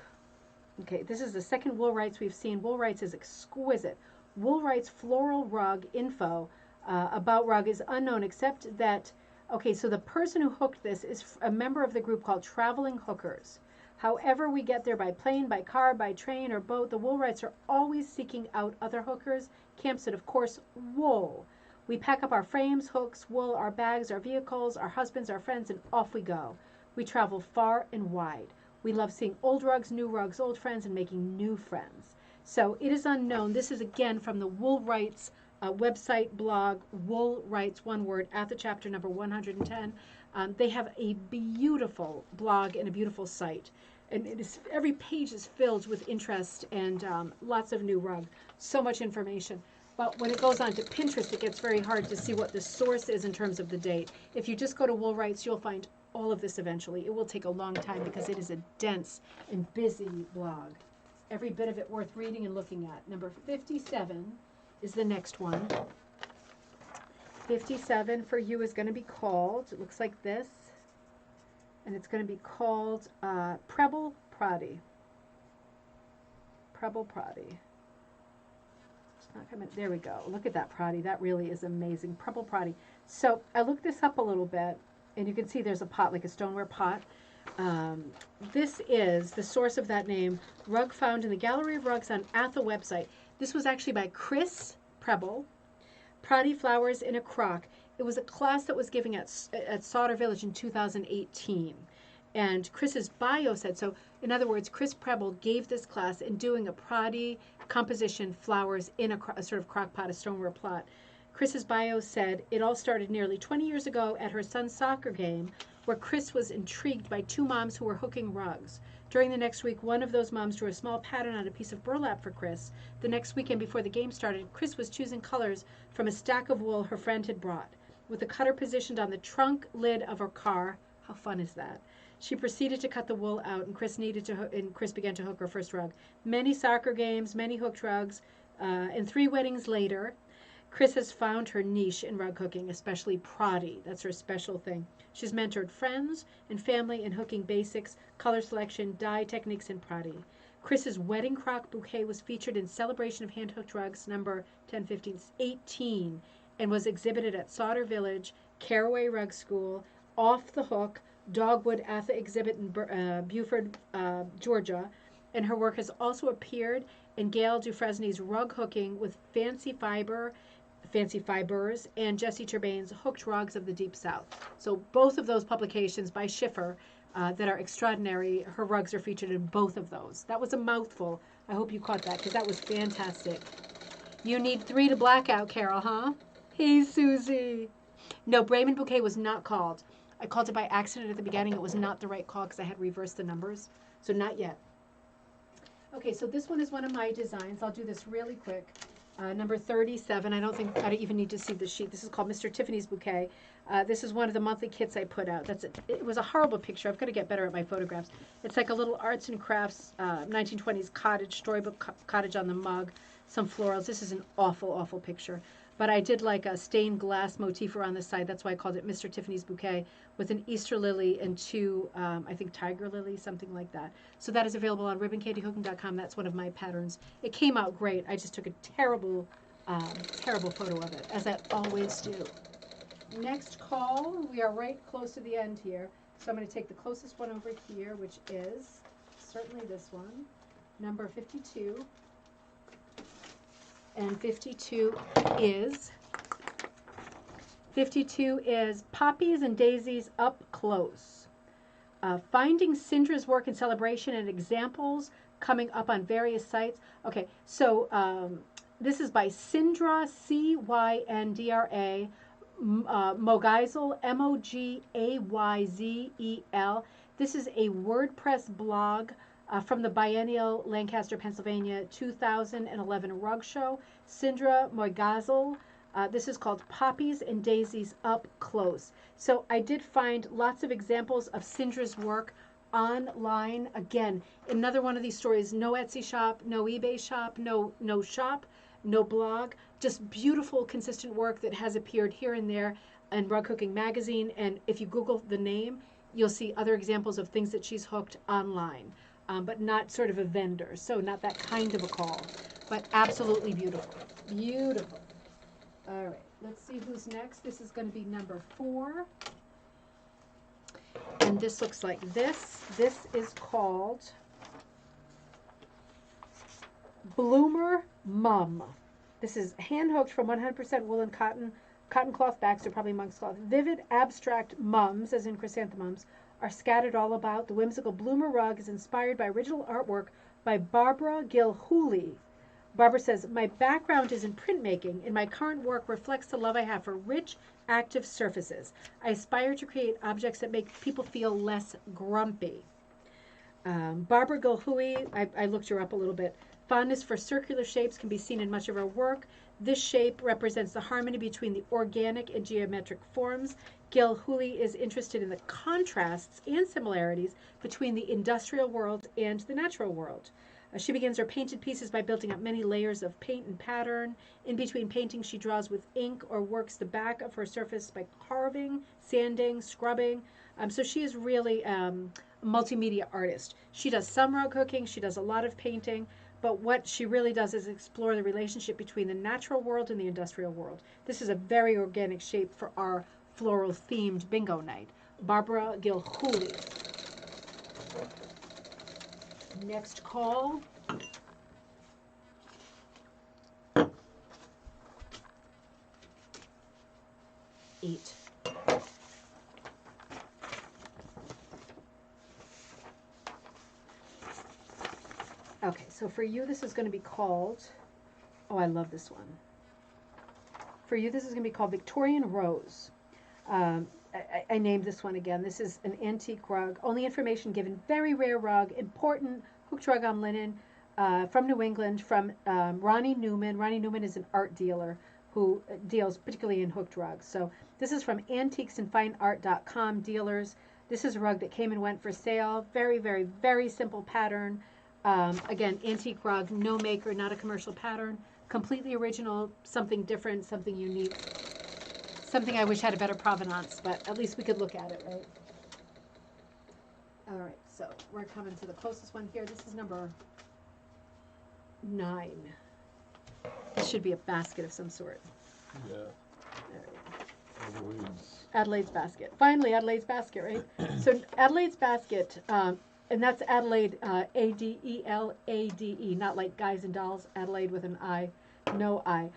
Okay, this is the second Woolwright's we've seen. Woolwright's is exquisite. Woolwright's Floral Rug info about rug is unknown, except that, okay, so the person who hooked this is a member of the group called Traveling Hookers. However we get there, by plane, by car, by train, or boat, the Woolwrights are always seeking out other hookers, camps, and of course, wool. We pack up our frames, hooks, wool, our bags, our vehicles, our husbands, our friends, and off we go. We travel far and wide. We love seeing old rugs, old friends, and making new friends. So it is unknown. This is again from the Woolwrights website blog, Woolwrights, one word, at the chapter number 110. They have a beautiful blog and a beautiful site. And it is, every page is filled with interest and lots of new rug. So much information. But when it goes on to Pinterest, it gets very hard to see what the source is in terms of the date. If you just go to Woolwrights, you'll find all of this eventually. It will take a long time because it is a dense and busy blog. Every bit of it worth reading and looking at. Number 57 is the next one. 57 for you is going to be called, it looks like this, and it's going to be called Preble Proddy. Preble Proddy. It's not coming. There we go. Look at that Proddy. That really is amazing. Preble Proddy. So I looked this up a little bit, and you can see there's a pot, like a stoneware pot. This is the source of that name, rug found in the Gallery of Rugs on at the website. This was actually by Chris Preble. Proddy Flowers in a Crock. It was a class that was given at Sauter Village in 2018. And Chris's bio said, so in other words, Chris Preble gave this class in doing a Proddy composition, flowers in a sort of crock pot, a stoneware plot. Chris's bio said, it all started nearly 20 years ago at her son's soccer game, where Chris was intrigued by two moms who were hooking rugs. During the next week, one of those moms drew a small pattern on a piece of burlap for Chris. The next weekend before the game started, Chris was choosing colors from a stack of wool her friend had brought. With the cutter positioned on the trunk lid of her car, how fun is that? She proceeded to cut the wool out, and Chris began to hook her first rug. Many soccer games, many hooked rugs, and 3 weddings later, Chris has found her niche in rug hooking, especially Proddy. That's her special thing. She's mentored friends and family in hooking basics, color selection, dye techniques, and Proddy. Chris's wedding crock bouquet was featured in Celebration of Hand-Hooked Rugs number 1015-18 and was exhibited at Sauter Village, Caraway Rug School, Off the Hook, Dogwood Atha exhibit in Beaufort, Georgia, and her work has also appeared in Gail Dufresne's Rug Hooking with Fancy Fibers, and Jessie Turbane's Hooked Rugs of the Deep South. So both of those publications by Schiffer that are extraordinary, her rugs are featured in both of those. That was a mouthful. I hope you caught that because that was fantastic. You need 3 to Blackout, Carol, huh? Hey, Susie. No, Brayman Bouquet was not called. I called it by accident at the beginning. It was not the right call because I had reversed the numbers. So not yet. Okay, so this one is one of my designs. I'll do this really quick. Number 37. I don't even need to see the sheet. This is called Mr. Tiffany's Bouquet. This is one of the monthly kits I put out. It was a horrible picture. I've got to get better at my photographs. It's like a little arts and crafts 1920s cottage, storybook cottage on the mug, some florals. This is an awful, awful picture. But I did like a stained glass motif around the side. That's why I called it Mr. Tiffany's Bouquet, with an Easter lily and 2, I think, tiger lilies, something like that. So that is available on ribboncandyhooking.com. That's one of my patterns. It came out great. I just took a terrible, terrible photo of it, as I always do. Next call. We are right close to the end here. So I'm going to take the closest one over here, which is certainly this one, number 52. And 52 is Poppies and Daisies Up Close. Finding Cindra's work in celebration and examples coming up on various sites. Okay, so this is by Cindra, Cyndra, Mogayzel, Mogayzel. This is a WordPress blog from the biennial Lancaster, Pennsylvania 2011 rug show. Cindra Mogayzel. This is called Poppies and Daisies Up Close. So I did find lots of examples of Cindra's work online. Again, another one of these stories, no Etsy shop, no eBay shop, no shop, no blog, just beautiful, consistent work that has appeared here and there in Rug Hooking Magazine. And if you Google the name, you'll see other examples of things that she's hooked online. But not sort of a vendor, so not that kind of a call, but absolutely beautiful. Beautiful. All right, Let's see who's next. This is going to be number 4. And this looks like this. This is called Bloomer Mum. This is hand-hooked from 100% woolen cotton cloth backs, or probably monk's cloth. Vivid abstract mums, as in chrysanthemums, are scattered all about. The whimsical Bloomer rug is inspired by original artwork by Barbara Gilhooly. Barbara says, my background is in printmaking, and my current work reflects the love I have for rich, active surfaces. I aspire to create objects that make people feel less grumpy. Barbara Gilhooly, I looked her up a little bit. Fondness for circular shapes can be seen in much of her work. This shape represents the harmony between the organic and geometric forms. Gilhooly is interested in the contrasts and similarities between the industrial world and the natural world. She begins her painted pieces by building up many layers of paint and pattern. In between paintings, she draws with ink or works the back of her surface by carving, sanding, scrubbing. So she is really a multimedia artist. She does some rug cooking, she does a lot of painting, but what she really does is explore the relationship between the natural world and the industrial world. This is a very organic shape for our floral-themed bingo night. Barbara Gilhooly. Next call. Eight. Okay, so for you, this is going to be called, oh, I love this one. For you, this is going to be called Victorian Rose. I named this one again. This is an antique rug. Only information given. Very rare rug. Important hooked rug on linen from New England, from Ronnie Newman. Ronnie Newman is an art dealer who deals particularly in hooked rugs. So this is from antiquesandfineart.com dealers. This is a rug that came and went for sale. Very, very, very simple pattern. Again, antique rug, no maker, not a commercial pattern. Completely original, something different, something unique. Something I wish had a better provenance, but at least we could look at it, right? All right, so we're coming to the closest one here. This is number 9. This should be a basket of some sort. Yeah. Adelaide's basket. Finally, Adelaide's basket, right? So Adelaide's basket, and that's Adelaide, A-D-E-L-A-D-E, not like guys and dolls, Adelaide with an I, no I.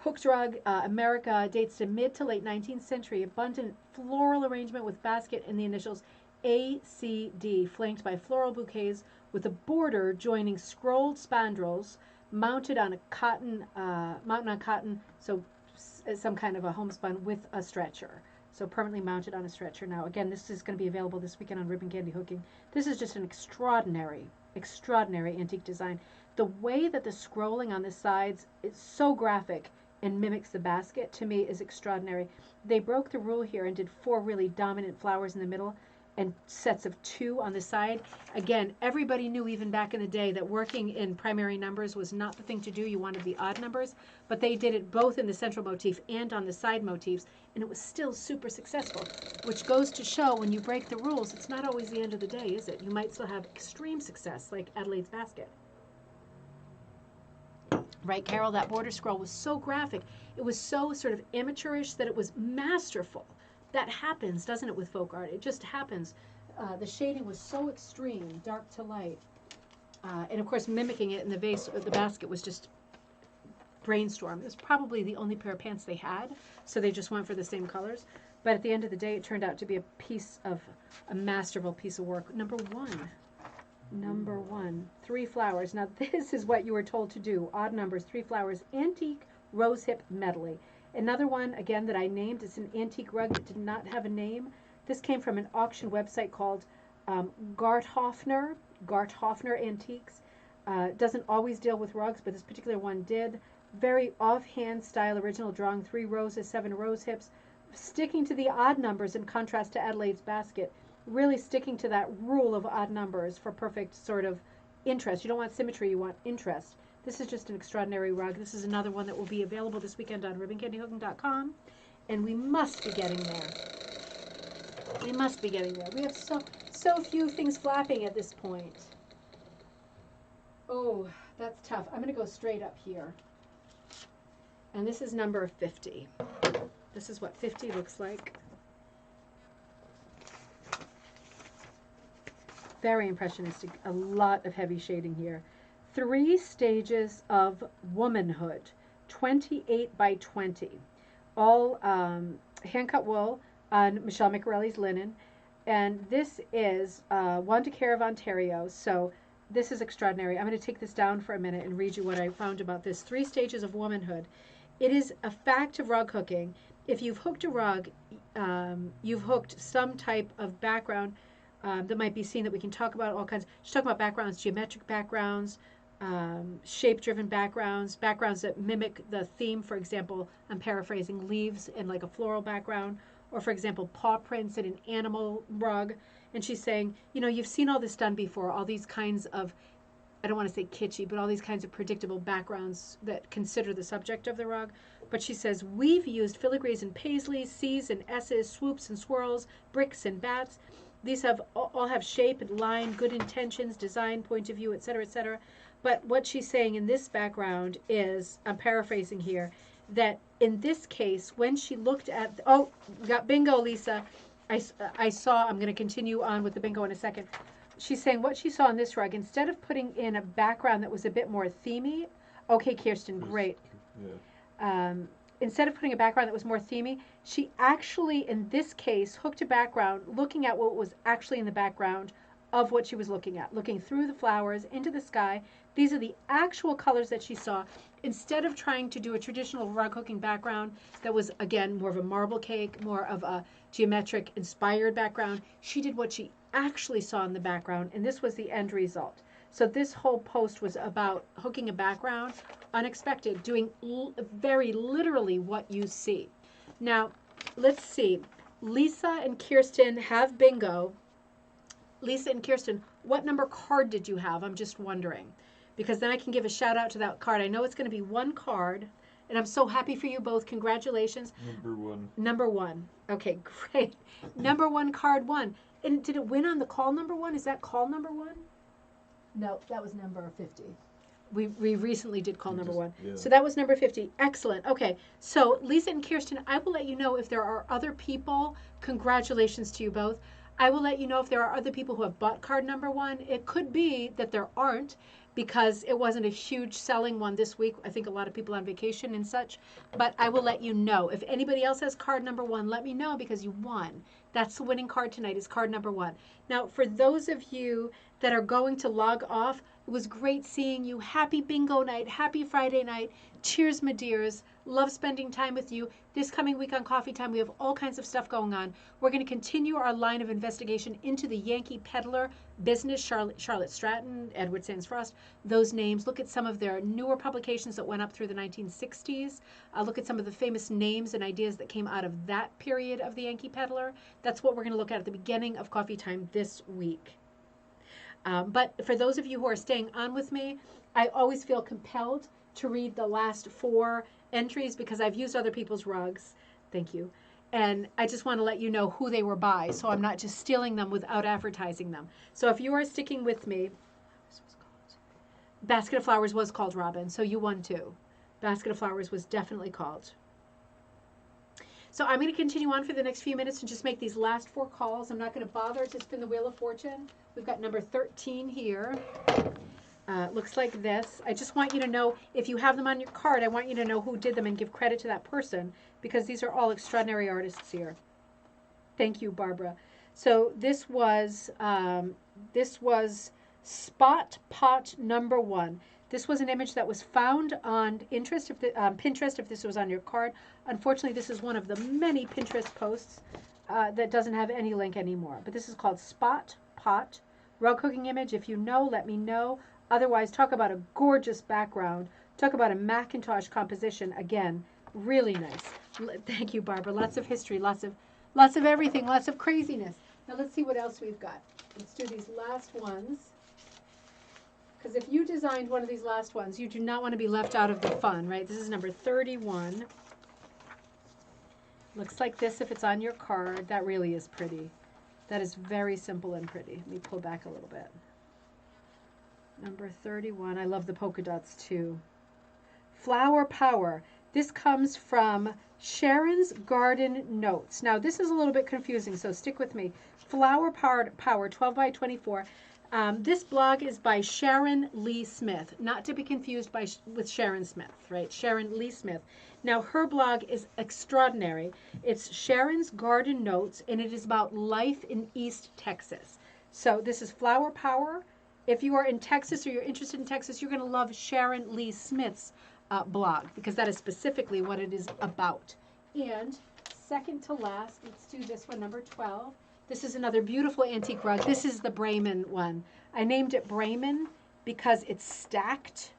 Hooked rug, America, dates to mid to late 19th century. Abundant floral arrangement with basket and the initials A-C-D, flanked by floral bouquets with a border joining scrolled spandrels mounted on a cotton, so some kind of a homespun with a stretcher. So permanently mounted on a stretcher. Now, again, this is going to be available this weekend on Ribbon Candy Hooking. This is just an extraordinary antique design. The way that the scrolling on the sides is so graphic and mimics the basket, to me, is extraordinary. They broke the rule here and did 4 really dominant flowers in the middle and sets of 2 on the side. Again, everybody knew even back in the day that working in primary numbers was not the thing to do. You wanted the odd numbers, but they did it both in the central motif and on the side motifs, and it was still super successful, which goes to show when you break the rules, it's not always the end of the day, is it? You might still have extreme success, like Adelaide's basket. Right, Carol? That border scroll was so graphic. It was so sort of amateurish that it was masterful. That happens, doesn't it, with folk art? It just happens. The shading was so extreme, dark to light. And, of course, mimicking it in the vase, the basket was just brainstorm. It was probably the only pair of pants they had, so they just went for the same colors. But at the end of the day, it turned out to be a masterful piece of work. Number 1. 3 flowers. Now, this is what you were told to do. Odd numbers, 3 flowers, antique rosehip medley. Another one, again, that I named, is an antique rug that did not have a name. This came from an auction website called Garthofner Antiques. Doesn't always deal with rugs, but this particular one did. Very offhand style, original drawing, 3 roses, 7 rose hips, sticking to the odd numbers in contrast to Adelaide's basket. Really sticking to that rule of odd numbers for perfect sort of interest. You don't want symmetry, you want interest. This is just an extraordinary rug. This is another one that will be available this weekend on ribboncandyhooking.com, and we must be getting there. We must be getting there. We have so few things flapping at this point. Oh, that's tough. I'm going to go straight up here. And this is number 50. This is what 50 looks like. Very impressionistic. A lot of heavy shading here. 3 stages of womanhood. 28 by 20. All hand-cut wool on Michelle McRelly's linen. And this is Wanda Care of Ontario. So this is extraordinary. I'm going to take this down for a minute and read you what I found about this. 3 stages of womanhood. It is a fact of rug hooking. If you've hooked a rug, you've hooked some type of background that might be seen that we can talk about all kinds. She's talking about backgrounds, geometric backgrounds, shape-driven backgrounds, backgrounds that mimic the theme. For example, I'm paraphrasing, leaves in like a floral background, or for example, paw prints in an animal rug. And she's saying, you know, you've seen all this done before, all these kinds of, I don't want to say kitschy, but all these kinds of predictable backgrounds that consider the subject of the rug. But she says, we've used filigrees and paisleys, C's and S's, swoops and swirls, bricks and bats. These have all have shape and line, good intentions, design, point of view, etc., etc. But what she's saying in this background is, I'm paraphrasing here, that in this case, when she looked at, oh, we got bingo, Lisa. I saw, I'm going to continue on with the bingo in a second. She's saying what she saw in this rug, instead of putting in a background that was a bit more themey, okay, Kirsten, great. Yeah. Instead of putting a background that was more themey, she actually, in this case, hooked a background looking at what was actually in the background of what she was looking at, looking through the flowers, into the sky. These are the actual colors that she saw. Instead of trying to do a traditional rug hooking background that was, again, more of a marble cake, more of a geometric inspired background, she did what she actually saw in the background, and this was the end result. So this whole post was about hooking a background, unexpected, doing very literally what you see. Now, let's see. Lisa and Kirsten have bingo. Lisa and Kirsten, what number card did you have? I'm just wondering. Because then I can give a shout out to that card. I know it's going to be one card, and I'm so happy for you both. Congratulations. Number 1. Number 1. Okay, great. Number 1 card won. And did it win on the call number 1? Is that call number 1? No, that was number 50. We recently did call number 1. Yeah. So that was number 50. Excellent. Okay. So Lisa and Kirsten, I will let you know if there are other people. Congratulations to you both. I will let you know if there are other people who have bought card number 1. It could be that there aren't, because it wasn't a huge selling one this week. I think a lot of people on vacation and such. But I will let you know. If anybody else has card number 1, let me know, because you won. That's the winning card tonight, is card number 1. Now, for those of you that are going to log off, it was great seeing you. Happy bingo night. Happy Friday night. Cheers, my dears. Love spending time with you. This coming week on Coffee Time, we have all kinds of stuff going on. We're going to continue our line of investigation into the Yankee Peddler business, Charlotte Stratton, Edward Sands Frost, those names. Look at some of their newer publications that went up through the 1960s. Look at some of the famous names and ideas that came out of that period of the Yankee Peddler. That's what we're going to look at the beginning of Coffee Time this week. But for those of you who are staying on with me, I always feel compelled to read the last 4 entries because I've used other people's rugs. Thank you. And I just want to let you know who they were by, so I'm not just stealing them without advertising them. So if you are sticking with me, Basket of Flowers was called Robin, so you won too. Basket of Flowers was definitely called. So I'm going to continue on for the next few minutes and just make these last 4 calls. I'm not going to bother to spin the Wheel of Fortune. We've got number 13 here. Looks like this. I just want you to know, if you have them on your card, I want you to know who did them and give credit to that person, because these are all extraordinary artists here. Thank you, Barbara. So this was Spot Pot number 1. This was an image that was found on Pinterest, if this was on your card. Unfortunately, this is one of the many Pinterest posts that doesn't have any link anymore. But this is called Spot Pot rug hooking image. If you know, let me know. Otherwise, talk about a gorgeous background. Talk about a Macintosh composition. Again, really nice. Thank you, Barbara. Lots of history, lots of everything, lots of craziness. Now let's see what else we've got. Let's do these last ones. Because if you designed one of these last ones, you do not want to be left out of the fun, right? This is number 31. Looks like this if it's on your card. That really is pretty. That is very simple and pretty. Let me pull back a little bit. Number 31. I love the polka dots too. Flower Power. This comes from Sharon's Garden Notes. Now, this is a little bit confusing, so stick with me. Flower Power 12 by 24. This blog is by Sharon Lee Smith, not to be confused with Sharon Smith, right? Sharon Lee Smith. Now, her blog is extraordinary. It's Sharon's Garden Notes, and it is about life in East Texas. So this is Flower Power. If you are in Texas or you're interested in Texas, you're going to love Sharon Lee Smith's blog, because that is specifically what it is about. And second to last, let's do this one, number 12. This is another beautiful antique rug. This is the Bremen one. I named it Bremen because it's stacked,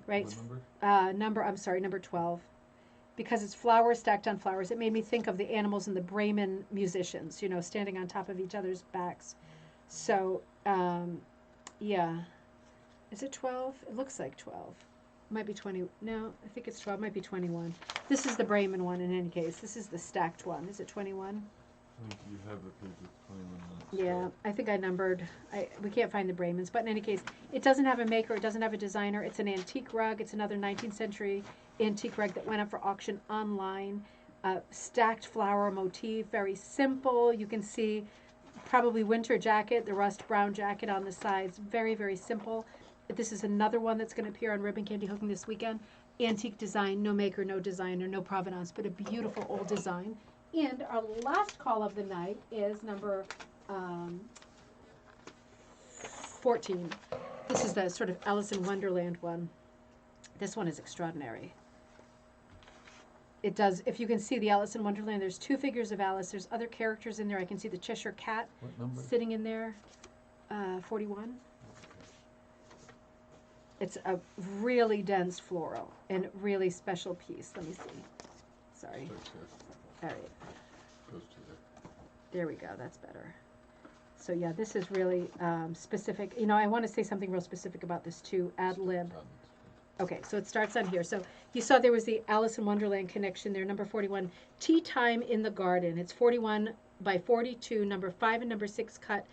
right? What number? Number 12. Because it's flowers stacked on flowers. It made me think of the animals in the Bremen musicians, you know, standing on top of each other's backs. So, yeah. Is it 12? It looks like 12. Might be 20. No, I think it's 12. Might be 21. This is the Bremen one in any case. This is the stacked one. Is it 21? I think you have a page with 21 minutes. Yeah, I think I numbered. We can't find the Bremens, but in any case, it doesn't have a maker. It doesn't have a designer. It's an antique rug. It's another 19th century antique rug that went up for auction online. Stacked flower motif, very simple. You can see probably winter jacket, the rust brown jacket on the sides. Very, very simple. This is another one that's going to appear on Ribbon Candy Hooking this weekend. Antique design, no maker, no designer, no provenance, but a beautiful old design. And our last call of the night is number 14. This is the sort of Alice in Wonderland one. This one is extraordinary. It does, if you can see the Alice in Wonderland, there's two figures of Alice. There's other characters in there. I can see the Cheshire Cat sitting in there. 41. It's a really dense floral and really special piece. Let me see. Sorry. All right. Goes to there. There we go. That's better. So yeah, this is really specific. You know, I want to say something real specific about this too. Ad lib. Okay, so it starts on here. So you saw there was the Alice in Wonderland connection there. Number 41, Tea Time in the Garden. It's 41 by 42, number 5 and number 6 cut.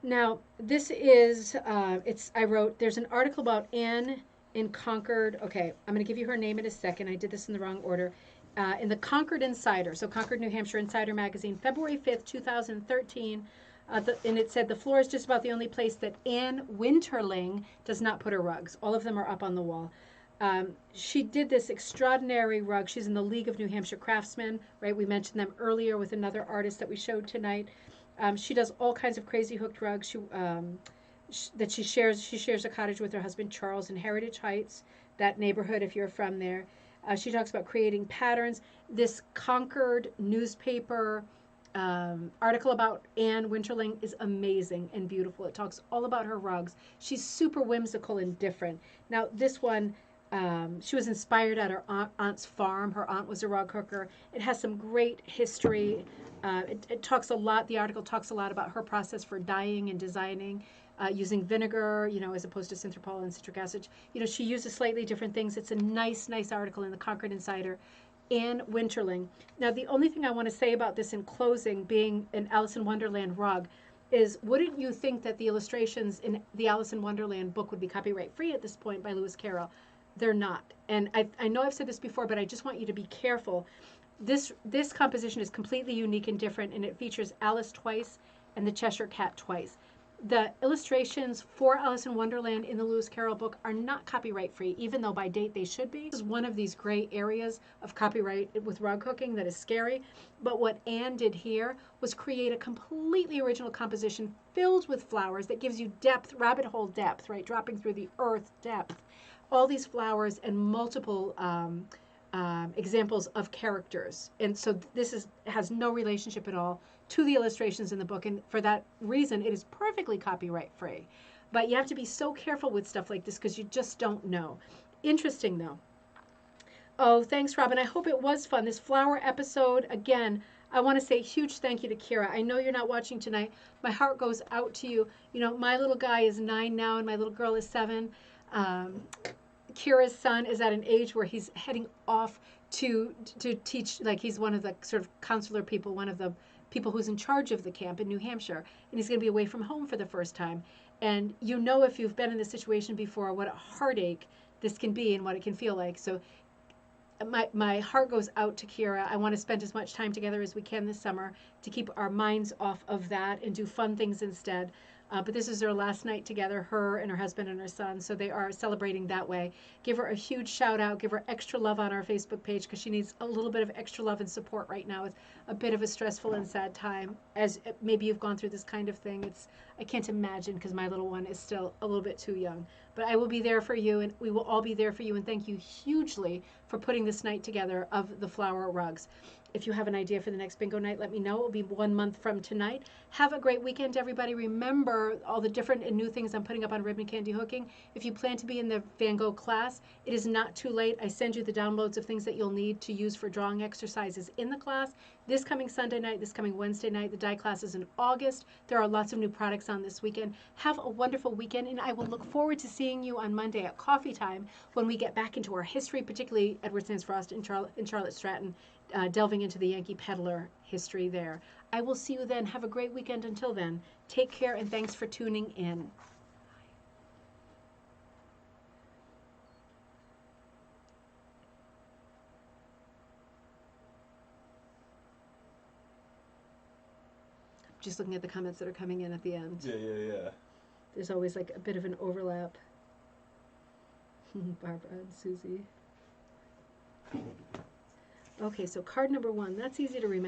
Now, this is, I wrote, there's an article about Anne in Concord. Okay, I'm going to give you her name in a second. I did this in the wrong order. In the Concord Insider, so Concord, New Hampshire Insider Magazine, February 5th, 2013. And it said, the floor is just about the only place that Anne Winterling does not put her rugs. All of them are up on the wall. She did this extraordinary rug. She's in the League of New Hampshire Craftsmen, right? We mentioned them earlier with another artist that we showed tonight. She does all kinds of crazy hooked rugs. She shares a cottage with her husband Charles in Heritage Heights, that neighborhood if you're from there. She talks about creating patterns. This Concord newspaper article about Anne Winterling is amazing and beautiful. It talks all about her rugs. She's super whimsical and different. Now this one, she was inspired at her aunt's farm. Her aunt was a rug hooker. It has some great history. It talks a lot, the article talks a lot about her process for dyeing and designing, using vinegar, you know, as opposed to synthropol and citric acid. You know, she uses slightly different things. It's a nice article in the Concord Insider. Anne Winterling. Now, the only thing I want to say about this in closing, being an Alice in Wonderland rug, is wouldn't you think that the illustrations in the Alice in Wonderland book would be copyright free at this point by Lewis Carroll? They're not. And I know I've said this before, but I just want you to be careful. This composition is completely unique and different, and it features Alice twice and the Cheshire Cat twice. The illustrations for Alice in Wonderland in the Lewis Carroll book are not copyright free, even though by date they should be. This is one of these gray areas of copyright with rug hooking that is scary. But what Anne did here was create a completely original composition filled with flowers that gives you depth, rabbit hole depth, right? Dropping through the earth depth. All these flowers and multiple examples of characters. And so this has no relationship at all to the illustrations in the book, and for that reason it is perfectly copyright free. But you have to be so careful with stuff like this because you just don't know. Interesting though. Oh, thanks, Robin. I hope it was fun. This flower episode, again, I want to say a huge thank you to Kyra. I know you're not watching tonight. My heart goes out to you. You know, my little guy is 9 now and my little girl is 7. Kyra's son is at an age where he's heading off to teach, like he's one of the sort of counselor people, one of the people who's in charge of the camp in New Hampshire, and he's going to be away from home for the first time. And you know, if you've been in this situation before, what a heartache this can be and what it can feel like. So my heart goes out to Kyra. I want to spend as much time together as we can this summer to keep our minds off of that and do fun things instead. But this is their last night together, her and her husband and her son, so they are celebrating that way. Give her a huge shout out. Give her extra love on our Facebook page because she needs a little bit of extra love and support right now. It's a bit of a stressful and sad time. As maybe you've gone through this kind of thing, I can't imagine because my little one is still a little bit too young. But I will be there for you, and we will all be there for you. And thank you hugely for putting this night together of the flower rugs. If you have an idea for the next bingo night, let me know. It will be 1 month from tonight. Have a great weekend, everybody. Remember all the different and new things I'm putting up on ribbon candy hooking. If you plan to be in the Van Gogh class, it is not too late. I send you the downloads of things that you'll need to use for drawing exercises in the class. This coming Sunday night, this coming Wednesday night, the die class is in August. There are lots of new products on this weekend. Have a wonderful weekend, and I will look forward to seeing you on Monday at coffee time when we get back into our history, particularly Edward Sands Frost and Charlotte Stratton. Delving into the Yankee Peddler history there. I will see you then. Have a great weekend until then. Take care and thanks for tuning in. Just looking at the comments that are coming in at the end. Yeah. There's always like a bit of an overlap. Barbara and Susie. Okay, so card number 1. That's easy to remember.